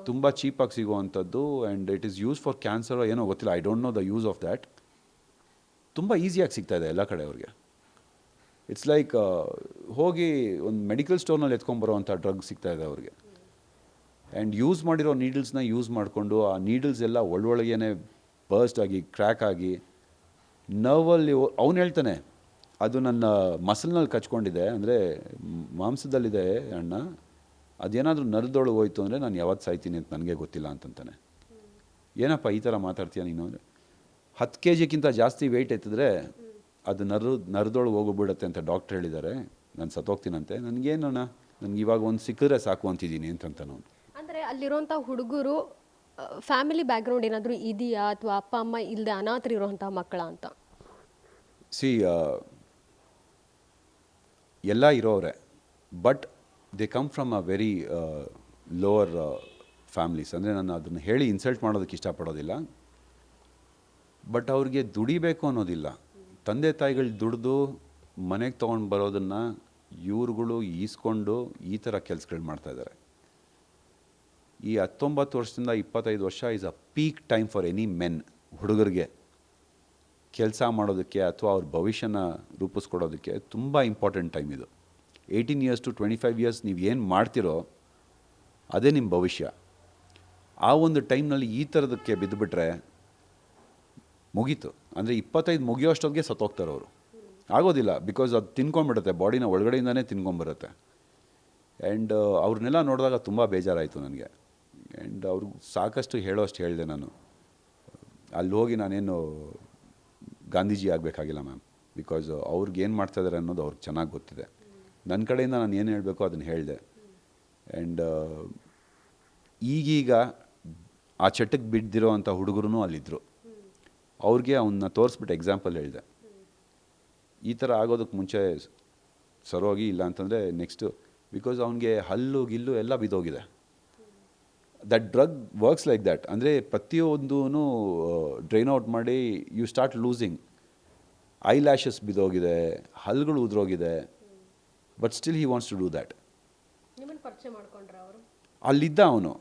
ತುಂಬ ಚೀಪಾಗಿ ಸಿಗುವಂಥದ್ದು, and it is use for cancer ಏನೋ ಗೊತ್ತಿಲ್ಲ, I don't know the use of that. ತುಂಬ ಈಸಿಯಾಗಿ ಸಿಗ್ತಾ ಇದೆ ಎಲ್ಲ ಕಡೆ ಅವ್ರಿಗೆ. ಇಟ್ಸ್ ಲೈಕ್ ಹೋಗಿ ಒಂದು ಮೆಡಿಕಲ್ ಸ್ಟೋರ್ನಲ್ಲಿ ಎತ್ಕೊಂಬರೋವಂಥ ಡ್ರಗ್ ಸಿಗ್ತಾ ಇದೆ ಅವ್ರಿಗೆ. ಆ್ಯಂಡ್ ಯೂಸ್ ಮಾಡಿರೋ ನೀಡಲ್ಸ್ನ ಯೂಸ್ ಮಾಡಿಕೊಂಡು ಆ ನೀಡಲ್ಸ್ ಎಲ್ಲ ಒಳೊಳಗೇನೆ ಬರ್ಸ್ಟ್ ಆಗಿ ಕ್ರ್ಯಾಕ್ ಆಗಿ ನರ್ವಲ್ಲಿ ಅವನು ಹೇಳ್ತಾನೆ ಅದು ನನ್ನ ಮಸಲ್ನಲ್ಲಿ ಕಚ್ಕೊಂಡಿದೆ, ಅಂದರೆ ಮಾಂಸದಲ್ಲಿದೆ ಅಣ್ಣ, ಅದೇನಾದರೂ ನರದೊಳಗೆ ಹೋಯ್ತು ಅಂದರೆ ನಾನು ಯಾವತ್ತು ಸಾಯ್ತೀನಿ ಅಂತ ನನಗೆ ಗೊತ್ತಿಲ್ಲ ಅಂತಂತಾನೆ. ಏನಪ್ಪ ಈ ಥರ ಮಾತಾಡ್ತೀಯ ನೀನು ಅಂದರೆ, 10 kgಕ್ಕಿಂತ ಜಾಸ್ತಿ ವೆಯ್ಟ್ ಎತ್ತಿದ್ರೆ ಅದು ನರದೊಳಗೆ ಹೋಗ್ಬಿಡುತ್ತೆ ಅಂತ ಡಾಕ್ಟ್ರ್ ಹೇಳಿದ್ದಾರೆ, ನಾನು ಸತ್ತೋಗ್ತೀನಂತೆ. ನನಗೇನಣ್ಣ, ನನಗೆ ಇವಾಗ ಒಂದು ಸಿಕ್ಕಿದ್ರೆ ಸಾಕು ಅಂತಿದ್ದೀನಿ ಅಂತಂತ ನಾವು.
ಅಂದರೆ ಅಲ್ಲಿರುವಂಥ ಹುಡುಗರು ಫ್ಯಾಮಿಲಿ ಬ್ಯಾಕ್ಗ್ರೌಂಡ್ ಏನಾದರೂ ಇದೆಯಾ, ಅಥವಾ ಅಪ್ಪ ಅಮ್ಮ ಇಲ್ಲದೆ ಅನಾಥರಿರುವಂಥ ಮಕ್ಕಳ ಅಂತ?
ಸಿ ಎಲ್ಲ ಇರೋರೆ, but they come from a very lower families. ಅಂದರೆ ನಾನು ಅದನ್ನು ಹೇಳಿ ಇನ್ಸಲ್ಟ್ ಮಾಡೋದಕ್ಕೆ ಇಷ್ಟಪಡೋದಿಲ್ಲ, ಬಟ್ ಅವ್ರಿಗೆ ದುಡಿಬೇಕು ಅನ್ನೋದಿಲ್ಲ. ತಂದೆ ತಾಯಿಗಳು ದುಡಿದು ಮನೆಗೆ ತೊಗೊಂಡು ಬರೋದನ್ನು ಇವ್ರುಗಳು ಈಸ್ಕೊಂಡು ಈ ಥರ ಕೆಲಸಗಳು ಮಾಡ್ತಾಯಿದ್ದಾರೆ. ಈ 19 ವರ್ಷದಿಂದ 25 ವರ್ಷ is a peak time for any men. ಹುಡುಗರಿಗೆ ಕೆಲಸ ಮಾಡೋದಕ್ಕೆ ಅಥವಾ ಅವ್ರ ಭವಿಷ್ಯನ ರೂಪಿಸ್ಕೊಡೋದಕ್ಕೆ ತುಂಬ ಇಂಪಾರ್ಟೆಂಟ್ ಟೈಮ್ ಇದು. 18 years to 25 years ನೀವು ಏನು ಮಾಡ್ತಿರೋ ಅದೇ ನಿಮ್ಮ ಭವಿಷ್ಯ. ಆ ಒಂದು ಟೈಮ್ನಲ್ಲಿ ಈ ಥರದಕ್ಕೆ ಬಿದ್ದುಬಿಟ್ರೆ ಮುಗೀತು. ಅಂದರೆ 25 ಮುಗಿಯೋಷ್ಟೊತ್ತಿಗೆ ಸತ್ತೋಗ್ತಾರೆ ಅವರು. ಆಗೋದಿಲ್ಲ, ಬಿಕಾಸ್ ಅದು ತಿನ್ಕೊಂಡ್ಬಿಡುತ್ತೆ, ಬಾಡಿನ ಒಳಗಡೆಯಿಂದನೇ ತಿನ್ಕೊಂಬರುತ್ತೆ. ಆ್ಯಂಡ್ ಅವ್ರನ್ನೆಲ್ಲ ನೋಡಿದಾಗ ತುಂಬ ಬೇಜಾರಾಯಿತು ನನಗೆ. ಆ್ಯಂಡ್ ಅವ್ರಿಗೆ ಸಾಕಷ್ಟು ಹೇಳೋಷ್ಟು ಹೇಳಿದೆ ನಾನು. ಅಲ್ಲಿ ಹೋಗಿ ನಾನೇನು ಗಾಂಧೀಜಿ ಆಗಬೇಕಾಗಿಲ್ಲ ಮ್ಯಾಮ್, ಬಿಕಾಸ್ ಅವ್ರಿಗೆ ಏನು ಮಾಡ್ತಾಯಿದ್ದಾರೆ ಅನ್ನೋದು ಅವ್ರಿಗೆ ಚೆನ್ನಾಗಿ ಗೊತ್ತಿದೆ. ನನ್ನ ಕಡೆಯಿಂದ ನಾನು ಏನು ಹೇಳಬೇಕು ಅದನ್ನು ಹೇಳಿದೆ. ಆ್ಯಂಡ್ ಈಗೀಗ ಆ ಚಟಕ್ಕೆ ಬಿದ್ದಿರೋ ಅಂಥ ಹುಡುಗರು ಅಲ್ಲಿದ್ದರು. ಅವ್ರಿಗೆ ಅವನ್ನ ತೋರಿಸ್ಬಿಟ್ಟು ಎಕ್ಸಾಂಪಲ್ ಹೇಳಿದೆ, ಈ ಥರ ಆಗೋದಕ್ಕೆ ಮುಂಚೆ ಸರೋಗಿ, ಇಲ್ಲ ಅಂತಂದರೆ ನೆಕ್ಸ್ಟು, ಬಿಕಾಸ್ ಅವನಿಗೆ ಹಲ್ಲು ಗಿಲ್ಲು ಎಲ್ಲ ಬಿದ್ದೋಗಿದೆ. That drug works like that. ಅಂದರೆ ಪ್ರತಿಯೊಂದೂ ಡ್ರೈನ್ ಔಟ್ ಮಾಡಿ you start losing. Eyelashes ಬಿದ್ದೋಗಿದೆ, ಹಲ್ಗಳು ಉದ್ರೋಗಿದೆ, but still he wants to do that.
ನಿಮ್ಮನ್ನು ಪರಿಚಯ ಮಾಡ್ಕೊಂಡ್ರೆ ಅವರು?
ಅಲ್ಲಿದ್ದ ಅವನು.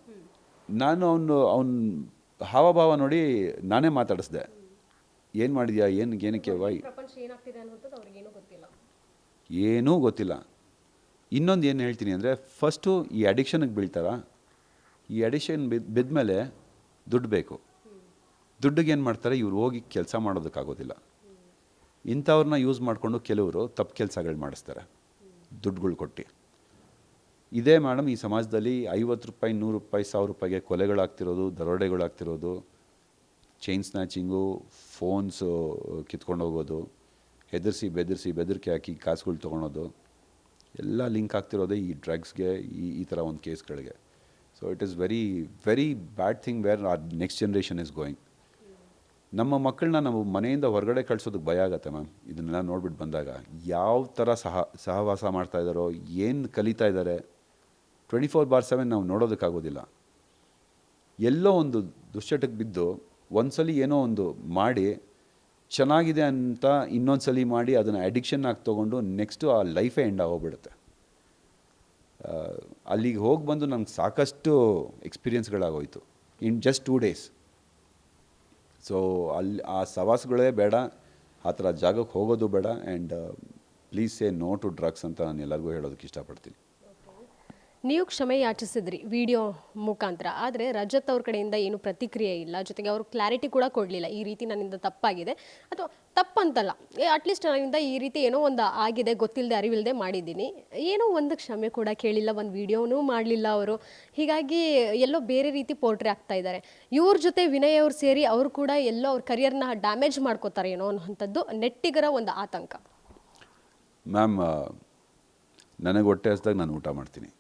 ನಾನು ಅವನ ಹಾವಭಾವ ನೋಡಿ ನಾನೇ ಮಾತಾಡಿಸ್ದೆ, ಏನು ಮಾಡಿದ್ಯಾ, ಏನಕ್ಕೆ ವೈ,
ಪ್ರಪಂಚ ಏನಾಗ್ತಿದೆ ಅನ್ನೋದು ಅವ್ರಿಗೇನೂ ಗೊತ್ತಿಲ್ಲ,
ಏನೂ ಗೊತ್ತಿಲ್ಲ. ಇನ್ನೊಂದು ಏನು ಹೇಳ್ತೀನಿ ಅಂದರೆ, ಫಸ್ಟು ಈ ಅಡಿಕ್ಷನ್ಗೆ ಬೀಳ್ತಾರ. ಈ ಅಡಿಕ್ಷನ್ ಬಿದ್ಮೇಲೆ ದುಡ್ಡು ಬೇಕು. ದುಡ್ಡಿಗೆ ಏನು ಮಾಡ್ತಾರೆ, ಇವ್ರು ಹೋಗಿ ಕೆಲಸ ಮಾಡೋದಕ್ಕಾಗೋದಿಲ್ಲ. ಇಂಥವ್ರನ್ನ ಯೂಸ್ ಮಾಡಿಕೊಂಡು ಕೆಲವರು ತಪ್ಪು ಕೆಲಸಗಳು ಮಾಡಿಸ್ತಾರೆ ದುಡ್ಡುಗಳು ಕೊಟ್ಟು. ಇದೇ ಮೇಡಮ್ ಈ ಸಮಾಜದಲ್ಲಿ 50 ರೂಪಾಯಿ, 100 ರೂಪಾಯಿ, 1000 ರೂಪಾಯಿಗೆ ಕೊಲೆಗಳಾಗ್ತಿರೋದು, ದರೋಡೆಗಳಾಗ್ತಿರೋದು, ಚೈನ್ ಸ್ನ್ಯಾಚಿಂಗು, ಫೋನ್ಸು ಕಿತ್ಕೊಂಡು ಹೋಗೋದು, ಬೆದರಿಕೆ ಹಾಕಿ ಕಾಸುಗಳು ತೊಗೊಳೋದು, ಎಲ್ಲ ಲಿಂಕ್ ಆಗ್ತಿರೋದೇ ಈ ಡ್ರಗ್ಸ್ಗೆ, ಈ ಥರ ಒಂದು ಕೇಸ್ಗಳಿಗೆ. So it is very very bad thing where our next generation is going. ನಮ್ಮ ಮಕ್ಕಳನ್ನ ನಾವು ಮನೆಯಿಂದ ಹೊರಗಡೆ ಕಳಿಸೋದಕ್ಕೆ ಭಯ ಆಗುತ್ತೆ ಮ್ಯಾಮ್. ಇದನ್ನೆಲ್ಲ ನೋಡ್ಬಿಟ್ಟು ಬಂದಾಗ ಯಾವ ಥರ ಸಹವಾಸ ಮಾಡ್ತಾಯಿದ್ದಾರೋ, ಏನು ಕಲಿತಾ ಇದ್ದಾರೆ, 24/7 ನಾವು ನೋಡೋದಕ್ಕಾಗೋದಿಲ್ಲ. ಎಲ್ಲೋ ಒಂದು ದುಶ್ಚಟಕ್ಕೆ ಬಿದ್ದು ಒಂದ್ಸಲಿ ಏನೋ ಒಂದು ಮಾಡಿ ಚೆನ್ನಾಗಿದೆ ಅಂತ ಇನ್ನೊಂದು ಸಲ ಮಾಡಿ ಅದನ್ನು ಅಡಿಕ್ಷನ್ ಆಗಿ ತೊಗೊಂಡು ನೆಕ್ಸ್ಟು ಆ ಲೈಫೇ ಎಂಡ್ ಆಗೋಗ್ಬಿಡುತ್ತೆ. ಅಲ್ಲಿಗೆ ಹೋಗಿ ಬಂದು ನಂಗೆ ಸಾಕಷ್ಟು ಎಕ್ಸ್ಪೀರಿಯನ್ಸ್ಗಳಾಗೋಯ್ತು ಇನ್ ಜಸ್ಟ್ 2 days. ಸೊ ಅಲ್ಲಿ ಆ ಸವಾಸಗಳೇ ಬೇಡ, ಆ ಥರ ಜಾಗಕ್ಕೆ ಹೋಗೋದು ಬೇಡ. And please say no to drugs ಅಂತ ನಾನು ಎಲ್ಲರಿಗೂ ಹೇಳೋದಕ್ಕೆ ಇಷ್ಟಪಡ್ತೀನಿ.
ನೀವು ಕ್ಷಮೆ ಯಾಚಿಸಿದ್ರಿ ವಿಡಿಯೋ ಮುಖಾಂತರ, ಆದರೆ ರಜತ್ ಅವ್ರ ಕಡೆಯಿಂದ ಏನು ಪ್ರತಿಕ್ರಿಯೆ ಇಲ್ಲ, ಜೊತೆಗೆ ಅವರು ಕ್ಲಾರಿಟಿ ಕೂಡ ಕೊಡಲಿಲ್ಲ ಈ ರೀತಿ ನನ್ನಿಂದ ತಪ್ಪಾಗಿದೆ ಅಥವಾ ತಪ್ಪಂತಲ್ಲ, ಅಟ್ಲೀಸ್ಟ್ ನನ್ನಿಂದ ಈ ರೀತಿ ಏನೋ ಒಂದು ಆಗಿದೆ, ಗೊತ್ತಿಲ್ಲದೆ ಅರಿವಿಲ್ಲದೆ ಮಾಡಿದ್ದೀನಿ, ಏನೋ ಒಂದು ಕ್ಷಮೆ ಕೂಡ ಕೇಳಿಲ್ಲ, ಒಂದು ವಿಡಿಯೋನೂ ಮಾಡಲಿಲ್ಲ ಅವರು. ಹೀಗಾಗಿ ಎಲ್ಲೋ ಬೇರೆ ರೀತಿ ಪೋರ್ಟ್ರೇ ಆಗ್ತಾ ಇದ್ದಾರೆ. ಇವ್ರ ಜೊತೆ ವಿನಯ್ ಅವ್ರು ಸೇರಿ ಅವರು ಕೂಡ ಎಲ್ಲೋ ಅವ್ರ ಕರಿಯರ್ನ ಡ್ಯಾಮೇಜ್ ಮಾಡ್ಕೋತಾರೆ ಏನೋ ಅನ್ನೋಂಥದ್ದು ನೆಟ್ಟಿಗರ ಒಂದು ಆತಂಕ.
ಮ್ಯಾಮ್, ನನಗೆ ಹೊಟ್ಟೆ ಹಸ್ದಾಗ ನಾನು ಊಟ ಮಾಡ್ತೀನಿ.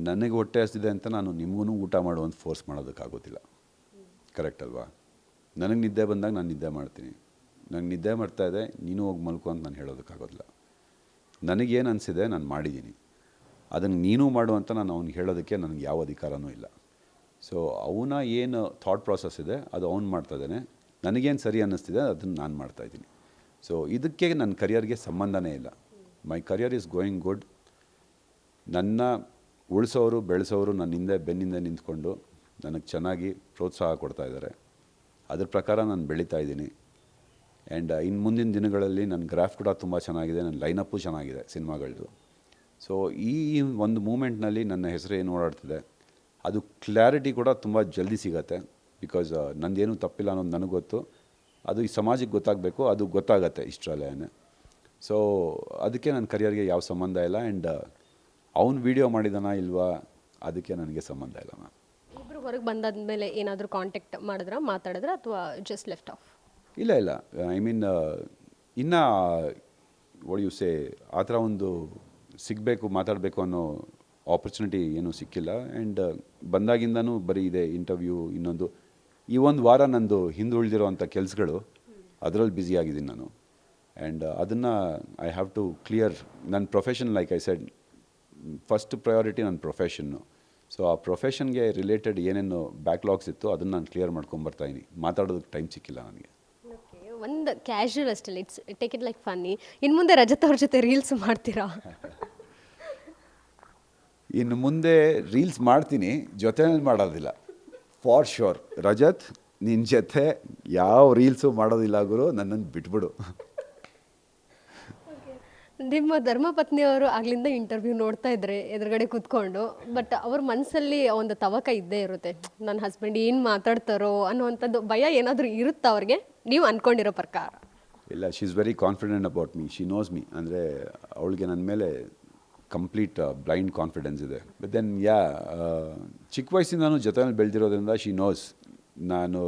ನನಗೆ ಹೊಟ್ಟೆ ಹಸ್ದಿದೆ ಅಂತ ನಾನು ನಿಮಗೂ ಊಟ ಮಾಡುವಂತ ಫೋರ್ಸ್ ಮಾಡೋದಕ್ಕಾಗೋದಿಲ್ಲ. ಕರೆಕ್ಟ್ ಅಲ್ವಾ? ನನಗೆ ನಿದ್ದೆ ಬಂದಾಗ ನಾನು ನಿದ್ದೆ ಮಾಡ್ತೀನಿ. ನನಗೆ ನಿದ್ದೆ ಮಾಡ್ತಾಯಿದೆ, ನೀನು ಹೋಗಿ ಮಲ್ಕೊ ಅಂತ ನಾನು ಹೇಳೋದಕ್ಕಾಗೋದಿಲ್ಲ. ನನಗೇನು ಅನಿಸಿದೆ ನಾನು ಮಾಡಿದ್ದೀನಿ, ಅದನ್ನು ನೀನು ಮಾಡು ಅಂತ ನಾನು ಅವ್ನಿಗೆ ಹೇಳೋದಕ್ಕೆ ನನಗೆ ಯಾವ ಅಧಿಕಾರವೂ ಇಲ್ಲ. ಸೊ ಅವನ ಏನು ಥಾಟ್ ಪ್ರಾಸೆಸ್ ಇದೆ ಅದು ಅವ್ನು ಮಾಡ್ತಾಯಿದ್ದಾನೆ. ನನಗೇನು ಸರಿ ಅನ್ನಿಸ್ತಿದೆ ಅದನ್ನು ನಾನು ಮಾಡ್ತಾಯಿದ್ದೀನಿ. ಸೊ ಇದಕ್ಕೆ ನನ್ನ ಕರಿಯರ್ಗೆ ಸಂಬಂಧನೇ ಇಲ್ಲ. My career is going good. ನನ್ನ ಉಳಿಸೋರು ಬೆಳೆಸೋರು ನನ್ನ ಹಿಂದೆ ಬೆನ್ನಿಂದ ನಿಂತ್ಕೊಂಡು ನನಗೆ ಚೆನ್ನಾಗಿ ಪ್ರೋತ್ಸಾಹ ಕೊಡ್ತಾ ಇದ್ದಾರೆ. ಅದ್ರ ಪ್ರಕಾರ ನಾನು ಬೆಳೀತಾ ಇದ್ದೀನಿ. ಆ್ಯಂಡ್ ಇನ್ನು ಮುಂದಿನ ದಿನಗಳಲ್ಲಿ ನನ್ನ ಗ್ರಾಫ್ ಕೂಡ ತುಂಬ ಚೆನ್ನಾಗಿದೆ, ನನ್ನ ಲೈನಪ್ಪು ಚೆನ್ನಾಗಿದೆ ಸಿನಿಮಾಗಳದ್ದು. ಸೊ ಈ ಒಂದು ಮೂಮೆಂಟ್ನಲ್ಲಿ ನನ್ನ ಹೆಸರು ಏನು ಓಡಾಡ್ತಿದೆ ಅದು ಕ್ಲಾರಿಟಿ ಕೂಡ ತುಂಬ ಜಲ್ದಿ ಸಿಗತ್ತೆ. ಬಿಕಾಸ್ ನಂದೇನೂ ತಪ್ಪಿಲ್ಲ ಅನ್ನೋದು ನನಗೆ ಗೊತ್ತು. ಅದು ಈ ಸಮಾಜಕ್ಕೆ ಗೊತ್ತಾಗಬೇಕು, ಅದು ಗೊತ್ತಾಗತ್ತೆ ಇಷ್ಟರಲ್ಲೇನೆ. ಸೊ ಅದಕ್ಕೆ ನನ್ನ ಕರಿಯರ್ಗೆ ಯಾವ ಸಂಬಂಧ ಇಲ್ಲ. ಆ್ಯಂಡ್ ಅವ್ನು ವೀಡಿಯೋ ಮಾಡಿದಾನ ಇಲ್ವಾ ಅದಕ್ಕೆ ನನಗೆ ಸಂಬಂಧ ಇಲ್ಲ ಮ್ಯಾಮ್.
ಇಬ್ಬರು ಹೊರಗೆ ಬಂದಾದ್ಮೇಲೆ ಏನಾದರೂ ಕಾಂಟ್ಯಾಕ್ಟ್ ಮಾಡಿದ್ರ, ಮಾತಾಡಿದ್ರ, ಅಥವಾ ಜಸ್ಟ್ ಲೆಫ್ಟ್ ಆಫ್?
ಇಲ್ಲ ಇಲ್ಲ, ಐ ಮೀನ್ ಇನ್ನು ವಾಟ್ ಯು ಸೇ ಆ ಥರ ಒಂದು ಸಿಗಬೇಕು ಮಾತಾಡಬೇಕು ಅನ್ನೋ ಆಪರ್ಚುನಿಟಿ ಏನೂ ಸಿಕ್ಕಿಲ್ಲ. ಆ್ಯಂಡ್ ಬಂದಾಗಿಂದನೂ ಬರೀ ಇದೆ ಇಂಟರ್ವ್ಯೂ, ಇನ್ನೊಂದು ಈ ಒಂದು ವಾರ ನಂದು ಹಿಂದುಳಿದಿರೋ ಅಂಥ ಕೆಲಸಗಳು ಅದರಲ್ಲಿ ಬ್ಯುಸಿಯಾಗಿದ್ದೀನಿ ನಾನು. ಆ್ಯಂಡ್ ಅದನ್ನು ಐ ಹ್ಯಾವ್ ಟು ಕ್ಲಿಯರ್ ನನ್ನ profession. Like I said, first priority ನನ್ನ ಪ್ರೊಫೆಷನ್ನು. ಸೊ ಆ ಪ್ರೊಫೆಷನ್ಗೆ ರಿಲೇಟೆಡ್ ಏನೇನು ಬ್ಯಾಕ್ಲಾಗ್ಸ್ ಇತ್ತು ಅದನ್ನು ನಾನು ಕ್ಲಿಯರ್ ಮಾಡ್ಕೊಂಬರ್ತಾಯಿದ್ದೀನಿ. ಮಾತಾಡೋದಕ್ಕೆ ಟೈಮ್ ಸಿಕ್ಕಿಲ್ಲ ನನಗೆ.
ಒಂದು ಕ್ಯಾಶುವಲ್ ಅಷ್ಟಲ್ಲ, ಟೇಕ್ ಇಟ್ ಲೈಕ್ ಫನ್ನಿ. ಇನ್ನು ಮುಂದೆ ರಜತ್ ಅವ್ರ ಜೊತೆ ರೀಲ್ಸ್ ಮಾಡ್ತೀರಾ?
ಇನ್ನು ಮುಂದೆ ರೀಲ್ಸ್ ಮಾಡ್ತೀನಿ, ಜೊತೆಯಲ್ಲಿ ಮಾಡೋದಿಲ್ಲ ಫಾರ್ ಶ್ಯೂರ್. ರಜತ್, ನಿನ್ನ ಜೊತೆ ಯಾವ ರೀಲ್ಸು ಮಾಡೋದಿಲ್ಲ ಗುರು, ನನ್ನನ್ನು ಬಿಟ್ಬಿಡು.
ನಿಮ್ಮ ಧರ್ಮಪತ್ನಿಯವರು ಆಗ್ಲಿಂದ ಇಂಟರ್ವ್ಯೂ ನೋಡ್ತಾ ಇದ್ರೆ ಎದುರುಗಡೆ ಕೂತ್ಕೊಂಡು, ಬಟ್ ಅವ್ರ ಮನಸ್ಸಲ್ಲಿ ಒಂದು ತವಕ ಇದ್ದೇ ಇರುತ್ತೆ, ನನ್ನ ಹಸ್ಬೆಂಡ್ ಏನು ಮಾತಾಡ್ತಾರೋ ಅನ್ನುವಂಥದ್ದು ಭಯ ಏನಾದರೂ ಇರುತ್ತಾ ಅವ್ರಿಗೆ, ನೀವು ಅಂದ್ಕೊಂಡಿರೋ ಪ್ರಕಾರ?
ಇಲ್ಲ, she is very confident about me. She knows me. ಅಂದರೆ ಅವಳಿಗೆ ನನ್ನ ಮೇಲೆ ಕಂಪ್ಲೀಟ್ ಬ್ಲೈಂಡ್ ಕಾನ್ಫಿಡೆನ್ಸ್ ಇದೆ. ಬಟ್ ದೆನ್ ಚಿಕ್ಕ ವಯಸ್ಸಿಂದನೂ ಜೊತೆಯಲ್ಲಿ ಬೆಳೆದಿರೋದ್ರಿಂದ ಶಿ ನೋಸ್ ನಾನು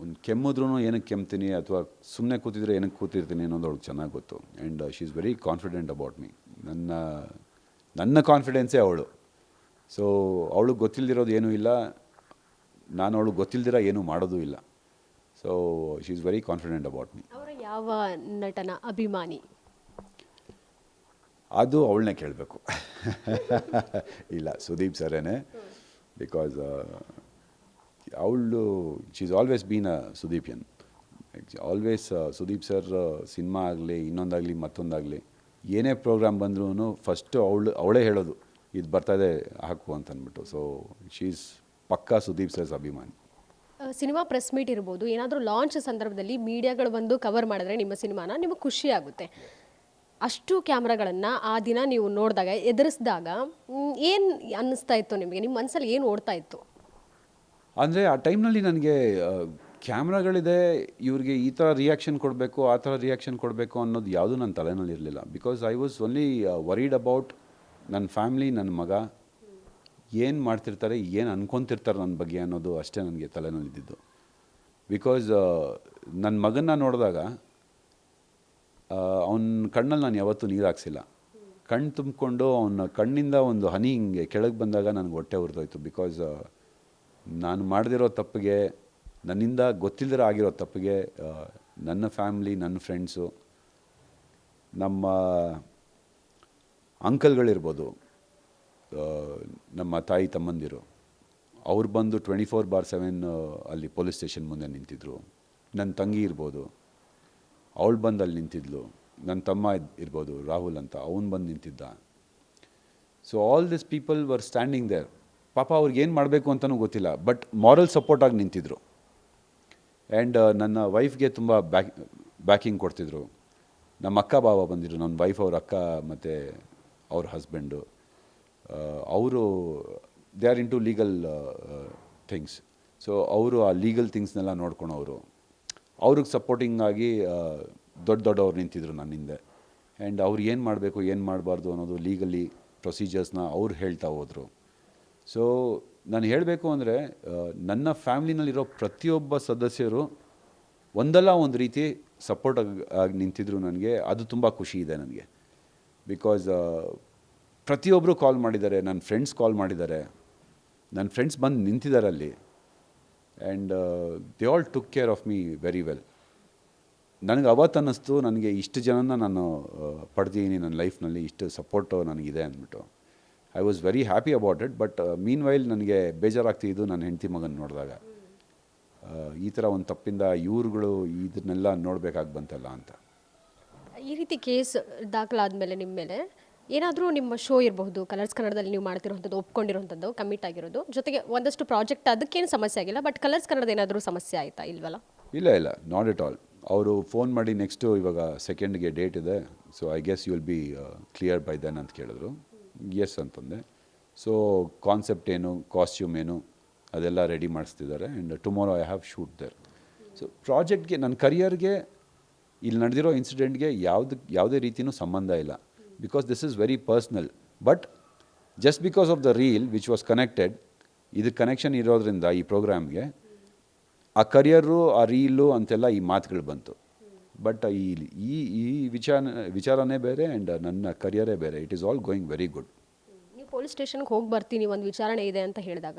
ಒಂದು ಕೆಮ್ಮಿದ್ರೂ ಏನಕ್ಕೆ ಕೆಮ್ತೀನಿ ಅಥವಾ ಸುಮ್ಮನೆ ಕೂತಿದ್ರೆ ಏನಕ್ಕೆ ಕೂತಿರ್ತೀನಿ ಅನ್ನೋದು ಅವಳಿಗೆ ಚೆನ್ನಾಗಿ ಗೊತ್ತು. And she is very confident about me. ನನ್ನ ಕಾನ್ಫಿಡೆನ್ಸೇ ಅವಳು. ಸೊ ಅವಳಿಗೆ ಗೊತ್ತಿಲ್ದಿರೋದು ಏನೂ ಇಲ್ಲ, ನಾನು ಅವಳಿಗೆ ಗೊತ್ತಿಲ್ದಿರ ಏನೂ ಮಾಡೋದೂ ಇಲ್ಲ. So she is very confident about me.
ಅವರ ಯಾವ ನಟನ ಅಭಿಮಾನಿ?
ಅದು ಅವಳನ್ನೇ ಕೇಳಬೇಕು. ಇಲ್ಲ, ಸುದೀಪ್ ಸರೇನೆ. ಬಿಕಾಸ್ ಅವಳು she is always been a Sudeepian. Always Sudeep sir cinema ಆಗಲಿ, ಇನ್ನೊಂದಾಗಲಿ, ಮತ್ತೊಂದಾಗಲಿ, ಏನೇ ಪ್ರೋಗ್ರಾಮ್ ಬಂದ್ರೂ ಫಸ್ಟು ಅವಳೇ ಹೇಳೋದು, ಇದು ಬರ್ತಾಯಿದೆ ಹಾಕು ಅಂತ ಅಂದ್ಬಿಟ್ಟು. ಸೊ ಶಿ ಈಸ್ ಪಕ್ಕಾ ಸುದೀಪ್ ಸರ್ಸ್ ಅಭಿಮಾನಿ.
ಸಿನಿಮಾ ಪ್ರೆಸ್ ಮೀಟ್ ಇರ್ಬೋದು, ಏನಾದರೂ ಲಾಂಚ್ ಸಂದರ್ಭದಲ್ಲಿ ಮೀಡಿಯಾಗಳು ಬಂದು ಕವರ್ ಮಾಡಿದ್ರೆ ನಿಮ್ಮ ಸಿನಿಮಾನ, ನಿಮಗೆ ಖುಷಿ ಆಗುತ್ತೆ. ಅಷ್ಟು ಕ್ಯಾಮ್ರಾಗಳನ್ನು ಆ ದಿನ ನೀವು ನೋಡಿದಾಗ, ಎದುರಿಸಿದಾಗ ಏನು ಅನ್ನಿಸ್ತಾ ಇತ್ತು ನಿಮಗೆ? ನಿಮ್ಮ ಮನಸ್ಸಲ್ಲಿ ಏನು ಓಡ್ತಾ ಇತ್ತು?
ಅಂದರೆ ಆ ಟೈಮ್ನಲ್ಲಿ ನನಗೆ ಕ್ಯಾಮ್ರಾಗಳಿದೆ, ಇವ್ರಿಗೆ ಈ ಥರ ರಿಯಾಕ್ಷನ್ ಕೊಡಬೇಕು, ಆ ಥರ ರಿಯಾಕ್ಷನ್ ಕೊಡಬೇಕು ಅನ್ನೋದು ಯಾವುದೂ ನನ್ನ ತಲೆನಲ್ಲಿ ಇರಲಿಲ್ಲ. Because I was only worried about ನನ್ನ ಫ್ಯಾಮ್ಲಿ, ನನ್ನ ಮಗ ಏನು ಮಾಡ್ತಿರ್ತಾರೆ, ಏನು ಅನ್ಕೊತಿರ್ತಾರೆ ನನ್ನ ಬಗ್ಗೆ ಅನ್ನೋದು ಅಷ್ಟೇ ನನಗೆ ತಲೆನಲ್ಲಿದ್ದಿದ್ದು. ಬಿಕಾಸ್ ನನ್ನ ಮಗನ್ನ ನೋಡಿದಾಗ ಅವನ ಕಣ್ಣಲ್ಲಿ ನಾನು ಯಾವತ್ತೂ ನೀರು ಹಾಕ್ಸಿಲ್ಲ. ಕಣ್ಣು ತುಂಬಿಕೊಂಡು ಅವನ ಕಣ್ಣಿಂದ ಒಂದು ಹನಿ ಹಿಂಗೆ ಕೆಳಗೆ ಬಂದಾಗ ನನಗೆ ಹೊಟ್ಟೆ ಉರಿದೋಯ್ತು. ಬಿಕಾಸ್ ನಾನು ಮಾಡದಿರೋ ತಪ್ಪಿಗೆ, ನನ್ನಿಂದ ಗೊತ್ತಿಲ್ಲದಿರೋ ಆಗಿರೋ ತಪ್ಪಿಗೆ ನನ್ನ ಫ್ಯಾಮ್ಲಿ, ನನ್ನ ಫ್ರೆಂಡ್ಸು, ನಮ್ಮ ಅಂಕಲ್ಗಳಿರ್ಬೋದು, ನಮ್ಮ ತಾಯಿ ತಮ್ಮಂದಿರು, ಅವ್ರು ಬಂದು 24/7 ಅಲ್ಲಿ ಪೊಲೀಸ್ ಸ್ಟೇಷನ್ ಮುಂದೆ ನಿಂತಿದ್ರು. ನನ್ನ ತಂಗಿ ಇರ್ಬೋದು, ಅವಳು ಬಂದು ಅಲ್ಲಿ ನಿಂತಿದ್ಲು. ನನ್ನ ತಮ್ಮ ಇರ್ಬೋದು ರಾಹುಲ್ ಅಂತ, ಅವನು ಬಂದು ನಿಂತಿದ್ದ. So all this people were standing there. ಪಾಪ ಅವ್ರಿಗೆ ಏನು ಮಾಡಬೇಕು ಅಂತಲೂ ಗೊತ್ತಿಲ್ಲ, ಬಟ್ ಮಾರಲ್ ಸಪೋರ್ಟಾಗಿ ನಿಂತಿದ್ರು. ಆ್ಯಂಡ್ ನನ್ನ ವೈಫ್ಗೆ ತುಂಬ ಬ್ಯಾಕಿಂಗ್ ಕೊಡ್ತಿದ್ರು. ನಮ್ಮ ಅಕ್ಕ ಬಾವ ಬಂದಿದ್ರು, ನನ್ನ ವೈಫ್ ಅವ್ರ ಅಕ್ಕ ಮತ್ತು ಅವ್ರ ಹಸ್ಬೆಂಡು. ಅವರು they are into legal things. So ಅವರು ಆ ಲೀಗಲ್ ಥಿಂಗ್ಸ್ನೆಲ್ಲ ನೋಡ್ಕೊಳೋರು. ಅವ್ರಿಗೆ ಸಪೋರ್ಟಿಂಗ್ ಆಗಿ ದೊಡ್ಡವ್ರು ನಿಂತಿದ್ರು ನನ್ನ ಹಿಂದೆ. ಆ್ಯಂಡ್ ಅವ್ರು ಏನು ಮಾಡಬೇಕು ಏನು ಮಾಡಬಾರ್ದು ಅನ್ನೋದು ಲೀಗಲಿ ಪ್ರೊಸೀಜರ್ಸ್ನ ಅವ್ರು ಹೇಳ್ತಾ ಹೋದರು. ಸೊ ನಾನು ಹೇಳಬೇಕು ಅಂದರೆ ನನ್ನ ಫ್ಯಾಮ್ಲಿನಲ್ಲಿರೋ ಪ್ರತಿಯೊಬ್ಬ ಸದಸ್ಯರು ಒಂದಲ್ಲ ಒಂದು ರೀತಿ ಸಪೋರ್ಟ್ ಆಗಿ ನಿಂತಿದ್ರು ನನಗೆ. ಅದು ತುಂಬ ಖುಷಿ ಇದೆ ನನಗೆ. ಬಿಕಾಸ್ ಪ್ರತಿಯೊಬ್ಬರು ಕಾಲ್ ಮಾಡಿದ್ದಾರೆ, ನನ್ನ ಫ್ರೆಂಡ್ಸ್ ಕಾಲ್ ಮಾಡಿದ್ದಾರೆ, ನನ್ನ ಫ್ರೆಂಡ್ಸ್ ಬಂದು ನಿಂತಿದ್ದಾರೆ ಅಲ್ಲಿ. And they all took care of me very well. ನನಗೆ ಅವತ್ತು ಅನ್ನಿಸ್ತು, ನನಗೆ ಇಷ್ಟು ಜನನ ನಾನು ಪಡೆದಿದ್ದೀನಿ ನನ್ನ ಲೈಫ್ನಲ್ಲಿ, ಇಷ್ಟು ಸಪೋರ್ಟು ನನಗಿದೆ ಅಂದ್ಬಿಟ್ಟು. I was very happy about it. But mean while ನನಗೆ ಬೇಜಾರಾಗ್ತಿದ್ದು ನನ್ನ ಹೆಂಡತಿ ಮಗನ ನೋಡಿದಾಗ, ಈ ಥರ ಒಂದು ತಪ್ಪಿಂದ ಇವ್ರುಗಳು ಇದನ್ನೆಲ್ಲ ನೋಡಬೇಕಾಗಿ ಬಂತಲ್ಲ ಅಂತ.
ಈ ರೀತಿ ಕೇಸ್ ದಾಖಲಾದ್ಮೇಲೆ ನಿಮ್ಮ ಮೇಲೆ ಏನಾದರೂ ನಿಮ್ಮ ಶೋ ಇರಬಹುದು, ಕಲರ್ಸ್ ಕನ್ನಡದಲ್ಲಿ ನೀವು ಮಾಡ್ತಿರೋಂಥದ್ದು, ಒಪ್ಕೊಂಡಿರೋಂಥದ್ದು, ಕಮಿಟ್ ಆಗಿರೋದು, ಜೊತೆಗೆ ಒಂದಷ್ಟು ಪ್ರಾಜೆಕ್ಟ್ ಅದಕ್ಕೇನು ಸಮಸ್ಯೆ ಆಗಿಲ್ಲ, ಬಟ್ ಕಲರ್ಸ್ ಕನ್ನಡದ ಏನಾದರೂ ಸಮಸ್ಯೆ ಆಯಿತಾ? ಇಲ್ವಲ್ಲ?
ಇಲ್ಲ, ನಾಟ್ ಎಟ್ ಆಲ್. ಅವರು ಫೋನ್ ಮಾಡಿ ನೆಕ್ಸ್ಟು ಇವಾಗ 2nd ಡೇಟ್ ಇದೆ, so I guess you will be clear by then ಅಂತ ಕೇಳಿದ್ರು. ಎಸ್ ಅಂತಂದೆ. ಸೊ ಕಾನ್ಸೆಪ್ಟ್ ಏನು, ಕಾಸ್ಟ್ಯೂಮ್ ಏನು, ಅದೆಲ್ಲ ರೆಡಿ ಮಾಡಿಸ್ತಿದ್ದಾರೆ. And tomorrow I have shoot there. So ಪ್ರಾಜೆಕ್ಟ್ಗೆ, ನನ್ನ ಕರಿಯರ್ಗೆ ಇಲ್ಲಿ ನಡೆದಿರೋ ಇನ್ಸಿಡೆಂಟ್ಗೆ ಯಾವುದೇ ರೀತಿಯೂ ಸಂಬಂಧ ಇಲ್ಲ. Because this is very personal. But just because of the reel which was connected, ಇದಕ್ಕೆ ಕನೆಕ್ಷನ್ ಇರೋದ್ರಿಂದ ಈ ಪ್ರೋಗ್ರಾಮ್ಗೆ, ಆ ಕರಿಯರು, ಆ ರೀಲು ಅಂತೆಲ್ಲ ಈ ಮಾತುಗಳು ಬಂತು. ಬಟ್ ಈ ವಿಚಾರನೇ ಬೇರೆ ಆ್ಯಂಡ್ ನನ್ನ ಕರಿಯರೇ ಬೇರೆ. It is all going very good.
ನೀವು ಪೊಲೀಸ್ ಸ್ಟೇಷನ್ಗೆ ಹೋಗಿ ಬರ್ತೀನಿ, ಒಂದು ವಿಚಾರಣೆ ಇದೆ ಅಂತ ಹೇಳಿದಾಗ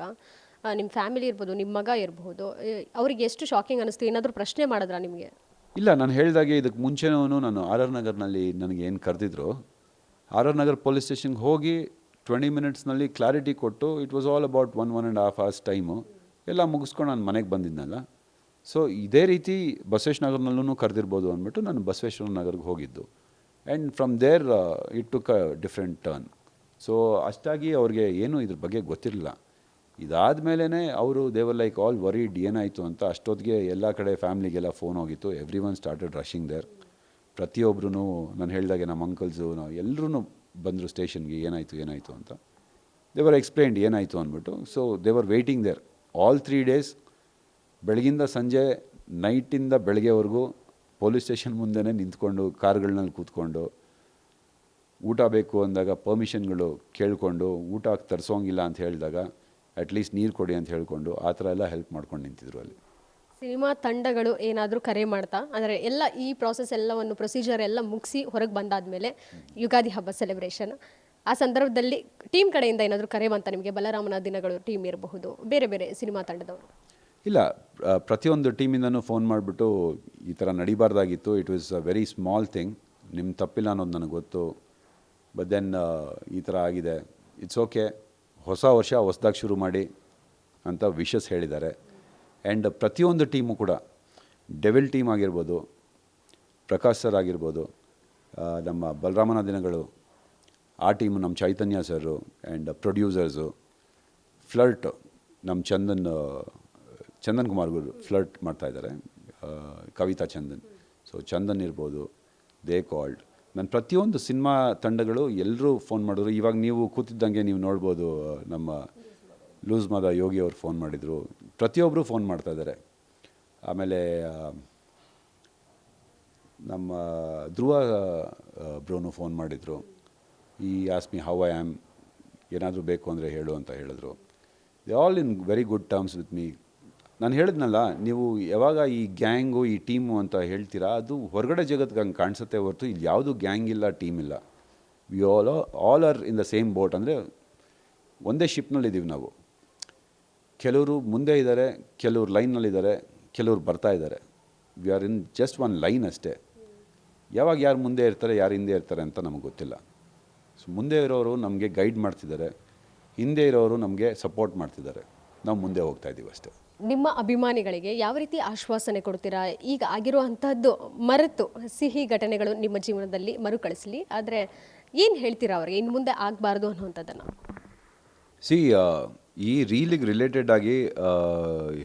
ನಿಮ್ಮ ಫ್ಯಾಮಿಲಿ ಇರ್ಬೋದು, ನಿಮ್ಮ ಮಗ ಇರಬಹುದು, ಅವ್ರಿಗೆ ಎಷ್ಟು ಶಾಕಿಂಗ್ ಅನ್ನಿಸ್ತು? ಏನಾದರೂ ಪ್ರಶ್ನೆ ಮಾಡಿದ್ರಾ ನಿಮಗೆ? ಇಲ್ಲ,
ನಾನು ಹೇಳಿದಾಗೆ ಇದಕ್ಕೆ ಮುಂಚೆನೂ ನಾನು RR ನಗರ್ನಲ್ಲಿ ನನಗೆ ಏನು ಕರೆದಿದ್ರು, RR ನಗರ್ ಪೊಲೀಸ್ ಸ್ಟೇಷನ್ಗೆ ಹೋಗಿ 20 ಮಿನಿಟ್ಸ್ನಲ್ಲಿ ಕ್ಲಾರಿಟಿ ಕೊಟ್ಟು, it was all about 1.5 hours time ಎಲ್ಲ ಮುಗಿಸ್ಕೊಂಡು ನಾನು ಮನೆಗೆ ಬಂದಿದ್ನಲ್ಲ. ಸೊ ಇದೇ ರೀತಿ ಬಸವೇಶ್ವರ ನಗರ್ನಲ್ಲೂ ಕರೆದಿರ್ಬೋದು ಅಂದ್ಬಿಟ್ಟು ನಾನು ಬಸವೇಶ್ವರ ನಗರ್ಗೆ ಹೋಗಿದ್ದು. And from there it took a different turn. So ಅಷ್ಟಾಗಿ ಅವ್ರಿಗೆ ಏನೂ ಇದ್ರ ಬಗ್ಗೆ ಗೊತ್ತಿರಲಿಲ್ಲ. ಇದಾದಮೇಲೆ ಅವರು ದೇವರ್ ಲೈಕ್ ಆಲ್ ವರಿಡ್ ಏನಾಯಿತು ಅಂತ. ಅಷ್ಟೊತ್ತಿಗೆ ಎಲ್ಲ ಕಡೆ ಫ್ಯಾಮ್ಲಿಗೆಲ್ಲ ಫೋನ್ ಹೋಗಿತ್ತು. Everyone started rushing there. ಪ್ರತಿಯೊಬ್ಬರೂ ನಾನು ಹೇಳಿದಾಗೆ ನಮ್ಮ ಅಂಕಲ್ಸು ಎಲ್ಲರೂ ಬಂದರು ಸ್ಟೇಷನ್ಗೆ, ಏನಾಯಿತು ಅಂತ. ದೇವರ್ ಎಕ್ಸ್ಪ್ಲೇನ್ಡ್ ಏನಾಯಿತು ಅಂದ್ಬಿಟ್ಟು. ಸೊ ದೇವರ್ ವೆಯ್ಟಿಂಗ್ ದೇರ್ ಆಲ್ 3 days. ಬೆಳಗಿಂದ ಸಂಜೆ, ನೈಟಿಂದ ಬೆಳಗ್ಗೆವರೆಗೂ ಪೊಲೀಸ್ ಸ್ಟೇಷನ್ ಮುಂದೆನೇ ನಿಂತ್ಕೊಂಡು, ಕಾರ್ಗಳನ್ನಲ್ಲಿ ಕೂತ್ಕೊಂಡು, ಊಟ ಬೇಕು ಅಂದಾಗ ಪರ್ಮಿಷನ್ಗಳು ಕೇಳಿಕೊಂಡು, ಊಟ ತರಿಸೋಂಗಿಲ್ಲ ಅಂತ ಹೇಳಿದಾಗ ಅಟ್ಲೀಸ್ಟ್ ನೀರು ಕೊಡಿ ಅಂತ ಹೇಳಿಕೊಂಡು, ಆ ಥರ ಎಲ್ಲ ಹೆಲ್ಪ್ ಮಾಡ್ಕೊಂಡು ನಿಂತಿದ್ರು ಅಲ್ಲಿ.
ಸಿನಿಮಾ ತಂಡಗಳು ಏನಾದರೂ ಕರೆ ಮಾಡ್ತಾ, ಅಂದರೆ ಎಲ್ಲ ಈ ಪ್ರಾಸೆಸ್ ಎಲ್ಲವನ್ನು, ಪ್ರೊಸೀಜರ್ ಎಲ್ಲ ಮುಗಿಸಿ ಹೊರಗೆ ಬಂದಾದಮೇಲೆ ಯುಗಾದಿ ಹಬ್ಬ ಸೆಲೆಬ್ರೇಷನ್, ಆ ಸಂದರ್ಭದಲ್ಲಿ ಟೀಮ್ ಕಡೆಯಿಂದ ಏನಾದರೂ ಕರೆ ಬಂತ ನಿಮಗೆ? ಬಲರಾಮನ ದಿನಗಳು ಟೀಮ್ ಇರಬಹುದು, ಬೇರೆ ಬೇರೆ ಸಿನಿಮಾ ತಂಡದವರು?
ಇಲ್ಲ, ಪ್ರತಿಯೊಂದು ಟೀಮಿಂದನೂ ಫೋನ್ ಮಾಡಿಬಿಟ್ಟು ಈ ಥರ ನಡಿಬಾರ್ದಾಗಿತ್ತು, it was a very small thing, ನಿಮ್ಮ ತಪ್ಪಿಲ್ಲ ಅನ್ನೋದು ನನಗೆ ಗೊತ್ತು, ಬಟ್ ದೆನ್ ಈ ಥರ ಆಗಿದೆ, ಇಟ್ಸ್ ಓಕೆ, ಹೊಸ ವರ್ಷ ಹೊಸದಾಗಿ ಶುರು ಮಾಡಿ ಅಂತ ವಿಶಸ್ ಹೇಳಿದ್ದಾರೆ. ಆ್ಯಂಡ್ ಪ್ರತಿಯೊಂದು ಟೀಮು ಕೂಡ, ಡೆವಿಲ್ ಟೀಮ್ ಆಗಿರ್ಬೋದು, ಪ್ರಕಾಶ್ ಸರ್ ಆಗಿರ್ಬೋದು, ನಮ್ಮ ಬಲರಾಮನ ದಿನಗಳು ಆ ಟೀಮು, ನಮ್ಮ ಚೈತನ್ಯ ಸರು ಆ್ಯಂಡ್ ಪ್ರೊಡ್ಯೂಸರ್ಸು, ಫ್ಲರ್ಟ್ ನಮ್ಮ ಚಂದನ್ ಕುಮಾರ್ ಗುರು ಫ್ಲರ್ಟ್ ಮಾಡ್ತಾಯಿದ್ದಾರೆ, ಕವಿತಾ ಚಂದನ್. ಸೊ ಚಂದನ್ ಇರ್ಬೋದು, ದೇ ಕಾಲ್ಡ್. ನನ್ನ ಪ್ರತಿಯೊಂದು ಸಿನಿಮಾ ತಂಡಗಳು ಎಲ್ಲರೂ ಫೋನ್ ಮಾಡಿದ್ರು. ಇವಾಗ ನೀವು ಕೂತಿದ್ದಂಗೆ ನೀವು ನೋಡ್ಬೋದು, ನಮ್ಮ ಲೂಸ್ ಮಾದ ಯೋಗಿ ಅವ್ರು ಫೋನ್ ಮಾಡಿದರು. ಪ್ರತಿಯೊಬ್ಬರು ಫೋನ್ ಮಾಡ್ತಾಯಿದ್ದಾರೆ. ಆಮೇಲೆ ನಮ್ಮ ಧ್ರುವ ಬ್ರೋನು ಫೋನ್ ಮಾಡಿದರು. ಈ ಆಸ್ಮಿ ಹೌ ಐ ಆಮ್, ಏನಾದರೂ ಬೇಕು ಅಂದರೆ ಹೇಳು ಅಂತ ಹೇಳಿದ್ರು. They all in very good terms with me. ನಾನು ಹೇಳಿದ್ನಲ್ಲ, ನೀವು ಯಾವಾಗ ಈ ಗ್ಯಾಂಗು, ಈ ಟೀಮು ಅಂತ ಹೇಳ್ತೀರಾ, ಅದು ಹೊರಗಡೆ ಜಗತ್ತಿಗೆ ಹಂಗೆ ಕಾಣಿಸುತ್ತೆ ಹೊರತು ಇಲ್ಲಿ ಯಾವುದು ಗ್ಯಾಂಗ್ ಇಲ್ಲ, ಟೀಮ್ ಇಲ್ಲ. We all are in the same boat. ಅಂದರೆ ಒಂದೇ ಶಿಪ್ನಲ್ಲಿದ್ದೀವಿ ನಾವು. ಕೆಲವರು ಮುಂದೆ ಇದ್ದಾರೆ, ಕೆಲವರು ಲೈನ್ನಲ್ಲಿದ್ದಾರೆ, ಕೆಲವರು ಬರ್ತಾ ಇದ್ದಾರೆ. We are in just one line ಅಷ್ಟೇ. ಯಾವಾಗ ಯಾರು ಮುಂದೆ ಇರ್ತಾರೆ, ಯಾರು ಹಿಂದೆ ಇರ್ತಾರೆ ಅಂತ ನಮಗೆ ಗೊತ್ತಿಲ್ಲ. ಸೊ ಮುಂದೆ ಇರೋರು ನಮಗೆ ಗೈಡ್ ಮಾಡ್ತಿದ್ದಾರೆ, ಹಿಂದೆ ಇರೋರು ನಮಗೆ ಸಪೋರ್ಟ್ ಮಾಡ್ತಿದ್ದಾರೆ. ನಾವು ಮುಂದೆ ಹೋಗ್ತಾ ಇದ್ದೀವಿ ಅಷ್ಟೇ.
ನಿಮ್ಮ ಅಭಿಮಾನಿಗಳಿಗೆ ಯಾವ ರೀತಿ ಆಶ್ವಾಸನೆ ಕೊಡ್ತೀರಾ? ಈಗ ಆಗಿರುವಂತಹದ್ದು ಮರೆತು ಸಿಹಿ ಘಟನೆಗಳು ನಿಮ್ಮ ಜೀವನದಲ್ಲಿ ಮರುಕಳಿಸಲಿ, ಆದರೆ ಏನು ಹೇಳ್ತೀರಾ ಅವ್ರಿಗೆ ಇನ್ನು ಮುಂದೆ ಆಗಬಾರ್ದು ಅನ್ನುವಂಥದ್ದನ್ನು?
ಸಿ ಈ ರೀಲಿಗೆ ರಿಲೇಟೆಡ್ ಆಗಿ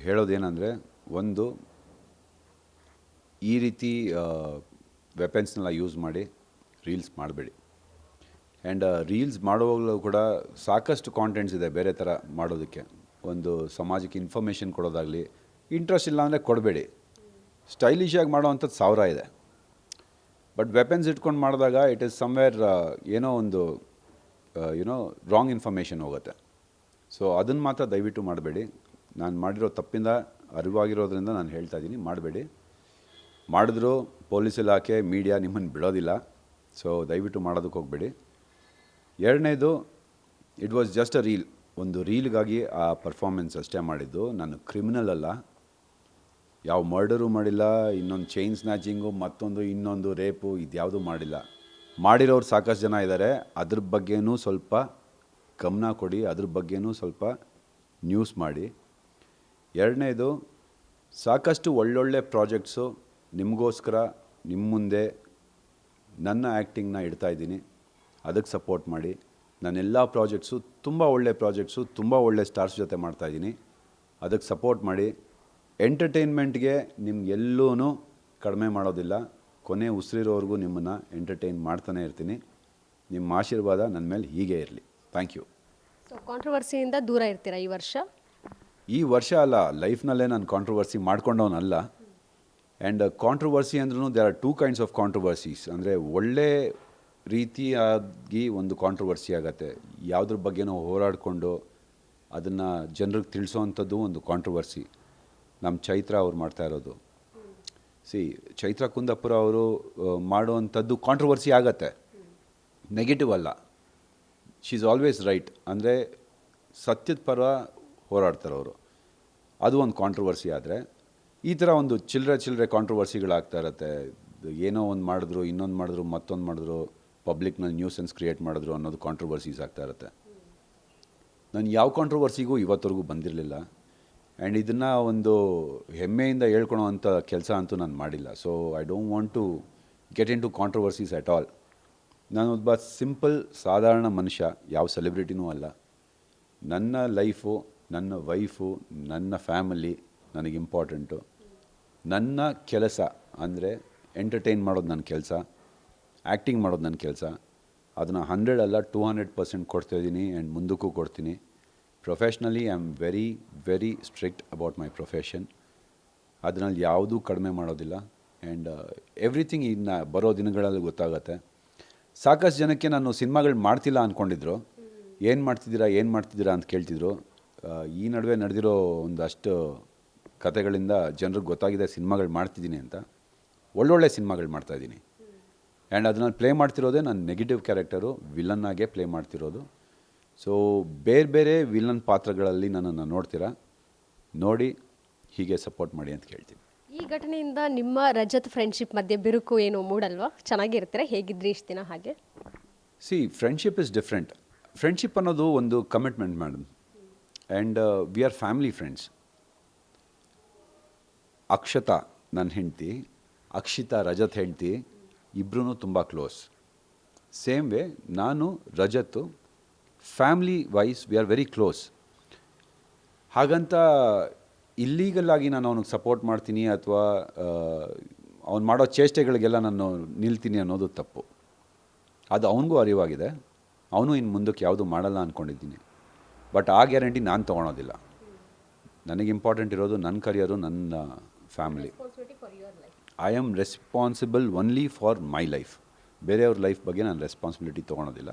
ಹೇಳೋದೇನೆಂದರೆ, ಒಂದು ಈ ರೀತಿ ವೆಪನ್ಸ್ನೆಲ್ಲ ಯೂಸ್ ಮಾಡಿ ರೀಲ್ಸ್ ಮಾಡಬೇಡಿ. ಆ್ಯಂಡ್ ರೀಲ್ಸ್ ಮಾಡುವಾಗಲೂ ಕೂಡ ಸಾಕಷ್ಟು ಕಾಂಟೆಂಟ್ಸ್ ಇದೆ ಬೇರೆ ಥರ ಮಾಡೋದಕ್ಕೆ. ಒಂದು ಸಮಾಜಕ್ಕೆ ಇನ್ಫಾರ್ಮೇಷನ್ ಕೊಡೋದಾಗಲಿ, ಇಂಟ್ರೆಸ್ಟ್ ಇಲ್ಲ ಅಂದರೆ ಕೊಡಬೇಡಿ. ಸ್ಟೈಲಿಶಾಗಿ ಮಾಡೋವಂಥದ್ದು ಸಾವಿರ ಇದೆ, ಬಟ್ ವೆಪನ್ಸ್ ಇಟ್ಕೊಂಡು ಮಾಡಿದಾಗ ಇಟ್ ಈಸ್ ಸಮ್ವೇರ್ ಏನೋ ಒಂದು ರಾಂಗ್ ಇನ್ಫಾರ್ಮೇಷನ್ ಹೋಗುತ್ತೆ. ಸೊ ಅದನ್ನು ಮಾತ್ರ ದಯವಿಟ್ಟು ಮಾಡಬೇಡಿ. ನಾನು ಮಾಡಿರೋ ತಪ್ಪಿಂದ ಅರಿವಾಗಿರೋದ್ರಿಂದ ನಾನು ಹೇಳ್ತಾ ಇದ್ದೀನಿ, ಮಾಡಬೇಡಿ. ಮಾಡಿದ್ರು ಪೊಲೀಸ್ ಇಲಾಖೆ, ಮೀಡಿಯಾ ನಿಮ್ಮನ್ನು ಬಿಡೋದಿಲ್ಲ. ಸೊ ದಯವಿಟ್ಟು ಮಾಡೋದಕ್ಕೆ ಹೋಗಬೇಡಿ. ಎರಡನೇದು, it was just a reel. ಒಂದು ರೀಲ್ಗಾಗಿ ಆ ಪರ್ಫಾರ್ಮೆನ್ಸ್ ಅಷ್ಟೇ ಮಾಡಿದ್ದು. ನಾನು ಕ್ರಿಮಿನಲ್ ಅಲ್ಲ, ಯಾವ ಮರ್ಡರು ಮಾಡಿಲ್ಲ, ಇನ್ನೊಂದು ಚೈನ್ ಸ್ನ್ಯಾಚಿಂಗು, ಮತ್ತೊಂದು ಇನ್ನೊಂದು ರೇಪು, ಇದ್ಯಾವುದೂ ಮಾಡಿಲ್ಲ. ಮಾಡಿರೋರು ಸಾಕಷ್ಟು ಜನ ಇದ್ದಾರೆ. ಅದ್ರ ಬಗ್ಗೆನೂ ಸ್ವಲ್ಪ ಗಮನ ಕೊಡಿ, ಅದ್ರ ಬಗ್ಗೆನೂ ಸ್ವಲ್ಪ ನ್ಯೂಸ್ ಮಾಡಿ. ಎರಡನೇದು, ಸಾಕಷ್ಟು ಒಳ್ಳೊಳ್ಳೆ ಪ್ರಾಜೆಕ್ಟ್ಸು ನಿಮಗೋಸ್ಕರ ನಿಮ್ಮ ಮುಂದೆ ನನ್ನ ಆ್ಯಕ್ಟಿಂಗ್ನ ಇಡ್ತಾಯಿದ್ದೀನಿ. ಅದಕ್ಕೆ ಸಪೋರ್ಟ್ ಮಾಡಿ. ನಾನೆಲ್ಲ ಪ್ರಾಜೆಕ್ಟ್ಸು ತುಂಬ ಒಳ್ಳೆ ಪ್ರಾಜೆಕ್ಟ್ಸು, ತುಂಬ ಒಳ್ಳೆ ಸ್ಟಾರ್ಸ್ ಜೊತೆ ಮಾಡ್ತಾಯಿದ್ದೀನಿ. ಅದಕ್ಕೆ ಸಪೋರ್ಟ್ ಮಾಡಿ. ಎಂಟರ್ಟೈನ್ಮೆಂಟ್ಗೆ ನಿಮ್ಗೆಲ್ಲೂ ಕಡಿಮೆ ಮಾಡೋದಿಲ್ಲ. ಕೊನೆ ಉಸಿರಿರೋವರೆಗೂ ನಿಮ್ಮನ್ನು ಎಂಟರ್ಟೈನ್ ಮಾಡ್ತಾನೆ ಇರ್ತೀನಿ. ನಿಮ್ಮ ಆಶೀರ್ವಾದ ನನ್ನ ಮೇಲೆ ಹೀಗೆ ಇರಲಿ. Thank you.
ಸೊ ಕಾಂಟ್ರವರ್ಸಿಯಿಂದ ದೂರ ಇರ್ತೀರಾ ಈ ವರ್ಷ?
ಈ ವರ್ಷ ಅಲ್ಲ, ಲೈಫ್ನಲ್ಲೇ ನಾನು ಕಾಂಟ್ರವರ್ಸಿ ಮಾಡ್ಕೊಂಡವನಲ್ಲ. ಆ್ಯಂಡ್ ಕಾಂಟ್ರವರ್ಸಿ ಅಂದ್ರೂ there are two kinds of controversies. ಅಂದರೆ ಒಳ್ಳೆ ರೀತಿಯಾಗಿ ಒಂದು ಕಾಂಟ್ರವರ್ಸಿ ಆಗುತ್ತೆ, ಯಾವುದ್ರ ಬಗ್ಗೆನೋ ಹೋರಾಡಿಕೊಂಡು ಅದನ್ನು ಜನರಿಗೆ ತಿಳಿಸೋವಂಥದ್ದು ಒಂದು ಕಾಂಟ್ರವರ್ಸಿ. ನಮ್ಮ ಚೈತ್ರ ಅವ್ರು ಮಾಡ್ತಾ ಇರೋದು. ಚೈತ್ರ ಕುಂದಾಪುರ ಅವರು ಮಾಡುವಂಥದ್ದು ಕಾಂಟ್ರವರ್ಸಿ ಆಗತ್ತೆ, ನೆಗೆಟಿವ್ ಅಲ್ಲ. She is always right. ಅಂದರೆ ಸತ್ಯದ ಪರ ಹೋರಾಡ್ತಾರೆ ಅವರು. ಅದು ಒಂದು ಕಾಂಟ್ರವರ್ಸಿ. ಆದರೆ ಈ ಥರ ಒಂದು ಚಿಲ್ಲರೆ ಕಾಂಟ್ರವರ್ಸಿಗಳಾಗ್ತಾ ಇರತ್ತೆ. ಏನೋ ಒಂದು ಮಾಡಿದ್ರು, ಇನ್ನೊಂದು ಮಾಡಿದ್ರು, ಮತ್ತೊಂದು ಮಾಡಿದ್ರು, ಪಬ್ಲಿಕ್ನಲ್ಲಿ ನ್ಯೂಸೆನ್ಸ್ ಕ್ರಿಯೇಟ್ ಮಾಡಿದ್ರು ಅನ್ನೋದು ಕಾಂಟ್ರವರ್ಸೀಸ್ ಆಗ್ತಾ ಇರುತ್ತೆ. ನಾನು ಯಾವ ಕಾಂಟ್ರವರ್ಸಿಗೂ ಇವತ್ತರೆಗೂ ಬಂದಿರಲಿಲ್ಲ. ಆ್ಯಂಡ್ ಇದನ್ನು ಒಂದು ಹೆಮ್ಮೆಯಿಂದ ಹೇಳ್ಕೊಳೋವಂಥ ಕೆಲಸ ಅಂತೂ ನಾನು ಮಾಡಿಲ್ಲ. So I don't want to get into controversies at all. ನಾನೊಬ್ಬ ಸಿಂಪಲ್ ಸಾಧಾರಣ ಮನುಷ್ಯ, ಯಾವ ಸೆಲೆಬ್ರಿಟಿನೂ ಅಲ್ಲ. ನನ್ನ ಲೈಫು, ನನ್ನ ವೈಫು, ನನ್ನ ಫ್ಯಾಮಿಲಿ ನನಗೆ ಇಂಪಾರ್ಟೆಂಟು. ನನ್ನ ಕೆಲಸ ಅಂದರೆ ಎಂಟರ್ಟೈನ್ ಮಾಡೋದು ನನ್ನ ಕೆಲಸ, ಆ್ಯಕ್ಟಿಂಗ್ ಮಾಡೋದು ನನ್ನ ಕೆಲಸ. ಅದನ್ನು 100 ಅಲ್ಲ 200% ಕೊಡ್ತಾಯಿದ್ದೀನಿ ಆ್ಯಂಡ್ ಮುಂದಕ್ಕೂ ಕೊಡ್ತೀನಿ. Professionally I am very very strict about my profession. ಅದರಲ್ಲಿ ಯಾವುದೂ ಕಡಿಮೆ ಮಾಡೋದಿಲ್ಲ. ಆ್ಯಂಡ್ ಎವ್ರಿಥಿಂಗ್ ಇನ್ನು ಬರೋ ದಿನಗಳಲ್ಲಿ ಗೊತ್ತಾಗತ್ತೆ. ಸಾಕಷ್ಟು ಜನಕ್ಕೆ ನಾನು ಸಿನಿಮಾಗಳು ಮಾಡ್ತಿಲ್ಲ ಅಂದ್ಕೊಂಡಿದ್ರು. ಏನು ಮಾಡ್ತಿದ್ದೀರಾ ಅಂತ ಕೇಳ್ತಿದ್ರು. ಈ ನಡುವೆ ನಡೆದಿರೋ ಒಂದಷ್ಟು ಕತೆಗಳಿಂದ ಜನರಿಗೆ ಗೊತ್ತಾಗಿದೆ ಸಿನಿಮಾಗಳು ಮಾಡ್ತಿದ್ದೀನಿ ಅಂತ. ಒಳ್ಳೊಳ್ಳೆ ಸಿನಿಮಾಗಳು ಮಾಡ್ತಾಯಿದ್ದೀನಿ. ಆ್ಯಂಡ್ ಅದನ್ನು ಪ್ಲೇ ಮಾಡ್ತಿರೋದೇ ನಾನು ನೆಗೆಟಿವ್ ಕ್ಯಾರೆಕ್ಟರು, ವಿಲನ್ನಾಗೇ ಪ್ಲೇ ಮಾಡ್ತಿರೋದು. ಸೊ ಬೇರೆ ವಿಲನ್ ಪಾತ್ರಗಳಲ್ಲಿ ನನ್ನನ್ನು ನೋಡ್ತೀರಾ, ನೋಡಿ ಹೀಗೆ ಸಪೋರ್ಟ್ ಮಾಡಿ ಅಂತ ಕೇಳ್ತೀನಿ.
ಈ ಘಟನೆಯಿಂದ ನಿಮ್ಮ ರಜತ್ ಫ್ರೆಂಡ್ಶಿಪ್ ಮಧ್ಯೆ ಬಿರುಕು ಏನು ಮೂಡಲ್ವಾ? ಚೆನ್ನಾಗಿರ್ತೀರಾ? ಹೇಗಿದ್ರಿ ಇಷ್ಟು ದಿನ? ಹಾಗೆ
ಫ್ರೆಂಡ್ಶಿಪ್ ಇಸ್ ಡಿಫ್ರೆಂಟ್. ಫ್ರೆಂಡ್ಶಿಪ್ ಅನ್ನೋದು ಒಂದು commitment madam. And we are family friends. Akshata ನನ್ನ ಹೆಂಡ್ತಿ, ಅಕ್ಷಿತಾ ರಜತ್ ಹೆಂಡ್ತಿ, ಇಬ್ಬರೂ ತುಂಬ ಕ್ಲೋಸ್. ಸೇಮ್ ವೇ ನಾನು Rajat family wise we are very close. ಹಾಗಂತ ಇಲ್ಲೀಗಲ್ ಆಗಿ ನಾನು ಅವನಿಗೆ ಸಪೋರ್ಟ್ ಮಾಡ್ತೀನಿ ಅಥವಾ ಅವ್ನು ಮಾಡೋ ಚೇಷ್ಟೆಗಳಿಗೆಲ್ಲ ನಾನು ನಿಲ್ತೀನಿ ಅನ್ನೋದು ತಪ್ಪು. ಅದು ಅವನಿಗೂ ಅರಿವಾಗಿದೆ. ಅವನು ಇನ್ನು ಮುಂದಕ್ಕೆ ಯಾವುದು ಮಾಡಲ್ಲ ಅಂದ್ಕೊಂಡಿದ್ದೀನಿ. ಬಟ್ ಆ ಗ್ಯಾರಂಟಿ ನಾನು ತೊಗೊಳೋದಿಲ್ಲ. ನನಗೆ ಇಂಪಾರ್ಟೆಂಟ್ ಇರೋದು ನನ್ನ ಕರಿಯರು, ನನ್ನ family. I am responsible only for my life. ಬೇರೆಯವ್ರ ಲೈಫ್ ಬಗ್ಗೆ ನಾನು ರೆಸ್ಪಾನ್ಸಿಬಿಲಿಟಿ ತೊಗೊಳೋದಿಲ್ಲ.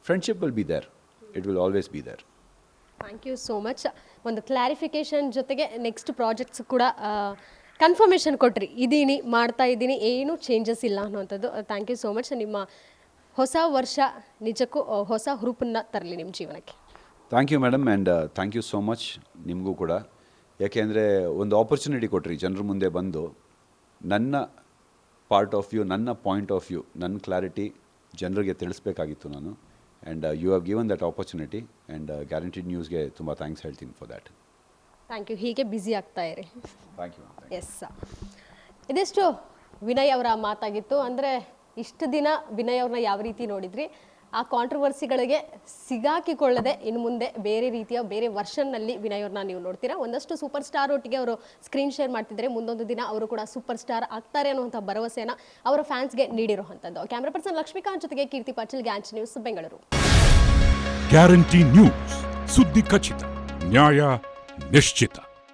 Friendship will be there, it will always be there.
Thank you so much. ಒಂದು ಕ್ಲಾರಿಫಿಕೇಷನ್ ಜೊತೆಗೆ ನೆಕ್ಸ್ಟ್ ಪ್ರಾಜೆಕ್ಟ್ಸ್ ಕೂಡ ಕನ್ಫರ್ಮೇಷನ್ ಕೊಟ್ರಿ, ಮಾಡ್ತಾ ಇದ್ದೀನಿ, ಏನೂ ಚೇಂಜಸ್ ಇಲ್ಲ ಅನ್ನುವಂಥದ್ದು. Thank you so much. ನಿಮ್ಮ ಹೊಸ ವರ್ಷ ನಿಜಕ್ಕೂ ಹೊಸ ಹುರುಪನ್ನು ತರಲಿ ನಿಮ್ಮ ಜೀವನಕ್ಕೆ.
Thank you madam. And thank you so much ನಿಮಗೂ ಕೂಡ. ಯಾಕೆಂದರೆ ಒಂದು ಆಪರ್ಚುನಿಟಿ ಕೊಟ್ರಿ ಜನರ ಮುಂದೆ ಬಂದು ನನ್ನ ಪಾರ್ಟ್ ಆಫ್ ವ್ಯೂ, ನನ್ನ ಪಾಯಿಂಟ್ ಆಫ್ ವ್ಯೂ, ನನ್ನ ಕ್ಲಾರಿಟಿ ಜನರಿಗೆ ತಿಳಿಸ್ಬೇಕಾಗಿತ್ತು ನಾನು. And you have given that opportunity. And guaranteed ನ್ಯೂಸ್ಗೆ ತುಂಬ ಥ್ಯಾಂಕ್ಸ್ ಹೇಳ್ತೀನಿ ಫಾರ್ ದ್ಯಾಟ್.
Thank you. ಹೀಗೆ ಬ್ಯುಸಿ ಆಗ್ತಾ ಇರಿ.
Thank you.
ಎಸ್, ಇದಿಷ್ಟು ವಿನಯ್ ಅವರ ಮಾತಾಗಿತ್ತು. ಅಂದರೆ ಇಷ್ಟು ದಿನ ವಿನಯ್ ಅವ್ರನ್ನ ಯಾವ ರೀತಿ ನೋಡಿದ್ರಿ, ಆ ಕಾಂಟ್ರವರ್ಸಿಗಳಿಗೆ ಸಿಗಾಕಿಕೊಳ್ಳದೆ ಇನ್ನು ಮುಂದೆ ಬೇರೆ ರೀತಿಯ ಬೇರೆ ವರ್ಷನ್ನಲ್ಲಿ ವಿನಯ್ ಅವ್ರನ್ನ ನೀವು ನೋಡ್ತೀರಾ. ಒಂದಷ್ಟು ಸೂಪರ್ ಸ್ಟಾರ್ ಒಟ್ಟಿಗೆ ಅವರು ಸ್ಕ್ರೀನ್ ಶೇರ್ ಮಾಡ್ತಿದ್ದಾರೆ. ಮುಂದೊಂದು ದಿನ ಅವರು ಕೂಡ ಸೂಪರ್ ಸ್ಟಾರ್ ಆಗ್ತಾರೆ ಅನ್ನುವಂಥ ಭರವಸೆಯನ್ನು ಅವರ ಫ್ಯಾನ್ಸ್ಗೆ ನೀಡಿರುವಂಥದ್ದು. ಕ್ಯಾಮ್ರಾ ಪರ್ಸನ್ ಲಕ್ಷ್ಮೀಕಾಂತ್ ಜೊತೆಗೆ ಕೀರ್ತಿ ಪಾಟೀಲ್, ಗ್ಯಾಂಚ್ ನ್ಯೂಸ್, ಬೆಂಗಳೂರು.
ಗ್ಯಾರಂಟಿ ನ್ಯೂಸ್, ಸುದ್ದಿ ಖಚಿತ, ನ್ಯಾಯ ನಿಶ್ಚಿತ.